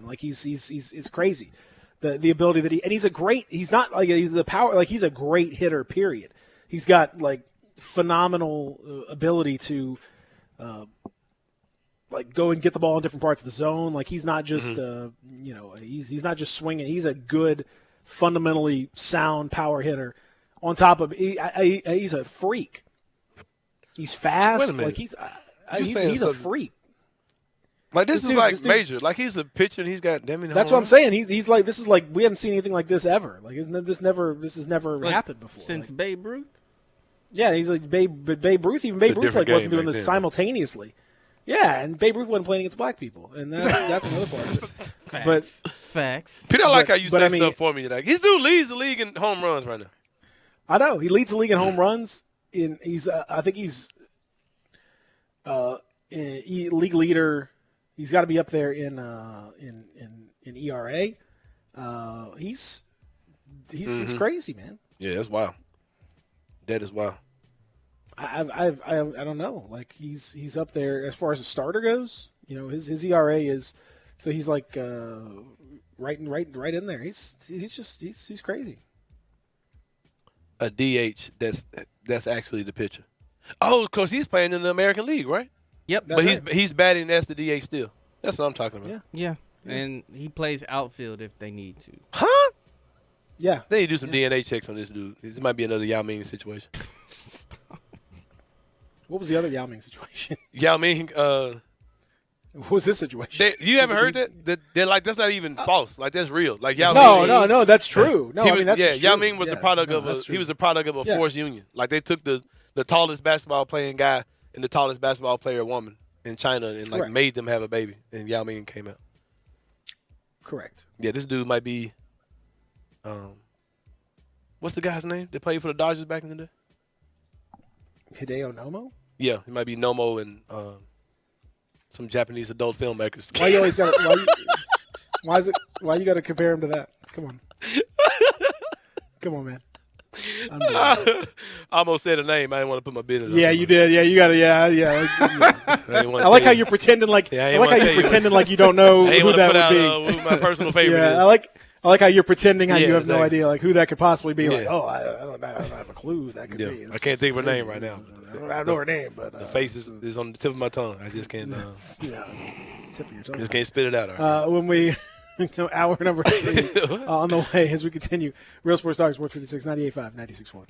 Like he's crazy. The ability that he's a great. He's not like he's the power. Like he's a great hitter. Period. He's got like phenomenal ability to, like go and get the ball in different parts of the zone. Like he's not just he's not just swinging. He's a good, fundamentally sound power hitter. On top of he's a freak. He's fast. Like he's a freak. Like this is like major. Like he's a pitcher and he's got damn. That's what I'm saying. He's like this is like we haven't seen anything like this ever. Like this has never like, happened before since Babe Ruth. Yeah, he's like Babe Ruth. Even Babe Ruth like wasn't doing this simultaneously. Yeah, and Babe Ruth wasn't playing against black people, and that's another part of it. Facts. Peter, I like how you say I mean, stuff for me. Like, this dude leads the league in home runs right now. I know he leads the league in home runs. I think he's league leader. He's got to be up there in ERA. He's crazy, man. Yeah, that's wild. That is wild. I don't know. Like he's up there as far as a starter goes. You know, his ERA is so he's like right in there. He's crazy. A DH that's actually the pitcher. Oh, because he's playing in the American League, right? Yep. But he's batting as the DH still. That's what I'm talking about. Yeah. And he plays outfield if they need to. Huh? Yeah. They need to do some DNA checks on this dude. This might be another Yao Ming situation. What was the other Yao Ming situation? Yao Ming. What was this situation? You haven't heard that? They're like, that's not even false. Like, that's real. Like Yao Ming. No, that's true. No, that's yeah. true. Yao Ming was the product of a forced union. Like they took the tallest basketball playing guy and the tallest basketball player woman in China and like made them have a baby, and Yao Ming came out. Correct. Yeah, this dude might be. What's the guy's name that played for the Dodgers back in the day? Hideo Nomo? Yeah, it might be Nomo and some Japanese adult filmmakers. Why you always got? Why you got to compare him to that? Come on, man. I almost said a name. I didn't want to put my business. Yeah, you did. Yeah, you got to. Yeah. I like how you're pretending like. I like how you're pretending like you don't know who that would be. My personal favorite. Yeah, is. I like how you're pretending how you have exactly. no idea like who that could possibly be. Yeah. Like, I don't have a clue who that could be. I can't think of her name right now. I know her name, but the face is on the tip of my tongue. I just can't. Tip of your tongue. Just can't spit it out. Right when we hour number 3 on the way as we continue. Real Sports Talk, Sports 56, 98.5, 96.1.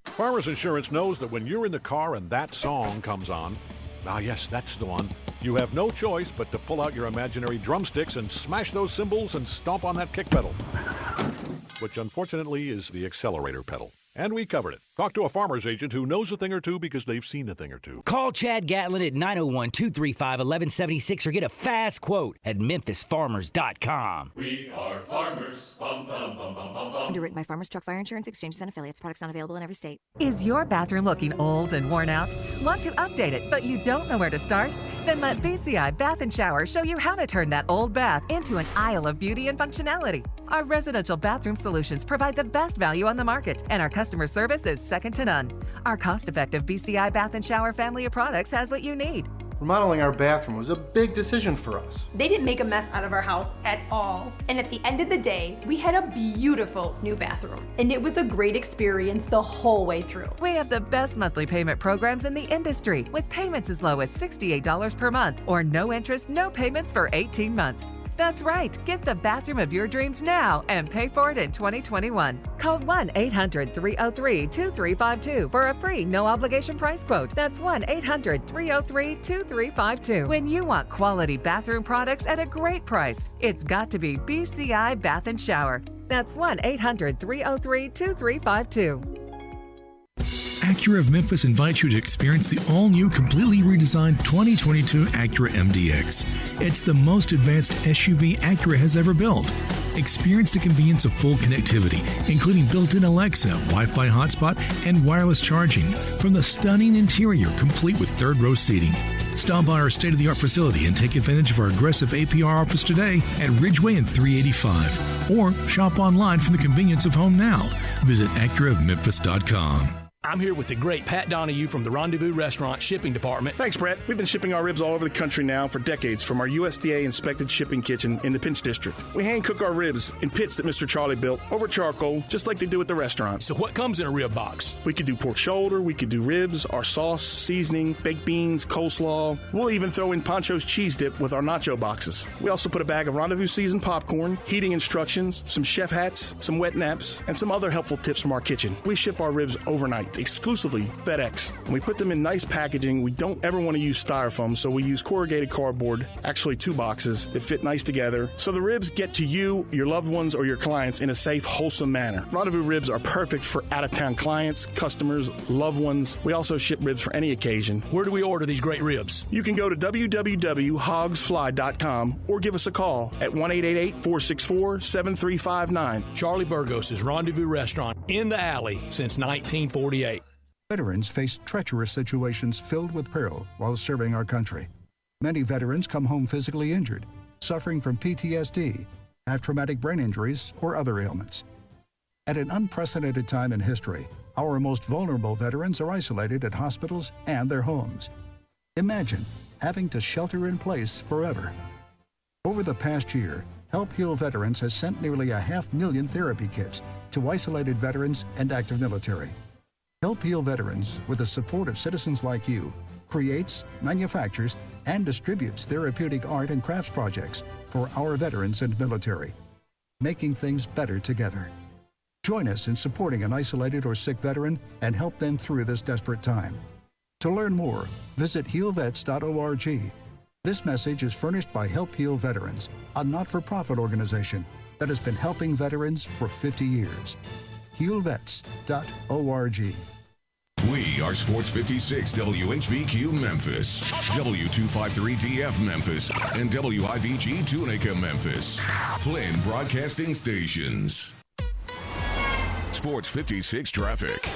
Farmers Insurance knows that when you're in the car and that song comes on, yes, that's the one, you have no choice but to pull out your imaginary drumsticks and smash those cymbals and stomp on that kick pedal, which unfortunately is the accelerator pedal. And we covered it. Talk to a farmer's agent who knows a thing or two because they've seen a thing or two. Call Chad Gatlin at 901-235-1176 or get a fast quote at memphisfarmers.com. We are farmers. Bum, bum, bum, bum, bum, bum. Underwritten by Farmers Truck Fire Insurance Exchanges and Affiliates. Products not available in every state. Is your bathroom looking old and worn out? Want to update it, but you don't know where to start? Then let BCI Bath & Shower show you how to turn that old bath into an aisle of beauty and functionality. Our residential bathroom solutions provide the best value on the market, and our customer service is second to none. Our cost-effective BCI Bath & Shower family of products has what you need. Remodeling our bathroom was a big decision for us. They didn't make a mess out of our house at all. And at the end of the day, we had a beautiful new bathroom. And it was a great experience the whole way through. We have the best monthly payment programs in the industry, with payments as low as $68 per month or no interest, no payments for 18 months. That's right. Get the bathroom of your dreams now and pay for it in 2021. Call 1-800-303-2352 for a free no-obligation price quote. That's 1-800-303-2352. When you want quality bathroom products at a great price, it's got to be BCI Bath & Shower. That's 1-800-303-2352. Acura of Memphis invites you to experience the all-new, completely redesigned 2022 Acura MDX. It's the most advanced SUV Acura has ever built. Experience the convenience of full connectivity, including built-in Alexa, Wi-Fi hotspot, and wireless charging, from the stunning interior, complete with third-row seating. Stop by our state-of-the-art facility and take advantage of our aggressive APR offers today at Ridgeway and 385. Or shop online from the convenience of home now. Visit AcuraofMemphis.com. I'm here with the great Pat Donahue from the Rendezvous Restaurant Shipping Department. Thanks, Brett. We've been shipping our ribs all over the country now for decades from our USDA-inspected shipping kitchen in the Pinch District. We hand-cook our ribs in pits that Mr. Charlie built over charcoal, just like they do at the restaurant. So what comes in a rib box? We could do pork shoulder, we could do ribs, our sauce, seasoning, baked beans, coleslaw. We'll even throw in Pancho's cheese dip with our nacho boxes. We also put a bag of Rendezvous seasoned popcorn, heating instructions, some chef hats, some wet naps, and some other helpful tips from our kitchen. We ship our ribs overnight. exclusively FedEx. And we put them in nice packaging. We don't ever want to use styrofoam, so we use corrugated cardboard, actually 2 boxes that fit nice together. So the ribs get to you, your loved ones, or your clients in a safe, wholesome manner. Rendezvous ribs are perfect for out-of-town clients, customers, loved ones. We also ship ribs for any occasion. Where do we order these great ribs? You can go to www.hogsfly.com or give us a call at 1-888-464-7359. Charlie Burgos' Rendezvous Restaurant in the alley since 1948. Veterans face treacherous situations filled with peril while serving our country. Many veterans come home physically injured, suffering from PTSD, have traumatic brain injuries, or other ailments. At an unprecedented time in history, our most vulnerable veterans are isolated at hospitals and their homes. Imagine having to shelter in place forever. Over the past year, Help Heal Veterans has sent nearly 500,000 therapy kits to isolated veterans and active military. Help Heal Veterans, with the support of citizens like you, creates, manufactures, and distributes therapeutic art and crafts projects for our veterans and military, making things better together. Join us in supporting an isolated or sick veteran and help them through this desperate time. To learn more, visit healvets.org. This message is furnished by Help Heal Veterans, a not-for-profit organization that has been helping veterans for 50 years. healvets.org. We are Sports 56 WHBQ Memphis, W253DF Memphis, and WIVG Tunica Memphis. Flynn Broadcasting Stations. Sports 56 traffic.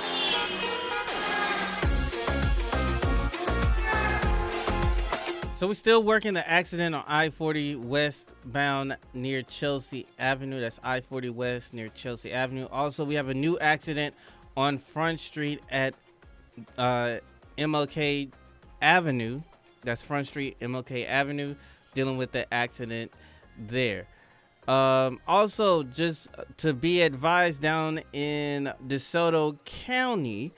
So we're still working the accident on I-40 westbound near Chelsea Avenue. That's I-40 West near Chelsea Avenue. Also, we have a new accident on Front Street at MLK Avenue. That's Front Street, MLK Avenue, dealing with the accident there. Also, just to be advised, down in DeSoto County,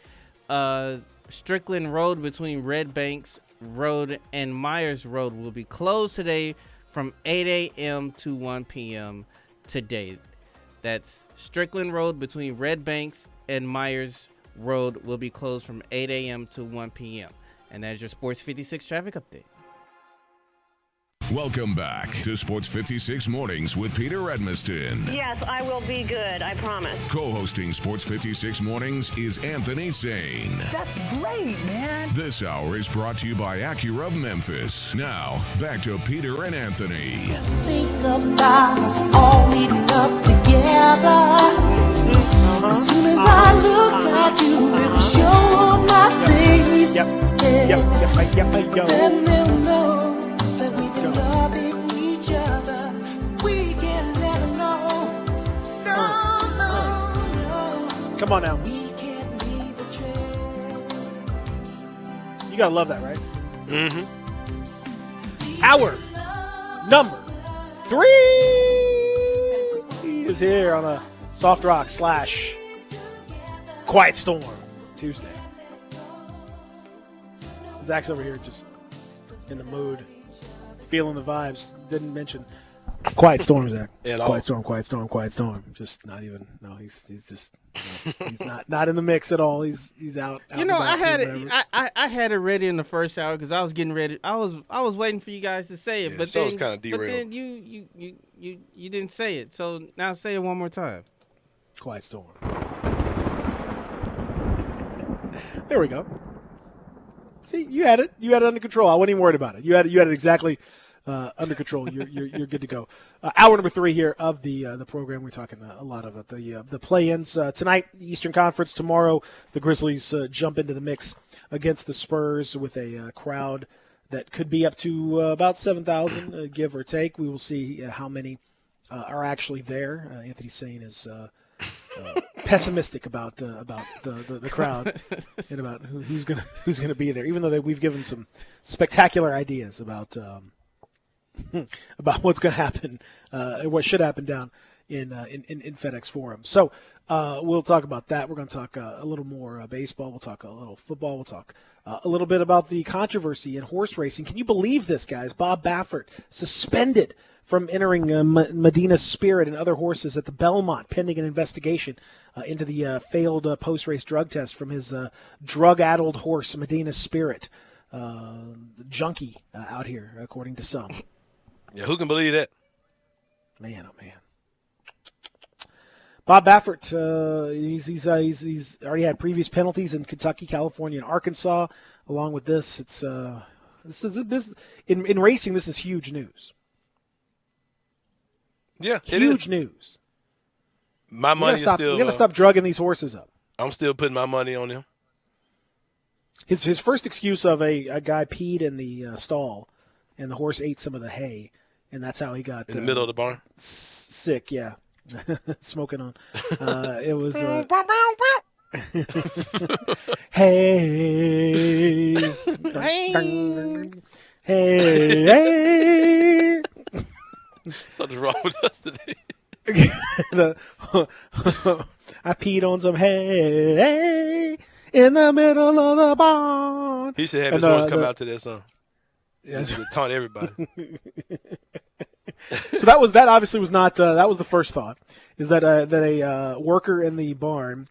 Strickland Road between Red Banks Road and Myers Road will be closed today from 8 a.m. to 1 p.m. today. That's Strickland Road between Red Banks and Myers Road will be closed from 8 a.m. to 1 p.m. And that's your Sports 56 traffic update. Welcome back to Sports 56 Mornings with Peter Edmiston. Yes, I will be good, I promise. Co-hosting Sports 56 Mornings is Anthony Sane. That's great, man. This hour is brought to you by Acura of Memphis. Now, back to Peter and Anthony. Think about us all leading up together. As soon as I look at you, it will show on my face. Then they'll know that we've been loving each other. We can never know. No. Come on now. You gotta love that, right? Mm-hmm. Hour number 3 is here on a Soft Rock / Quiet Storm Tuesday. Zach's over here just in the mood, feeling the vibes. Didn't mention Quiet Storm, Zach. Quiet Storm. Just not even. No, he's just. No, he's not in the mix at all. He's out. You know, I had it. I had it ready in the first hour because I was getting ready. I was waiting for you guys to say it, Yeah, but so then it's kinda derailed. But then you didn't say it. So now say it one more time. Quiet Storm. There we go. See, you had it. You had it under control. I wasn't even worried about it. You had it exactly under control. You're good to go. Hour number 3 here of the program. We're talking a lot about the play-ins tonight. The Eastern Conference. Tomorrow, the Grizzlies jump into the mix against the Spurs with a crowd that could be up to about 7,000, give or take. We will see how many are actually there. Anthony Sane is pessimistic about the crowd and about who's gonna be there. Even though we've given some spectacular ideas about what's going to happen and what should happen down in FedEx Forum. So we'll talk about that. We're going to talk a little more baseball. We'll talk a little football. We'll talk a little bit about the controversy in horse racing. Can you believe this, guys? Bob Baffert suspended from entering Medina Spirit and other horses at the Belmont, pending an investigation into the failed post-race drug test from his drug-addled horse, Medina Spirit. Junkie out here, according to some. Yeah, who can believe that? Man, oh man. Bob Baffert, he's already had previous penalties in Kentucky, California, and Arkansas. Along with this, it's this in racing. This is huge news. Yeah, huge news. My money is still. We're gonna stop drugging these horses up. I'm still putting my money on him. His first excuse of a guy peed in the stall, and the horse ate some of the hay, and that's how he got in the middle of the barn. Sick, yeah, smoking on. It was. Hey, hey. Something's wrong with us today. I peed on some hay in the middle of the barn. He should have his horse come out to that song. Yeah, he should taunt everybody. So that obviously was not that was the first thought, is that a worker in the barn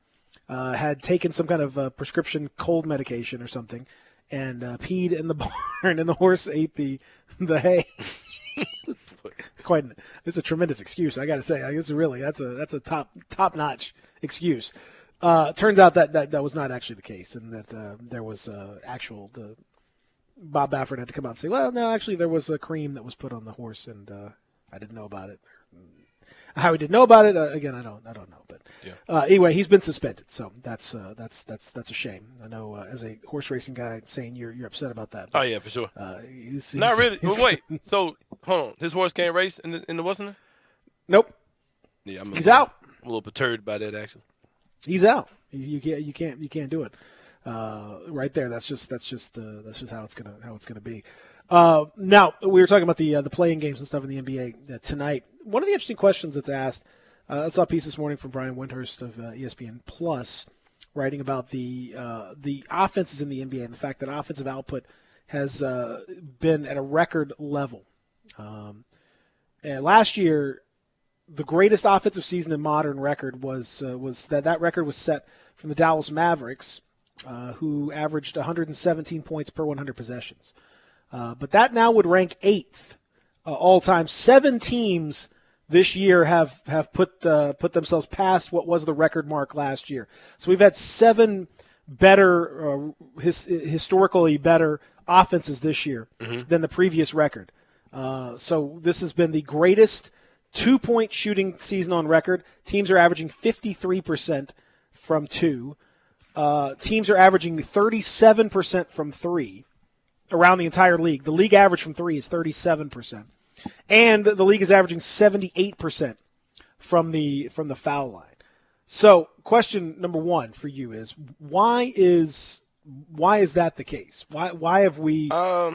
had taken some kind of prescription cold medication or something and peed in the barn, and the horse ate the hay. It's a tremendous excuse, I got to say. I guess really that's a top notch excuse. Turns out that was not actually the case, and that there was Bob Baffert had to come out and say, well, no, actually there was a cream that was put on the horse, and I didn't know about it. How he didn't know about it, again, I don't know. But anyway, he's been suspended, so that's a shame. I know as a horse racing guy, saying you're upset about that. Oh yeah, for sure. He's not really. Well, wait, so hold on, his horse can't race in the Western? Nope. Yeah, he's out. I'm a little perturbed by that, actually. He's out. You can't do it. Right there. That's just how it's gonna be. Now we were talking about the playing games and stuff in the NBA tonight. One of the interesting questions that's asked, I saw a piece this morning from Brian Windhurst of ESPN Plus, writing about the offenses in the NBA and the fact that offensive output has been at a record level. And last year, the greatest offensive season in modern record was that record was set from the Dallas Mavericks, who averaged 117 points per 100 possessions. But that now would rank 8th all time. 7 teams this year have put themselves past what was the record mark last year. So we've had 7 better, historically better offenses this year than the previous record. So this has been the greatest 2-point shooting season on record. Teams are averaging 53% from 2. Teams are averaging 37% from 3 around the entire league. The league average from 3 is 37%. And the league is averaging 78% from the foul line. So, question number 1 for you is why is that the case? Why have we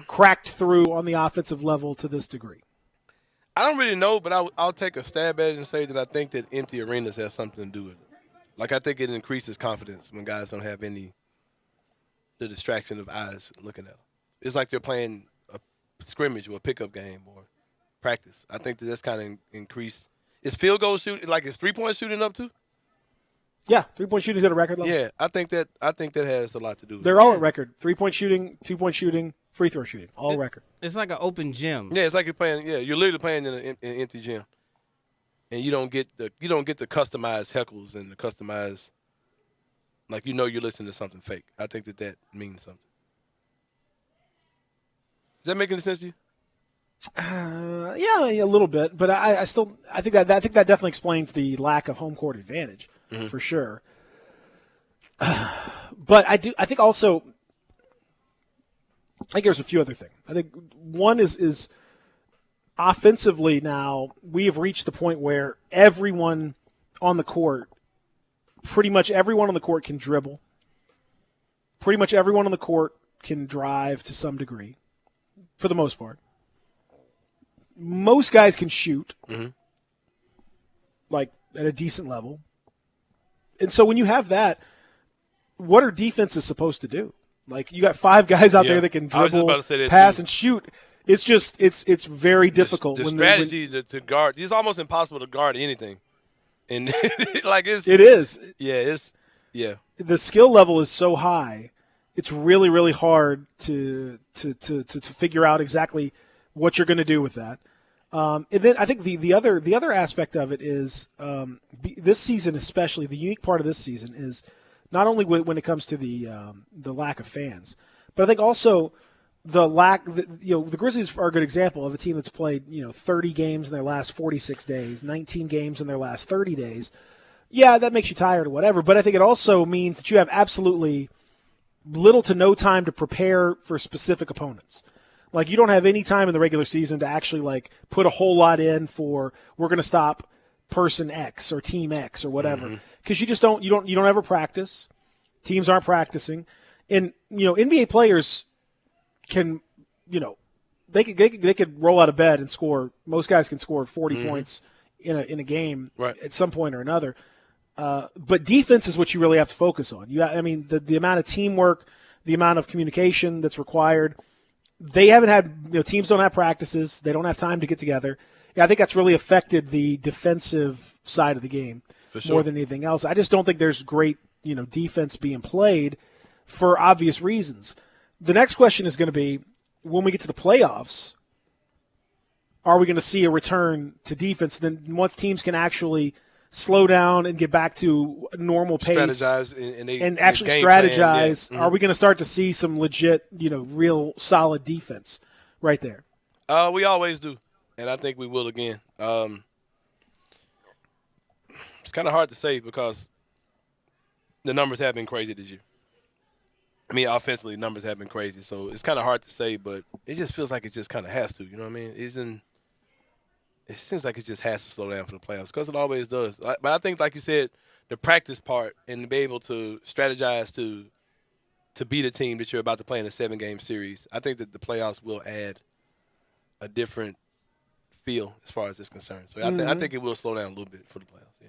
cracked through on the offensive level to this degree? I don't really know, but I'll take a stab at it and say that I think that empty arenas have something to do with it. Like, I think it increases confidence when guys don't have the distraction of eyes looking at them. It's like they're playing a scrimmage or a pickup game or practice. I think that's kind of increased. Is field goal shooting, like, is 3-point shooting up too? Yeah, 3-point shooting's at a record level. Yeah, I think that has a lot to do with it. They're all at record. 3-point shooting, 2-point shooting, free throw shooting, all record. It's like an open gym. Yeah, it's like you're literally playing in an empty gym. And you don't get the customized heckles and the customized, like, you're listening to something fake. I think that means something. Does that make any sense to you? Yeah, a little bit, but I think that definitely explains the lack of home court advantage for sure. But I think also, I think there's a few other things. I think one is offensively now we have reached the point where everyone on the court, pretty much everyone on the court can dribble. Pretty much everyone on the court can drive to some degree, for the most part. Most guys can shoot, like at a decent level. And so when you have that, what are defenses supposed to do? Like, you got 5 guys out there that can dribble, pass, and shoot. It's just it's very difficult. The when strategy to guard, it's almost impossible to guard anything. And it is. Yeah. The skill level is so high. It's really, really hard to figure out exactly what you're going to do with that. And then I think the other aspect of it is this season, especially the unique part of this season is not only when it comes to the lack of fans, but I think also the lack. The Grizzlies are a good example of a team that's played 30 games in their last 46 days, 19 games in their last 30 days. Yeah, that makes you tired or whatever, but I think it also means that you have absolutely little to no time to prepare for specific opponents. Like, you don't have any time in the regular season to actually put a whole lot in for we're going to stop person X or team X or whatever, because you just don't ever practice. Teams aren't practicing, and NBA players can they could roll out of bed and score. Most guys can score 40 points in a game at some point or another. But defense is what you really have to focus on. The amount of teamwork, the amount of communication that's required. They haven't had, teams don't have practices. They don't have time to get together. Yeah, I think that's really affected the defensive side of the game more than anything else. I just don't think there's great, defense being played for obvious reasons. The next question is going to be, when we get to the playoffs, are we going to see a return to defense? Then once teams can actually slow down and get back to a normal pace and actually strategize, are we going to start to see some legit, real solid defense right there? We always do, and I think we will again. It's kind of hard to say because the numbers have been crazy this year. I mean, offensively, numbers have been crazy, so it's kind of hard to say, but it just feels like it just kind of has to, you know what I mean? It seems like it just has to slow down for the playoffs because it always does. But I think, like you said, the practice part and to be able to strategize to beat a team that you're about to play in a 7-game series, I think that the playoffs will add a different feel as far as it's concerned. So I think it will slow down a little bit for the playoffs, yeah.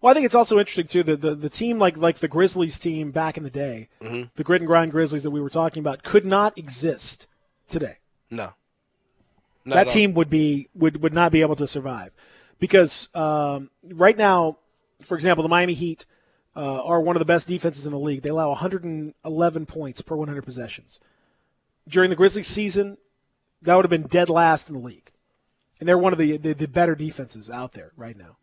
Well, I think it's also interesting, too, the team like the Grizzlies team back in the day, the grit and grind Grizzlies that we were talking about, could not exist today. No. That team would not be able to survive because right now, for example, the Miami Heat are one of the best defenses in the league. They allow 111 points per 100 possessions. During the Grizzlies season, that would have been dead last in the league, and they're one of the better defenses out there right now.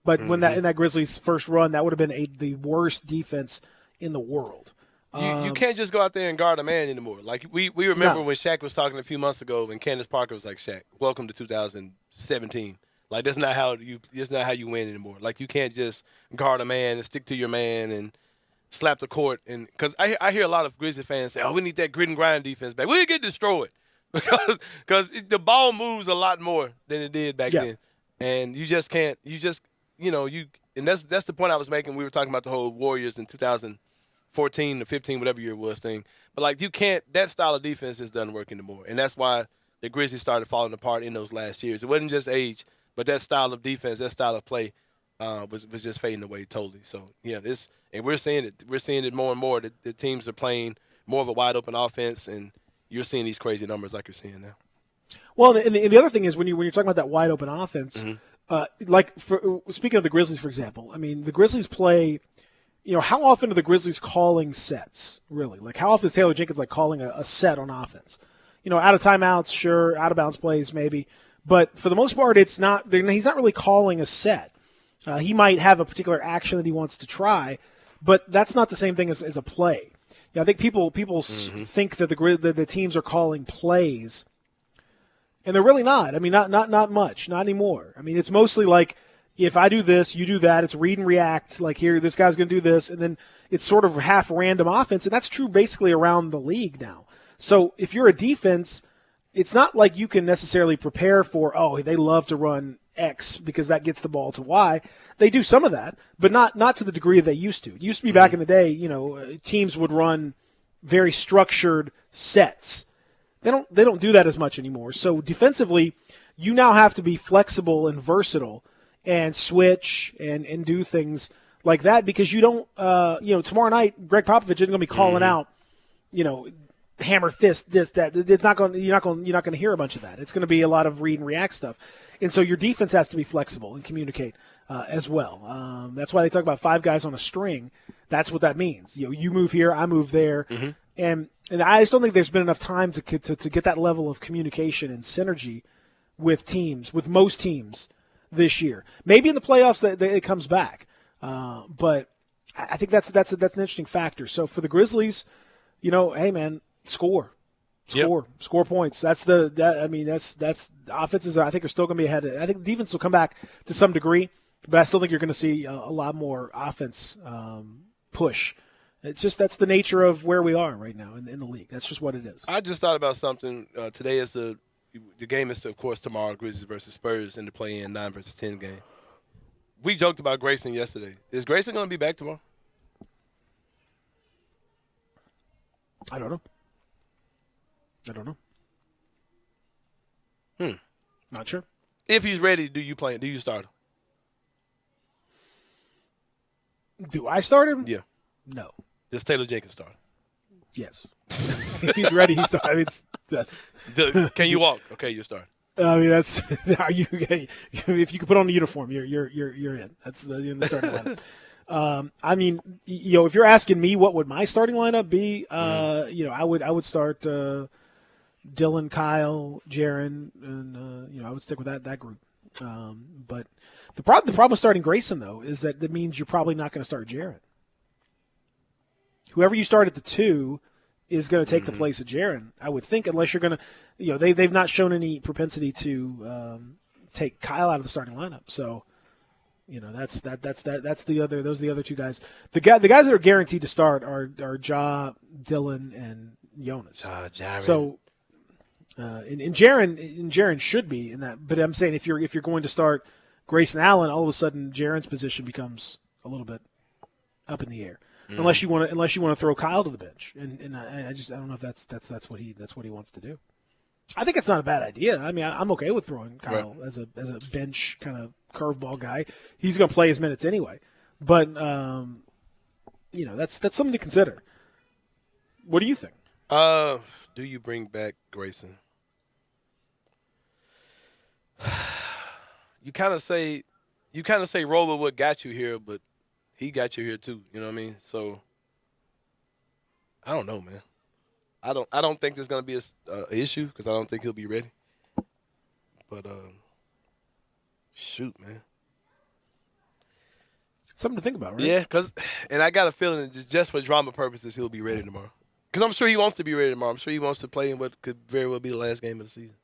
But when in that Grizzlies first run, that would have been the worst defense in the world. You can't just go out there and guard a man anymore. Like we remember when Shaq was talking a few months ago, when Candace Parker was like, "Shaq, welcome to 2017." Like that's not how you win anymore. Like you can't just guard a man and stick to your man and slap the court. And because I hear a lot of Grizzlies fans say, "Oh, we need that grit and grind defense back." We get destroyed because the ball moves a lot more than it did back then, and you just can't. And that's the point I was making. We were talking about the whole Warriors in 2014 or 15, whatever year it was thing. But, that style of defense just doesn't work anymore. And that's why the Grizzlies started falling apart in those last years. It wasn't just age, but that style of defense, that style of play was just fading away totally. So, yeah, and we're seeing it. We're seeing it more and more. The teams are playing more of a wide-open offense, and you're seeing these crazy numbers like you're seeing now. Well, and the other thing is when you're talking about that wide-open offense, speaking of the Grizzlies, for example, I mean, the Grizzlies play – how often are the Grizzlies calling sets, really? Like, how often is Taylor Jenkins, calling a set on offense? Out of timeouts, sure, out-of-bounds plays, maybe. But for the most part, he's not really calling a set. He might have a particular action that he wants to try, but that's not the same thing as a play. I think people think that the teams are calling plays, and they're really not. I mean, not much, not anymore. I mean, it's mostly like, if I do this, you do that. It's read and react. Like here, this guy's going to do this. And then it's sort of half random offense. And that's true basically around the league now. So if you're a defense, it's not like you can necessarily prepare for, they love to run X because that gets the ball to Y. They do some of that, but not to the degree they used to. It used to be back in the day, teams would run very structured sets. They don't do that as much anymore. So defensively, you now have to be flexible and versatile and switch and do things like that because you don't, tomorrow night, Greg Popovich isn't going to be calling out, hammer fist this that. It's not going. You're not going to hear a bunch of that. It's going to be a lot of read and react stuff, and so your defense has to be flexible and communicate as well. That's why they talk about 5 guys on a string. That's what that means. You move here, I move there, and I just don't think there's been enough time to get that level of communication and synergy with teams, with most teams this year. Maybe in the playoffs that it comes back, but I think that's an interesting factor. So for the Grizzlies, hey man, score points. That's offenses I think are still going to be ahead. I think the defense will come back to some degree, but I still think you're going to see a lot more offense push. It's just that's the nature of where we are right now in the league. That's just what it is. I just thought about something. Today is the game is, of course, tomorrow, Grizzlies versus Spurs in the play-in 9 versus 10 game. We joked about Grayson yesterday. Is Grayson going to be back tomorrow? I don't know. Not sure. If he's ready, do you play him? Do you start him? Do I start him? Yeah. No. Does Taylor Jenkins start? Yes. If he's ready, he's starting. I mean, can you walk? Okay, you start. I mean, that's are you? If you can put on the uniform, you're in. That's in the starting lineup. I mean, if you're asking me, what would my starting lineup be? I would start Dylan, Kyle, Jaren, and I would stick with that group. But the problem with starting Grayson though is that means you're probably not going to start Jaren. Whoever you start at the 2 is going to take the place of Jaren, I would think, unless you're going to, they've not shown any propensity to take Kyle out of the starting lineup. So, those are the other 2 guys. The guys that are guaranteed to start are Ja, Dylan, and Jonas. Jaren. So, and Jaren should be in that. But I'm saying if you're going to start Grayson Allen, all of a sudden Jaren's position becomes a little bit up in the air. Unless you want to throw Kyle to the bench, and I don't know if that's what he wants to do. I think it's not a bad idea. I mean, I'm okay with throwing Kyle as a bench kind of curveball guy. He's going to play his minutes anyway, but that's something to consider. What do you think? Do you bring back Grayson? You kind of say roll with what got you here, but he got you here too. You know what I mean? So I don't know, man. I don't think there's gonna be a issue because I don't think he'll be ready. But shoot, man, something to think about, right? Yeah, and I got a feeling that just for drama purposes he'll be ready tomorrow. Because I'm sure he wants to be ready tomorrow. I'm sure he wants to play in what could very well be the last game of the season.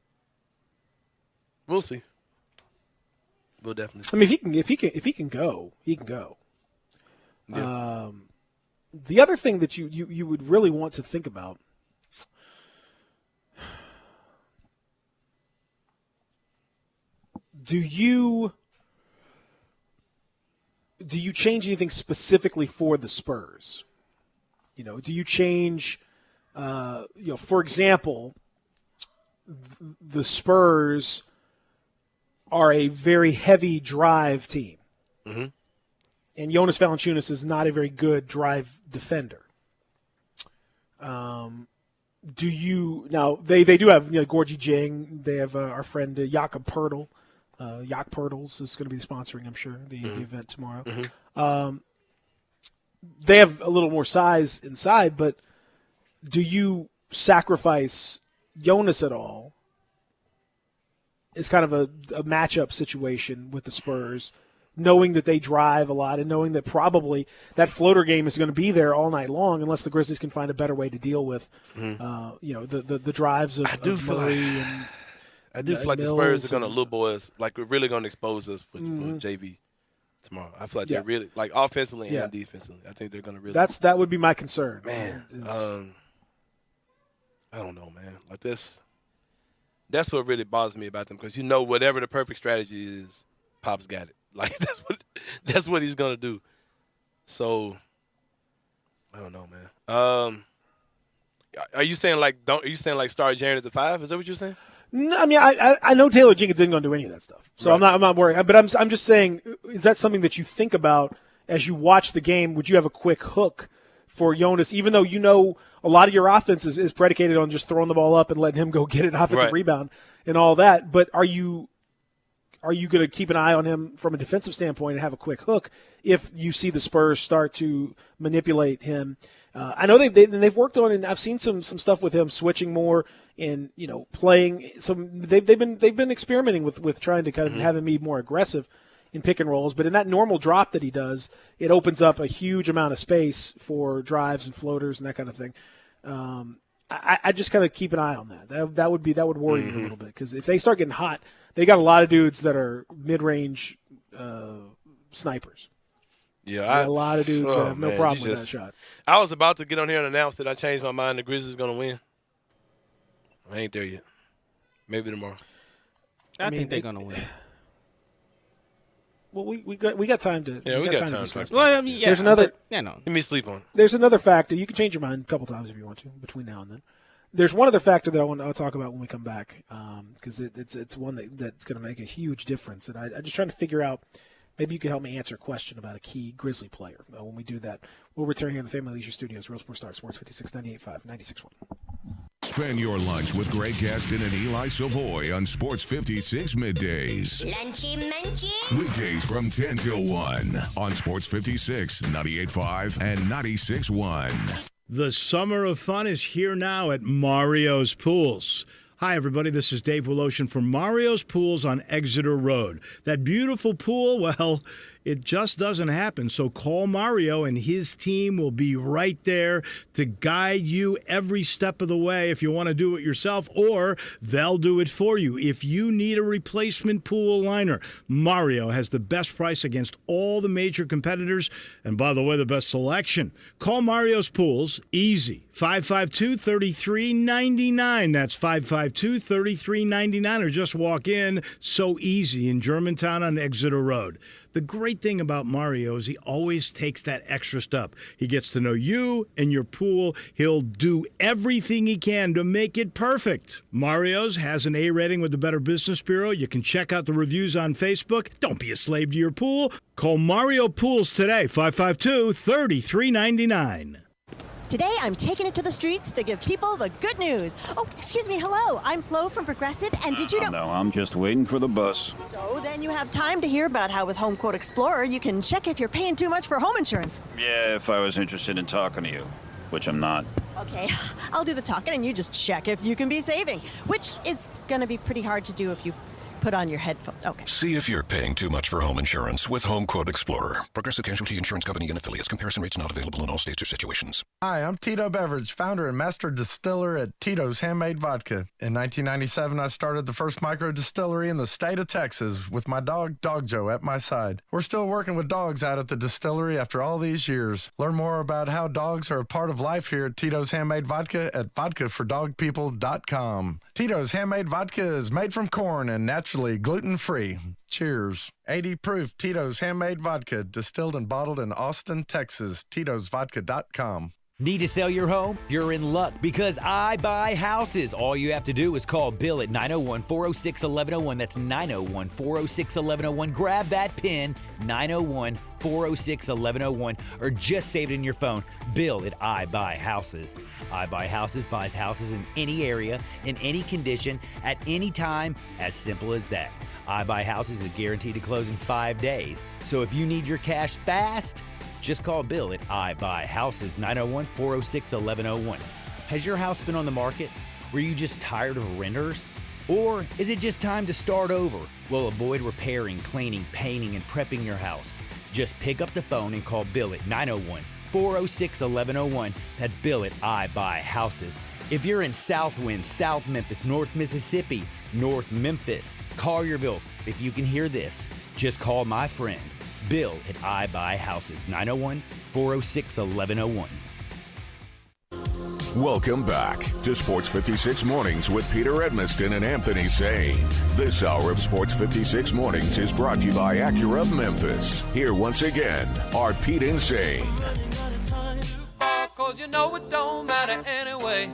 We'll see. We'll definitely see. I mean, if he can go, he can go. Yeah. The other thing that you would really want to think about, do you change anything specifically for the Spurs? Do you change, for example, the Spurs are a very heavy drive team. Mm-hmm. And Jonas Valanciunas is not a very good drive defender. Do you now? They do have Gorgie Jang. They have our friend Jakob Poeltl. Jakob Poeltl is going to be sponsoring, I'm sure, the event tomorrow. Mm-hmm. They have a little more size inside, but do you sacrifice Jonas at all? It's kind of a matchup situation with the Spurs, knowing that they drive a lot and knowing that probably that floater game is going to be there all night long unless the Grizzlies can find a better way to deal with, the drives of Murray I do feel like the Spurs are going to little boys, like we're really going to expose us for JV tomorrow. I feel like they're really, like offensively and defensively, I think they're going to really. That would be my concern. Man, I don't know, man. Like this. That's what really bothers me about them because whatever the perfect strategy is, Pop's got it. Like that's what he's gonna do. So I don't know, man. Are you saying start Jaren at the 5? Is that what you're saying? No, I mean I know Taylor Jenkins isn't gonna do any of that stuff, so right. I'm not worried. But I'm just saying, is that something that you think about as you watch the game? Would you have a quick hook for Jonas, even though a lot of your offense is predicated on just throwing the ball up and letting him go get an offensive rebound and all that. But are you going to keep an eye on him from a defensive standpoint and have a quick hook if you see the Spurs start to manipulate him? I know they've worked on, and I've seen some stuff with him switching more and playing some. They've been experimenting with trying to kind of have him be more aggressive in pick and rolls, but in that normal drop that he does, it opens up a huge amount of space for drives and floaters and that kind of thing. I just kind of keep an eye on that. That would worry me a little bit, because if they start getting hot, they got a lot of dudes that are mid-range snipers. Yeah, a lot of dudes that have no problem with that shot. I was about to get on here and announce that I changed my mind. The Grizzlies going to win. I ain't there yet. Maybe tomorrow. I think they're going to win. Well, we got time to. Yeah, we got time to. Well, I mean, there's another. Let me sleep on. There's another factor. You can change your mind a couple times if you want to between now and then. There's one other factor that I'll talk about when we come back, because it's one that's going to make a huge difference. And I'm just trying to figure out. Maybe you can help me answer a question about a key Grizzly player. When we do that, we'll return here in the Family Leisure Studios. Real Sports Star, Sports 56, 98.5, 96.1. Spend your lunch with Greg Gaston and Eli Savoy on Sports 56 Middays. Lunchy munchy. Weekdays from 10 till 1 on Sports 56, 98.5, and 96.1. The summer of fun is here now at Mario's Pools. Hi, everybody. This is Dave Woloshin from Mario's Pools on Exeter Road. That beautiful pool, well, it just doesn't happen. So call Mario, and his team will be right there to guide you every step of the way if you want to do it yourself, or they'll do it for you. If you need a replacement pool liner, Mario has the best price against all the major competitors, and by the way, the best selection. Call Mario's Pools, easy, 552-3399. That's 552-3399, or just walk in, so easy, in Germantown on Exeter Road. The great thing about Mario is he always takes that extra step. He gets to know you and your pool. He'll do everything he can to make it perfect. Mario's has an A rating with the Better Business Bureau. You can check out the reviews on Facebook. Don't be a slave to your pool. Call Mario Pools today, 552-3399. Today, I'm taking it to the streets to give people the good news. Oh, excuse me, hello. I'm Flo from Progressive, and did you know... No, I'm just waiting for the bus. So then you have time to hear about how with Home Quote Explorer, you can check if you're paying too much for home insurance. Yeah, if I was interested in talking to you, which I'm not. Okay, I'll do the talking, and you just check if you can be saving, which is going to be pretty hard to do if you put on your headphones. Okay. See if you're paying too much for home insurance with Home Quote Explorer. Progressive Casualty Insurance Company and affiliates. Comparison rates not available in all states or situations. Hi, I'm Tito Beveridge, founder and master distiller at Tito's Handmade Vodka. In 1997, I started the first micro distillery in the state of Texas with my dog, Dog Joe, at my side. We're still working with dogs out at the distillery after all these years. Learn more about how dogs are a part of life here at Tito's Handmade Vodka at vodkafordogpeople.com. Tito's Handmade Vodka is made from corn and naturally gluten-free. Cheers. 80 proof Tito's Handmade Vodka, distilled and bottled in Austin, Texas. Tito'sVodka.com. Need to sell your home? You're in luck, because I buy houses. All you have to do is call Bill at 901-406-1101. That's 901-406-1101. Grab that PIN, 901-406-1101, or just save it in your phone. Bill at I Buy Houses. I Buy Houses buys houses in any area, in any condition, at any time. As simple as that. I Buy Houses is guaranteed to close in 5 days. So if you need your cash fast, just call Bill at I Buy Houses, 901-406-1101. Has your house been on the market? Were you just tired of renters? Or is it just time to start over? Well, avoid repairing, cleaning, painting, and prepping your house. Just pick up the phone and call Bill at 901-406-1101. That's Bill at I Buy Houses. If you're in Southwind, South Memphis, North Mississippi, North Memphis, Collierville, if you can hear this, just call my friend Bill at I Buy Houses, 901-406-1101. Welcome back to Sports 56 Mornings with Peter Edmiston and Anthony Sane. This hour of Sports 56 Mornings is brought to you by Acura of Memphis. Here once again are Pete and Sane. Cause you know it don't matter anyway.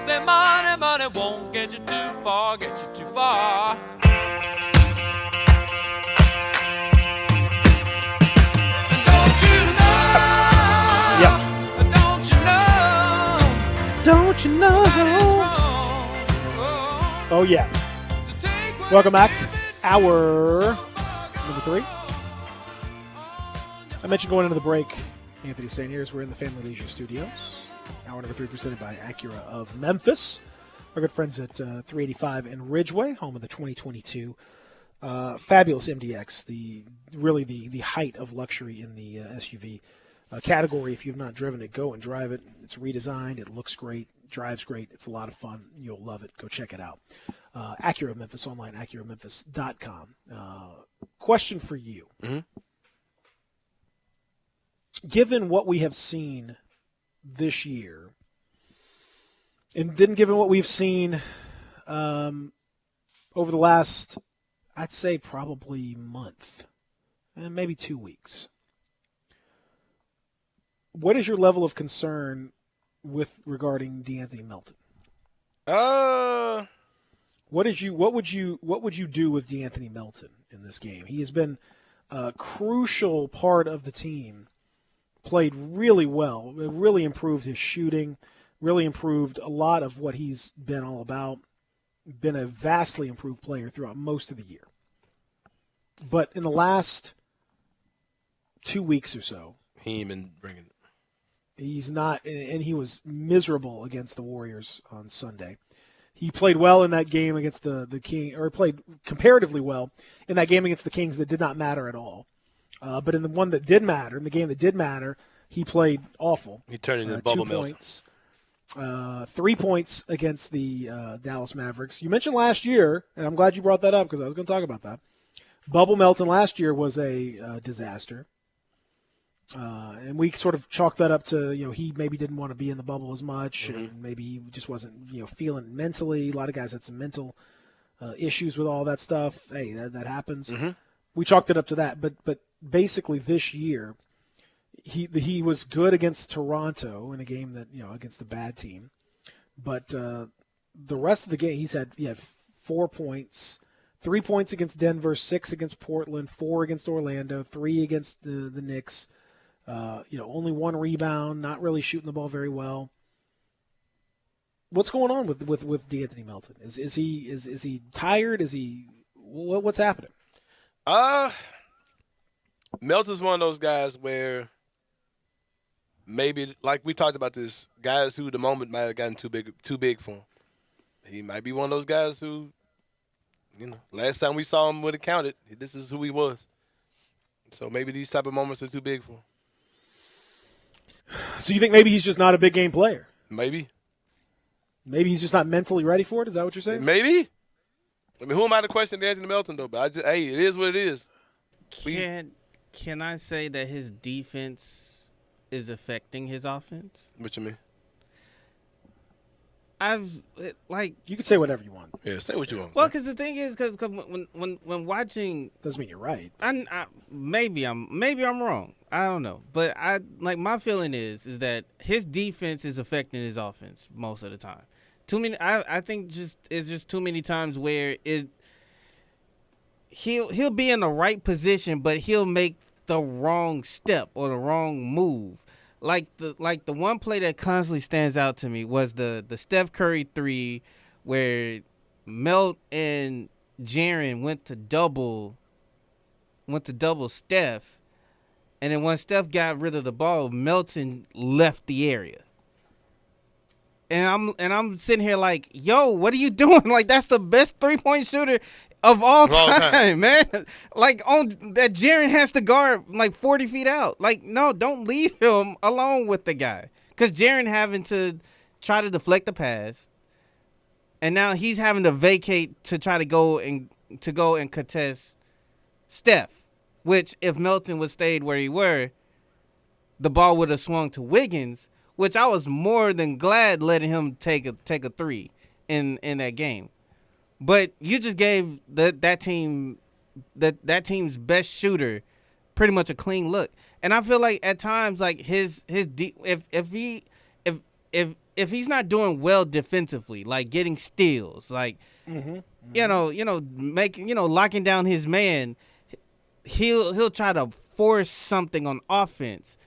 Say money won't get you too far, get you too far. Yeah. Oh, yeah. Welcome back. Hour number 3. I mentioned going into the break, Anthony St. Here's. We're in the Family Leisure Studios. Hour number 3 presented by Acura of Memphis. Our good friends at 385 and Ridgeway, home of the 2022 fabulous MDX, the height of luxury in the SUV category. If you've not driven it, go and drive it. It's redesigned. It looks great. Drives great. It's a lot of fun. You'll love it. Go check it out. Acura of Memphis, online, AcuraMemphis.com. Question for you. Mm-hmm. Given what we have seen this year, and then given what we've seen over the last, I'd say probably month, and maybe 2 weeks, what is your level of concern regarding DeAnthony Melton? What would you do with DeAnthony Melton in this game? He has been a crucial part of the team. Played really well. Really improved his shooting. Really improved a lot of what he's been all about. Been a vastly improved player throughout most of the year. But in the last 2 weeks or so, he ain't been bringing it. He's not, and he was miserable against the Warriors on Sunday. He played well in that game against the King, or played comparatively well in that game against the Kings that did not matter at all. But in the one that did matter, in the game that did matter, he played awful. He turned into Bubble 2 Melton. points. 3 points against the Dallas Mavericks. You mentioned last year, and I'm glad you brought that up because I was going to talk about that. Bubble Melton last year was a disaster. And we sort of chalked that up to, he maybe didn't want to be in the bubble as much, and maybe he just wasn't, feeling mentally. A lot of guys had some mental issues with all that stuff. Hey, that happens. Mm-hmm. We chalked it up to that. But basically this year, he was good against Toronto in a game that, against a bad team. But the rest of the game, he had 4 points, 3 points against Denver, 6 against Portland, 4 against Orlando, 3 against the Knicks. Only 1 rebound, not really shooting the ball very well. What's going on with DeAnthony Melton? Is he tired? What's happening? Melton's one of those guys where maybe, like we talked about this, guys who the moment might have gotten too big for him. He might be one of those guys who, last time we saw him when it counted, this is who he was. So maybe these type of moments are too big for him. So you think maybe he's just not a big game player? Maybe. Maybe he's just not mentally ready for it? Is that what you're saying? Maybe. I mean, who am I to question DeAnthony Melton, though? But it is what it is. Can I say that his defense is affecting his offense? What you mean? You can say whatever you want. Yeah, say what you want. Well, because the thing is, because when watching, doesn't mean you're right. Maybe I'm wrong. I don't know, but my feeling is that his defense is affecting his offense most of the time. Too many. I think it's just too many times where he'll be in the right position, but he'll make the wrong step or the wrong move. Like the one play that constantly stands out to me was the Steph Curry 3 where Melt and Jaren went to double Steph, and then when Steph got rid of the ball, Melton left the area. And I'm sitting here like, yo, what are you doing? Like, that's the best 3-point shooter of all time, man. Like, that Jaren has to guard like 40 feet out. Like, no, don't leave him alone with the guy. Because Jaren having to try to deflect the pass, and now he's having to vacate to try to go and contest Steph. Which, if Melton would stayed where he were, the ball would have swung to Wiggins, which I was more than glad letting him take a 3 in that game. But you just gave that team's best shooter pretty much a clean look, and I feel like at times like if he's not doing well defensively, like getting steals, like locking down his man, he'll try to force something on offense,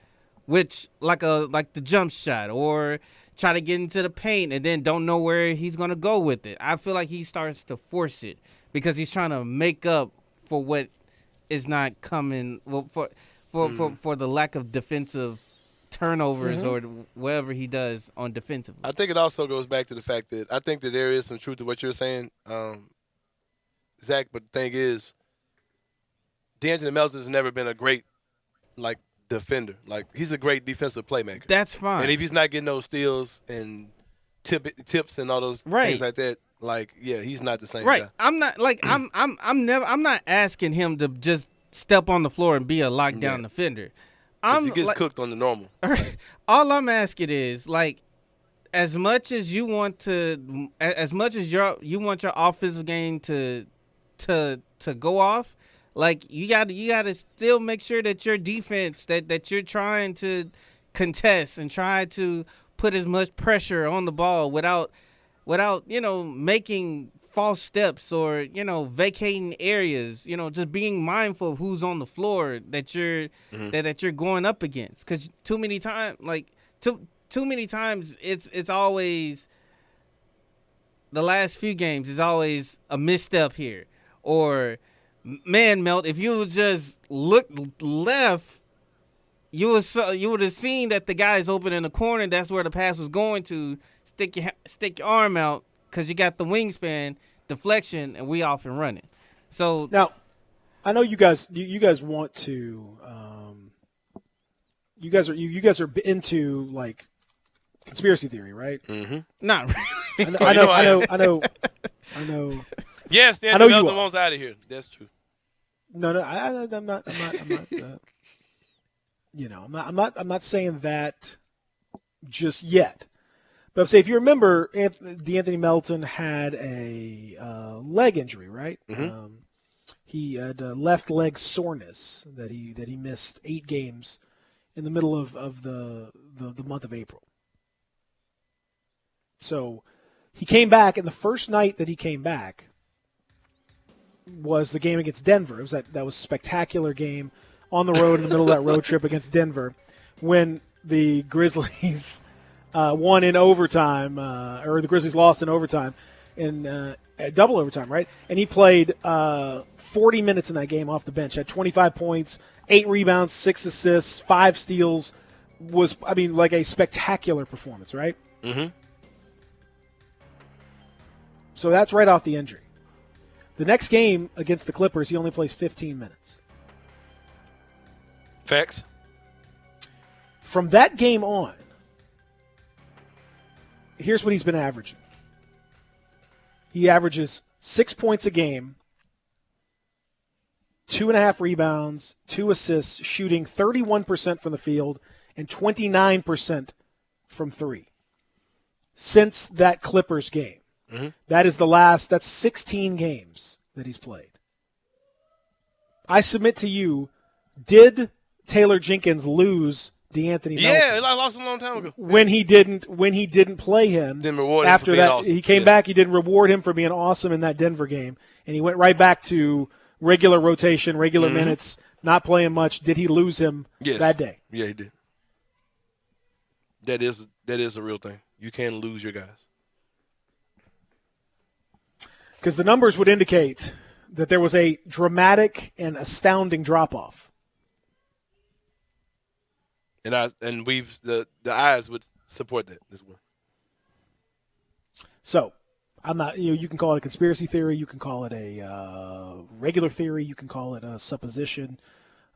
which like the jump shot or try to get into the paint and then don't know where he's going to go with it. I feel like he starts to force it because he's trying to make up for what is not coming for the lack of defensive turnovers or whatever he does on defensive. I think it also goes back to the fact that I think that there is some truth to what you're saying, Zach, but the thing is, D'Anthony Melton's never been a great, defender. He's a great defensive playmaker. That's fine. And if he's not getting those steals and tips and all those things like that, he's not the same guy. I'm not I'm not asking him to just step on the floor and be a lockdown defender. He gets cooked on the normal. All I'm asking is, as much as you want your offensive game to go off, you gotta still make sure that your defense that you're trying to contest and try to put as much pressure on the ball without making false steps or vacating areas, just being mindful of who's on the floor that you're that you're going up against, because too many times it's always the last few games is always a misstep here, or man, Melt, if you just looked left, you would have seen that the guy's open in the corner. That's where the pass was going to. Stick your arm out because you got the wingspan, deflection, and we off and running. So now, I know you guys want to. You guys are into conspiracy theory, right? Mm-hmm. Not really. I know. Yes, I know you Melton are. wants out of here. That's true. No, I'm not. I'm not saying that just yet. But I'm saying, if you remember, D'Anthony Melton had a leg injury, right? Mm-hmm. He had left leg soreness that he missed 8 games in the middle of the month of April. So he came back, and the first night that he came back was the game against Denver. It was that was a spectacular game on the road in the middle of that road trip against Denver when the Grizzlies won in overtime, or the Grizzlies lost in overtime in double overtime, right? And he played 40 minutes in that game off the bench, had 25 points, 8 rebounds, 6 assists, 5 steals. Was a spectacular performance, right? Mm-hmm. So that's right off the injury. The next game against the Clippers, he only plays 15 minutes. Facts. From that game on, here's what he's been averaging. He averages 6 points a game, 2.5 rebounds, 2 assists, shooting 31% from the field and 29% from 3 since that Clippers game. Mm-hmm. That's 16 games that he's played. I submit to you, did Taylor Jenkins lose D'Anthony Melton? Yeah, I lost him a long time ago. When he didn't play him, Didn't reward him after for being that, awesome. he came back. He didn't reward him for being awesome in that Denver game, and he went right back to regular rotation, regular minutes, not playing much. Did he lose him that day? Yeah, he did. That is a real thing. You can lose your guys. Because the numbers would indicate that there was a dramatic and astounding drop-off. And the eyes would support that as well. So, I'm not. You can call it a conspiracy theory. You can call it a regular theory. You can call it a supposition.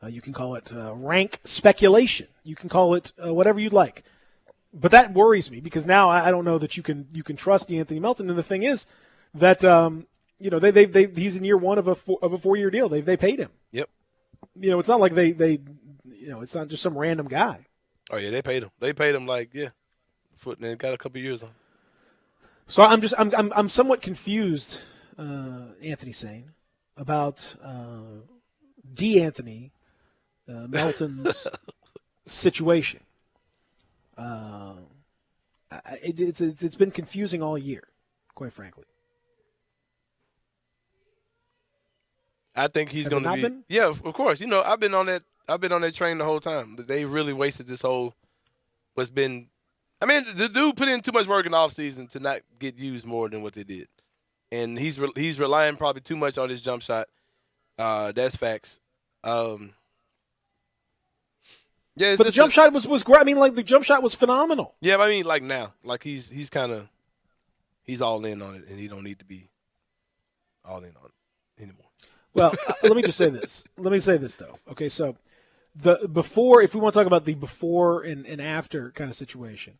You can call it rank speculation. You can call it whatever you'd like. But that worries me because now I don't know that you can trust D'Anthony Melton. And the thing is that he's in year 1 of a 4-year deal. They paid him. Yep. It's not like they it's not just some random guy. Oh yeah, they paid him. They paid him and they got a couple years on. So I'm somewhat confused, Anthony Sane, about D'Anthony Melton's situation. It's been confusing all year, quite frankly. I think he's going to be. Been? Yeah, of course. I've been on that train the whole time. They really wasted this whole what's been. I mean, the dude put in too much work in the offseason to not get used more than what they did. And he's relying probably too much on his jump shot. That's facts. Yeah, but the jump shot was great. I mean, like, the jump shot was phenomenal. Yeah, but I mean, like, now. Like, he's all in on it, and he don't need to be all in on it anymore. Well, let me just say this. Let me say this, though. Okay, so the before, if we want to talk about the before and after kind of situation.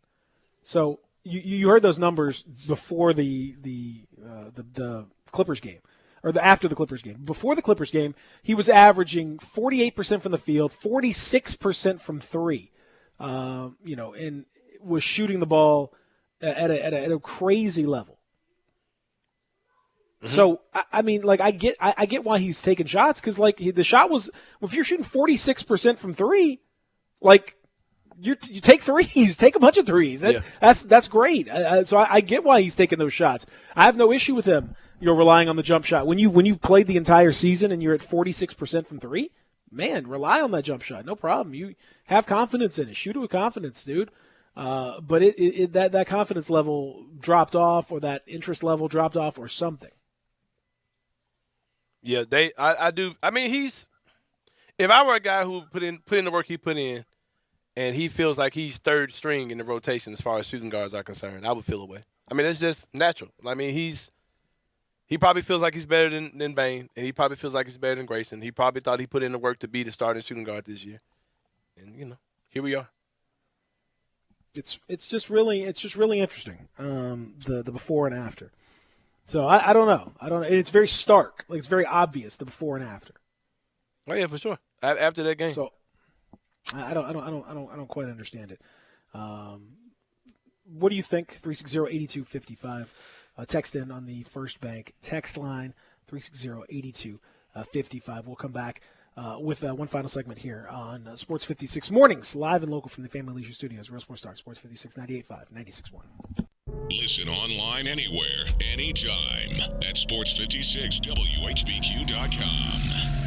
So you heard those numbers before the Clippers game, or after the Clippers game. Before the Clippers game, he was averaging 48% from the field, 46% from three, and was shooting the ball at a crazy level. Mm-hmm. So I mean, like, I get why he's taking shots, because, like, the shot was, if you're shooting 46% from three, like, you take threes, take a bunch of threes. That's great. So I get why he's taking those shots. I have no issue with him, relying on the jump shot. When you played the entire season and you're at 46% from three, man, rely on that jump shot. No problem. You have confidence in it. Shoot it with confidence, dude. But that confidence level dropped off, or that interest level dropped off, or something. Yeah, I do. I mean, if I were a guy who put in the work he put in, and he feels like he's third string in the rotation as far as shooting guards are concerned, I would feel away. I mean, it's just natural. I mean, he probably feels like he's better than Bane, and he probably feels like he's better than Grayson. He probably thought he put in the work to be the starting shooting guard this year, and here we are. It's just really interesting, the before and after. So I don't know. It's very stark. Like, it's very obvious, the before and after. Oh yeah, for sure. After that game. So I don't quite understand it. What do you think? 360-8255. Text in on the First Bank text line, 360-8255. We'll come back with one final segment here on Sports 56 Mornings, live and local from the Family Leisure Studios. Real Sports Talk, Sports 56, 98.5, 96.1. Listen online anywhere, anytime at sports56whbq.com.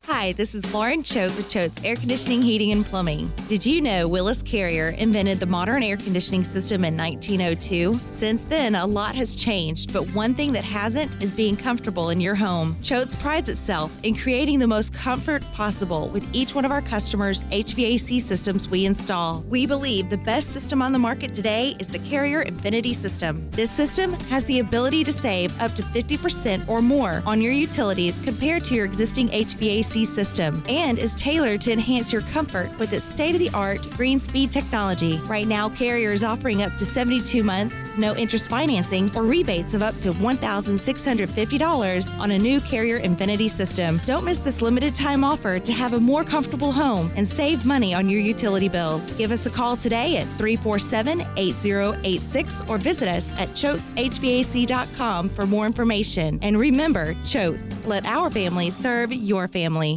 Hi, this is Lauren Choate with Choate's Air Conditioning, Heating, and Plumbing. Did you know Willis Carrier invented the modern air conditioning system in 1902? Since then, a lot has changed, but one thing that hasn't is being comfortable in your home. Choate's prides itself in creating the most comfort possible with each one of our customers' HVAC systems we install. We believe the best system on the market today is the Carrier Infinity System. This system has the ability to save up to 50% or more on your utilities compared to your existing HVAC system, and is tailored to enhance your comfort with its state-of-the-art green speed technology. Right now, Carrier is offering up to 72 months, no interest financing, or rebates of up to $1,650 on a new Carrier Infinity system. Don't miss this limited time offer to have a more comfortable home and save money on your utility bills. Give us a call today at 347-8086 or visit us at ChoatesHVAC.com for more information. And remember, Choates, let our family serve your family.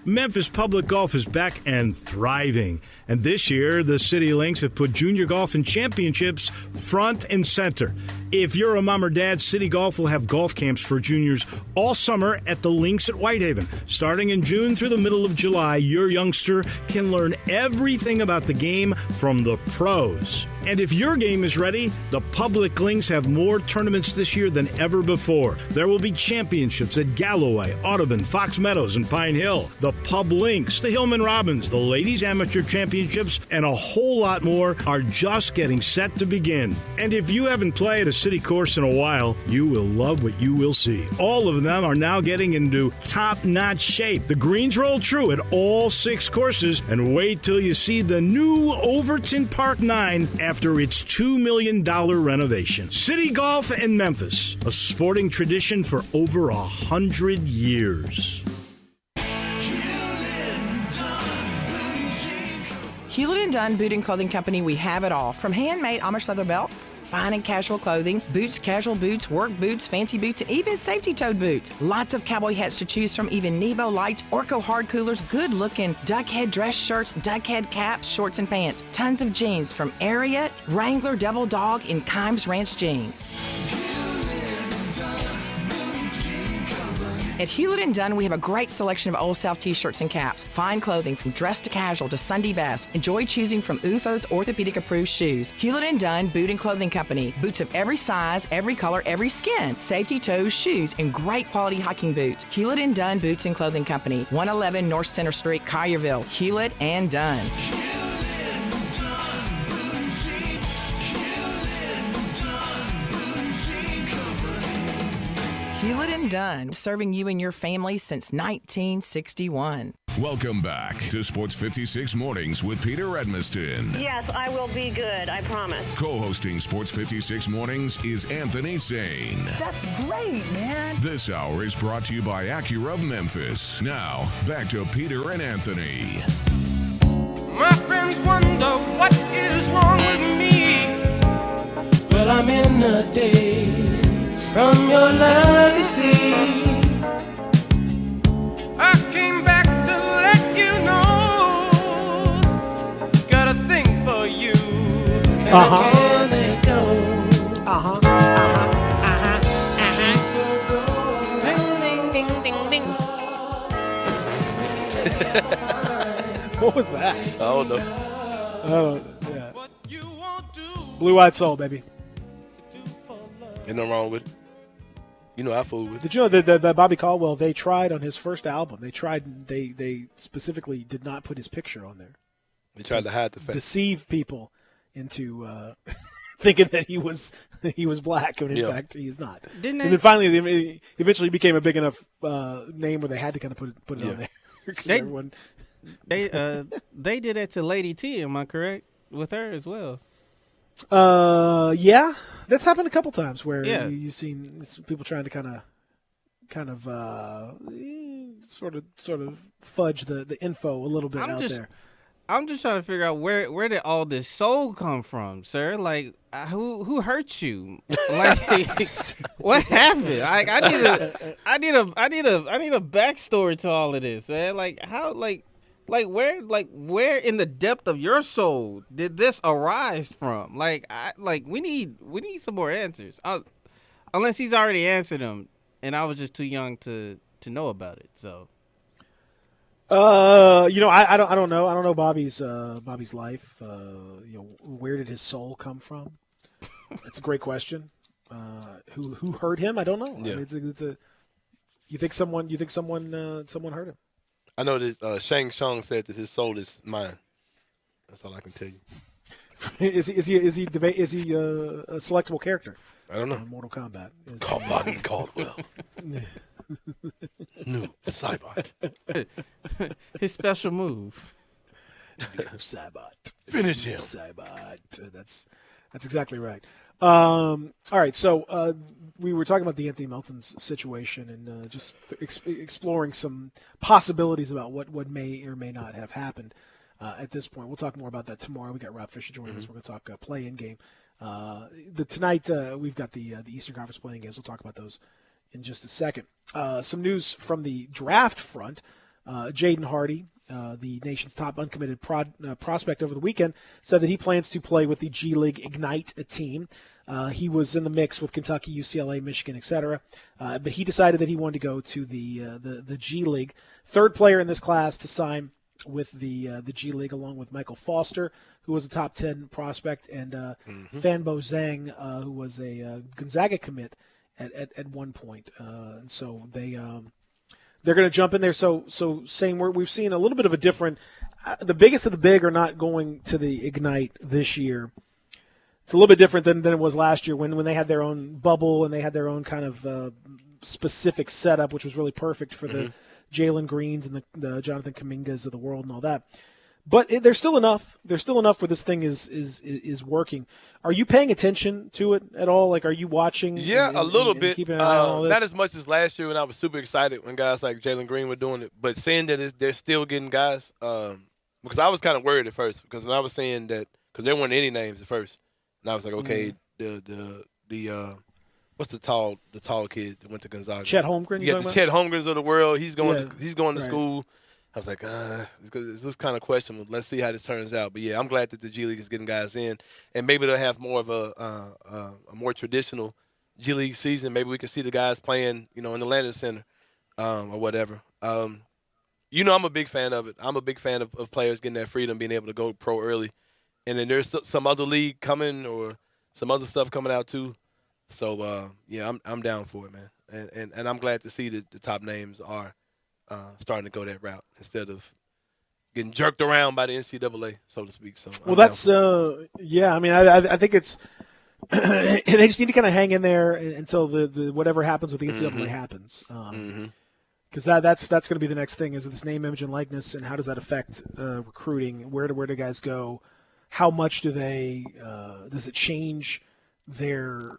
Memphis Public Golf is back and thriving. And this year, the City Links have put junior golf and championships front and center. If you're a mom or dad, City Golf will have golf camps for juniors all summer at the Links at Whitehaven. Starting in June through the middle of July, your youngster can learn everything about the game from the pros. And if your game is ready, the Public Links have more tournaments this year than ever before. There will be championships at Galloway, Audubon, Fox Meadows, and Pine Hill. The Pub Links, the Hillman Robbins, the Ladies Amateur Championships, and a whole lot more are just getting set to begin. And if you haven't played a city course in a while, you will love what you will see. All of them are now getting into top-notch shape. The greens roll true at all 6 courses, and wait till you see the new Overton Park 9 after its $2 million renovation. City Golf in Memphis, a sporting tradition for over 100 years. Hewlett & Dunn Boot and Clothing Company, we have it all. From handmade Amish leather belts, fine and casual clothing, boots, casual boots, work boots, fancy boots, and even safety-toed boots. Lots of cowboy hats to choose from, even Nebo lights, Orco hard coolers, good-looking duck head dress shirts, duck head caps, shorts, and pants. Tons of jeans from Ariat, Wrangler, Devil Dog, and Kimes Ranch jeans. At Hewlett & Dunn, we have a great selection of Old South t-shirts and caps. Fine clothing from dress to casual to Sunday best. Enjoy choosing from UFO's orthopedic-approved shoes. Hewlett & Dunn Boot and Clothing Company. Boots of every size, every color, every skin. Safety toes, shoes, and great quality hiking boots. Hewlett & Dunn Boots and Clothing Company. 111 North Center Street, Collierville. Hewlett & Dunn. Hewlett & Dunn, serving you and your family since 1961. Welcome back to Sports 56 Mornings with Peter Edmiston. Yes, I will be good, I promise. Co-hosting Sports 56 Mornings is Anthony Sane. That's great, man. This hour is brought to you by Acura of Memphis. Now, back to Peter and Anthony. My friends wonder what is wrong with me. Well, I'm in the daze from your love, you see. I came back to let you know. Got a thing for you. And I can't let go. Ding, ding, ding, ding. What was that? I don't know. Oh, yeah. Blue-Eyed Soul, baby. Ain't nothing wrong with it. You know I fool with it. Did you know that Bobby Caldwell, they tried on his first album, they specifically did not put his picture on there. They tried to hide the fact. Deceive people into thinking that he was black, when in fact he is not. Didn't and they- then finally, they eventually became a big enough name where they had to kind of put it on there. 'Cause everyone, They did that to Lady T, am I correct? With her as well. yeah, that's happened a couple times where Yeah. you've seen people trying to kind of sort of fudge the info a little bit out there. I'm just trying to figure out where did all this soul come from, sir? Like, who hurt you? Like, what happened? Like, I need a backstory to all of this, man. Like, how, where in the depth of your soul did this arise from? Like, we need some more answers. Unless he's already answered them, and I was just too young to know about it. So. I don't know. I don't know Bobby's life. Where did his soul come from? That's a great question. Who hurt him? I don't know. Yeah. I mean, it's a. You think someone hurt him? I know that Shang Tsung said that his soul is mine. That's all I can tell you. is he a selectable character? I don't know. In Mortal Kombat. Bobby Caldwell. New Cybot. His special move. Cybot. Finish him. Cybot. That's exactly right. All right, so we were talking about the Anthony Melton's situation and just exploring some possibilities about what may or may not have happened at this point. We'll talk more about that tomorrow. We got Rob Fisher joining us. We're going to talk play-in game. Tonight we've got the Eastern Conference play-in games. We'll talk about those in just a second. Some news from the draft front. Jaden Hardy, the nation's top uncommitted prospect over the weekend, said that he plans to play with the G League Ignite team. He was in the mix with Kentucky, UCLA, Michigan, etc. But he decided that he wanted to go to the G League. Third player in this class to sign with the G League, along with Michael Foster, who was a top 10 prospect, and Fanbo Zhang, who was a Gonzaga commit at one point. And so they're going to jump in there. So saying we've seen a little bit of a different. The biggest of the big are not going to the Ignite this year. It's a little bit different than it was last year when they had their own bubble and they had their own kind of specific setup, which was really perfect for the Jalen Greens and the Jonathan Kumingas of the world and all that. But there's still enough. There's still enough where this thing is working. Are you paying attention to it at all? Like, are you watching? Yeah, a little bit. Keeping an eye on all this? Not as much as last year when I was super excited when guys like Jalen Green were doing it. But seeing that they're still getting guys, because I was kind of worried at first because when I was saying that, because there weren't any names at first, and I was like, okay, the what's the tall kid that went to Gonzaga? Chet Holmgren. You got the Chet Holmgrens of the world. He's going to right. school. I was like, this is kind of questionable. Let's see how this turns out. But yeah, I'm glad that the G League is getting guys in, and maybe they'll have more of a more traditional G League season. Maybe we can see the guys playing, in the Landon Center or whatever. You know, I'm a big fan of it. I'm a big fan of players getting that freedom, being able to go pro early. And then there's some other league coming or some other stuff coming out too. So, yeah, I'm down for it, man. And I'm glad to see that the top names are starting to go that route instead of getting jerked around by the NCAA, so to speak. So, well, that's yeah. I mean, I think it's they just need to kind of hang in there until the whatever happens with the NCAA happens. Because that's going to be the next thing is this name, image, and likeness, and how does that affect recruiting? Where do guys go? How much do they does it change their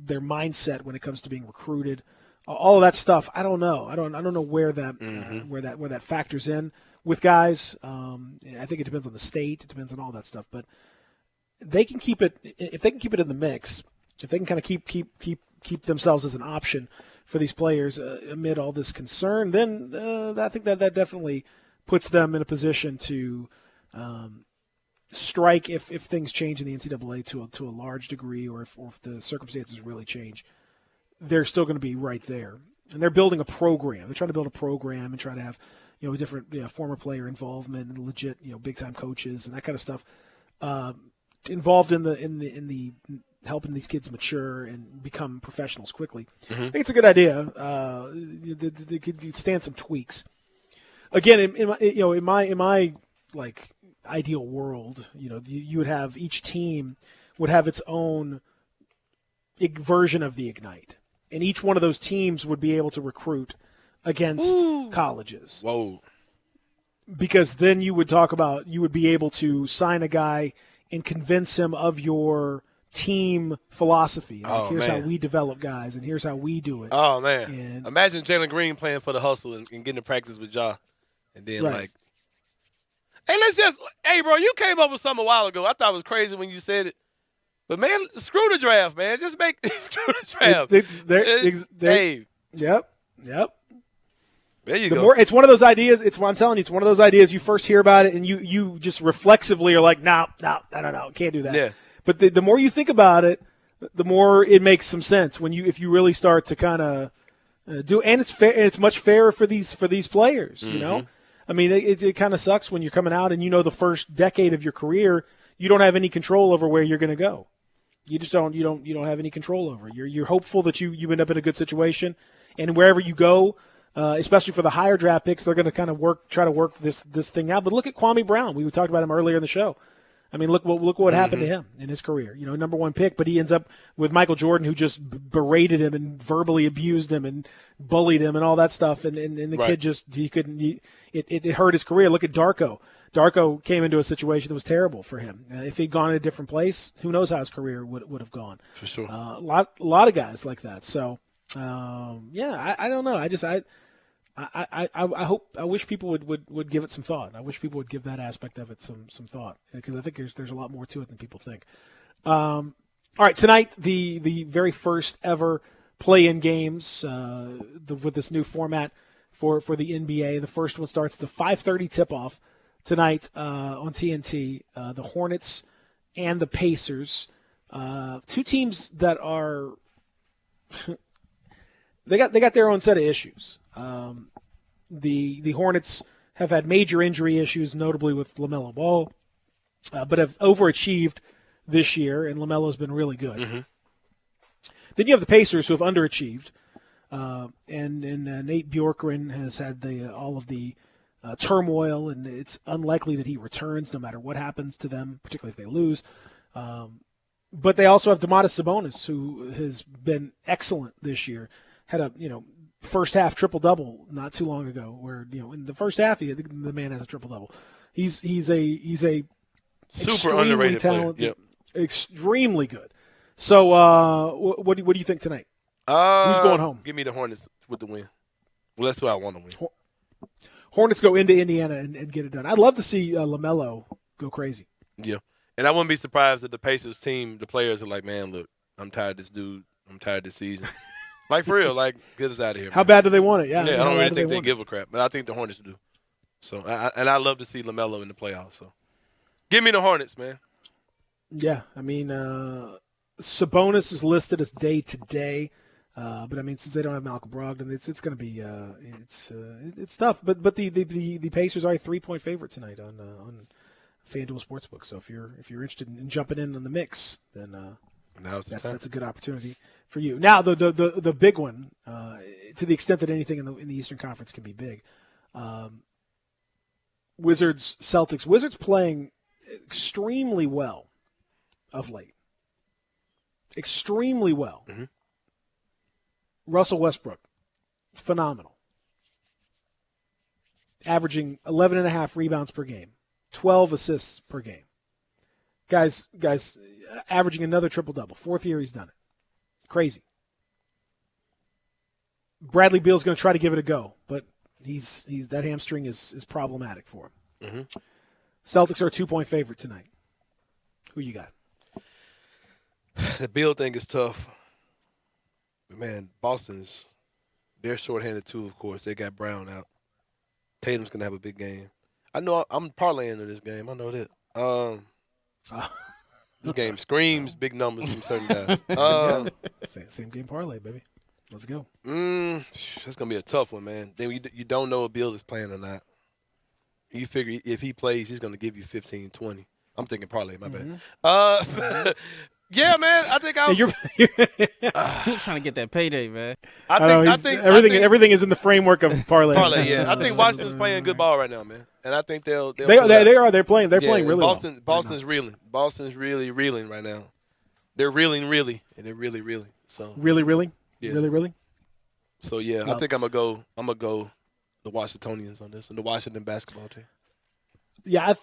mindset when it comes to being recruited? All of that stuff, I don't know. I don't know where that where that factors in with guys. I think it depends on the state. It depends on all that stuff. But they can keep it if they can keep it in the mix. If they can kind of keep themselves as an option for these players amid all this concern, then I think that definitely puts them in a position to strike if things change in the NCAA to a large degree, or if the circumstances really change. They're still going to be right there, and they're building a program. They're trying to build a program and try to have different former player involvement and legit big time coaches and that kind of stuff involved in the helping these kids mature and become professionals quickly. I think it's a good idea. They could stand some tweaks. Again, in my like ideal world, you would have each team would have its own version of the Ignite, and each one of those teams would be able to recruit against colleges. Whoa! Because then you would be able to sign a guy and convince him of your team philosophy. Like, here's how we develop guys, and here's how we do it. Oh, man. And imagine Jalen Green playing for the Hustle and getting to practice with Ja. And then, hey, bro, you came up with something a while ago. I thought it was crazy when you said it. But, man, screw the draft, man. Just screw the draft. Hey. Yep. There you go. It's one of those ideas. I'm telling you, it's one of those ideas you first hear about it, and you just reflexively are like, no, I don't know, can't do that. Yeah. But the more you think about it, the more it makes some sense if you really start to kind of do. And it's fair, and it's much fairer for these players. I mean, it kind of sucks when you're coming out and the first decade of your career, you don't have any control over where you're going to go. You just don't. You don't have any control over. You're hopeful that you end up in a good situation, and wherever you go. Especially for the higher draft picks, they're going to kind of try to work this thing out. But look at Kwame Brown. We talked about him earlier in the show. I mean, look what happened to him in his career. Number one pick, but he ends up with Michael Jordan, who just berated him and verbally abused him and bullied him and all that stuff. And the kid it hurt his career. Look at Darko. Darko came into a situation that was terrible for him. If he'd gone in a different place, who knows how his career would have gone. For sure. A lot of guys like that. So, I don't know. I wish people would give it some thought. I wish people would give that aspect of it some thought, because I think there's a lot more to it than people think. All right, tonight the very first ever play-in games with this new format for the NBA. The first one starts. It's a 5:30 tip-off tonight on TNT. The Hornets and the Pacers, two teams that are they got their own set of issues. The Hornets have had major injury issues, notably with LaMelo Ball, but have overachieved this year, and LaMelo's been really good. Then you have the Pacers, who have underachieved, and Nate Bjorkgren has had all of the turmoil, and it's unlikely that he returns no matter what happens to them, particularly if they lose. But they also have Domantas Sabonis, who has been excellent this year. Had a first half triple double not too long ago, where in the first half the man has a triple double. He's a super underrated talented, player. Yep. Extremely good. So what do you think tonight? Who's going home? Give me the Hornets with the win. Well, that's who I want to win. Hornets go into Indiana and get it done. I'd love to see LaMelo go crazy. Yeah, and I wouldn't be surprised if the Pacers team, the players are like, man, look, I'm tired of this dude. I'm tired of this season. Like, for real, like, get us out of here. How bad do they want it? Yeah, I don't really think they give a crap, but I think the Hornets do. So, I love to see LaMelo in the playoffs. So, give me the Hornets, man. Yeah, I mean, Sabonis is listed as day-to-day. But I mean, since they don't have Malcolm Brogdon, it's going to be it's tough. But the Pacers are a 3-point favorite tonight on FanDuel Sportsbook. So if you're interested in jumping in on the mix, then that's a good opportunity for you. Now the big one, to the extent that anything in the Eastern Conference can be big, Wizards Celtics. Wizards playing extremely well of late. Extremely well. Mm-hmm. Russell Westbrook, phenomenal. Averaging 11.5 rebounds per game, 12 assists per game. Guys, averaging another triple-double. 4th year he's done it. Crazy. Bradley Beal's going to try to give it a go, but he's that hamstring is problematic for him. Mm-hmm. Celtics are a 2-point favorite tonight. Who you got? The Beal thing is tough. But man, they're shorthanded too, of course. They got Brown out. Tatum's going to have a big game. I know I'm parlaying into this game. I know that. This game screams big numbers from certain guys. Same game parlay, baby. Let's go. That's going to be a tough one, man. Then you don't know if Beal is playing or not. You figure if he plays, he's going to give you 15, 20. I'm thinking parlay, my bad. Yeah, man. I think you're trying to get that payday, man. I think everything is in the framework of parlay. Parlay, yeah. I think Washington's playing good ball right now, man, and I think they're playing really well. Boston's reeling. Boston's really reeling right now. They're reeling, and they're really reeling. So really, yeah. really. So yeah, I think I'm gonna go the Washingtonians on this and the Washington basketball team. Yeah.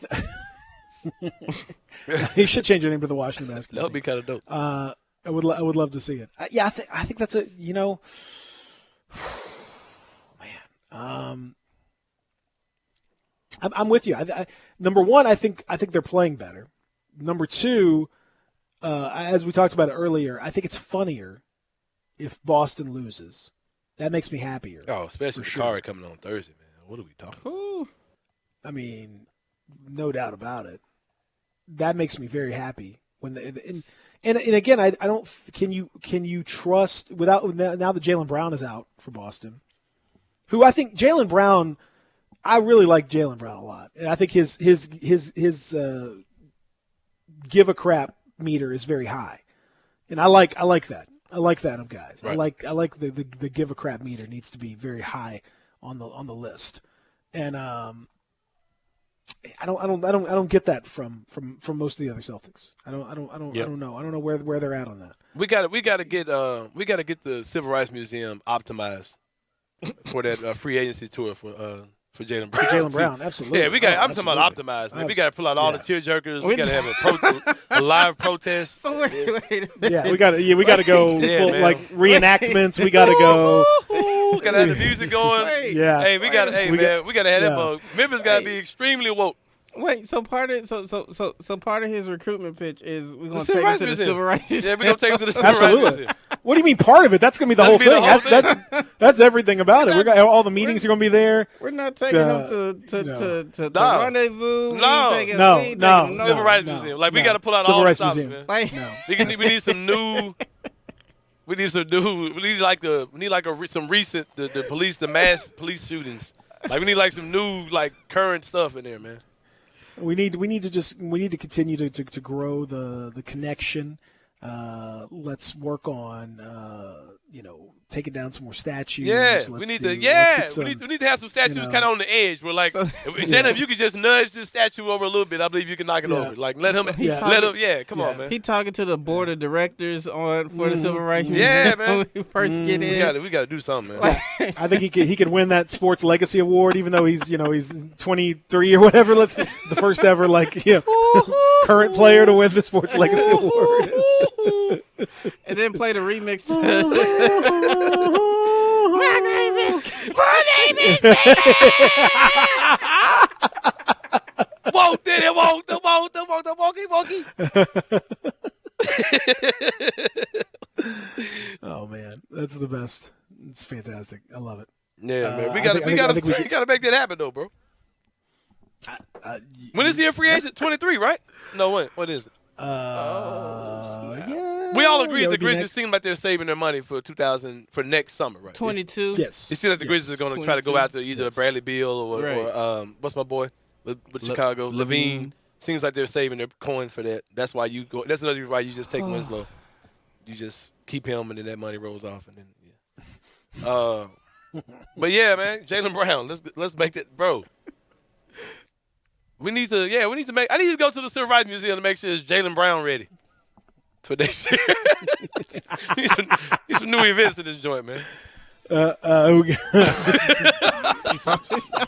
He should change your name to the Washington basketball. That would be kind of dope. I would love to see it. I think that's a man. I'm with you. Number one, I think they're playing better. Number two, as we talked about earlier, I think it's funnier if Boston loses. That makes me happier. Oh, especially with Kari coming on Thursday, man. What are we talking? I mean, no doubt about it. That makes me very happy when and again, I don't. Can you trust without now that Jaylen Brown is out for Boston, who I think Jaylen Brown, I really like Jaylen Brown a lot, and I think his give a crap meter is very high, and I like that. I like that of guys. Right. I like the give a crap meter needs to be very high on the list, and I don't get that from most of the other Celtics. I don't know. I don't know where they're at on that. We got to get the Civil Rights Museum optimized for that free agency tour for Jaylen Brown. For Jaylen Brown, absolutely. Yeah, I'm talking about optimized, man. We got to pull out all the tearjerkers. We got to have a live protest. So wait. Yeah, we got to go full, like reenactments. We got to go. Gotta have the music going. Yeah. Hey, we gotta have that bug. Memphis gotta be extremely woke. Wait, so part of his recruitment pitch is we're gonna take him to the Civil Rights Museum. Yeah, we're gonna take him to the Civil Rights Museum. What do you mean part of it? That's gonna be the whole thing. That's everything about it. All the meetings are gonna be there. We're not taking him to rendezvous. No. Civil Rights Museum. Like we gotta pull out all the stops, man. We need some new. We need some some recent the mass police shootings. Like we need like some new current stuff in there, man. We need to continue to grow the connection. Let's work on taking down some more statues. Yeah, we need to have some statues kind of on the edge. We're like, Jaylen, if you could just nudge this statue over a little bit, I believe you can knock it over. Like let him. Come on, man. He talking to the board of directors for the Civil Rights Museum. Yeah, man. When we first get in, we got to do something, man. I think he could win that Sports Legacy Award, even though he's 23 or whatever. The first ever current player to win the Sports Legacy Award. And then play the remix. My name is Won't did it, wonky. Oh man, that's the best. It's fantastic. I love it. Yeah, man. We gotta make that happen though, bro. When is he a free agent? 23, right? No, what is it? Yeah. We all agree that the would be Grizzlies next. seem like they're saving their money for next summer, right? 22. Yes. It seems like the Grizzlies are going to try to go 22. after either Bradley Beal or what's my boy with Chicago, Levine. Seems like they're saving their coin for that. That's why you go. That's another reason why you just take Winslow. You just keep him, and then that money rolls off, and then but yeah, man, Jaylen Brown. Let's make that, bro. We need to make. I need to go to the Civil Rights Museum to make sure it's Jaylen Brown ready for next year. Need some new events in this joint, man.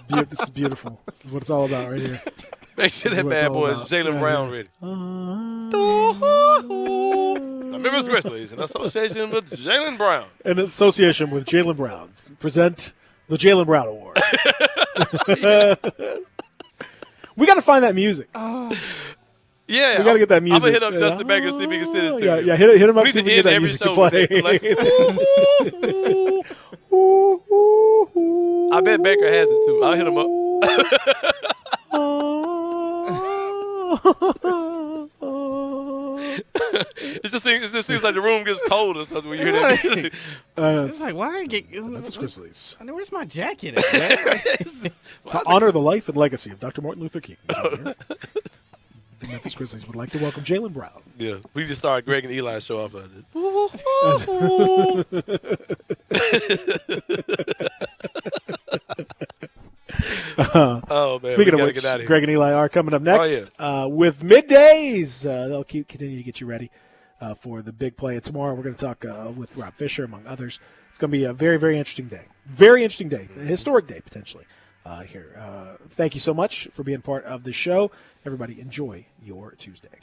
This is beautiful. This is what it's all about right here. Make sure This is that what it's bad all boy is about. Jaylen Brown ready. The Memphis Grizzlies in association with Jaylen Brown. In association with Jaylen Brown, present the Jaylen Brown Award. We got to find that music. Yeah, We got to get that music. I'm gonna hit up Justin Baker and see if he can send it to me. Yeah, hit him up. We See need if we to can end get that every music to show with play. I bet Baker has it too. I'll hit him up. It just seems like the room gets cold or something when you hear that music. It's like, why I get Memphis Grizzlies. I know, where's my jacket at, man? To honor the life and legacy of Dr. Martin Luther King, the Memphis Grizzlies would like to welcome Jaylen Brown. Yeah, we just started Greg and Eli show off of it. Oh man! Speaking we of gotta get out of which, here. Greg and Eli are coming up next Oh, with middays. They'll continue to get you ready for the big play. And tomorrow we're going to talk with Rob Fisher, among others. It's going to be a very, very interesting day. Very interesting day. A historic day, potentially, here. Thank you so much for being part of the show. Everybody, enjoy your Tuesday.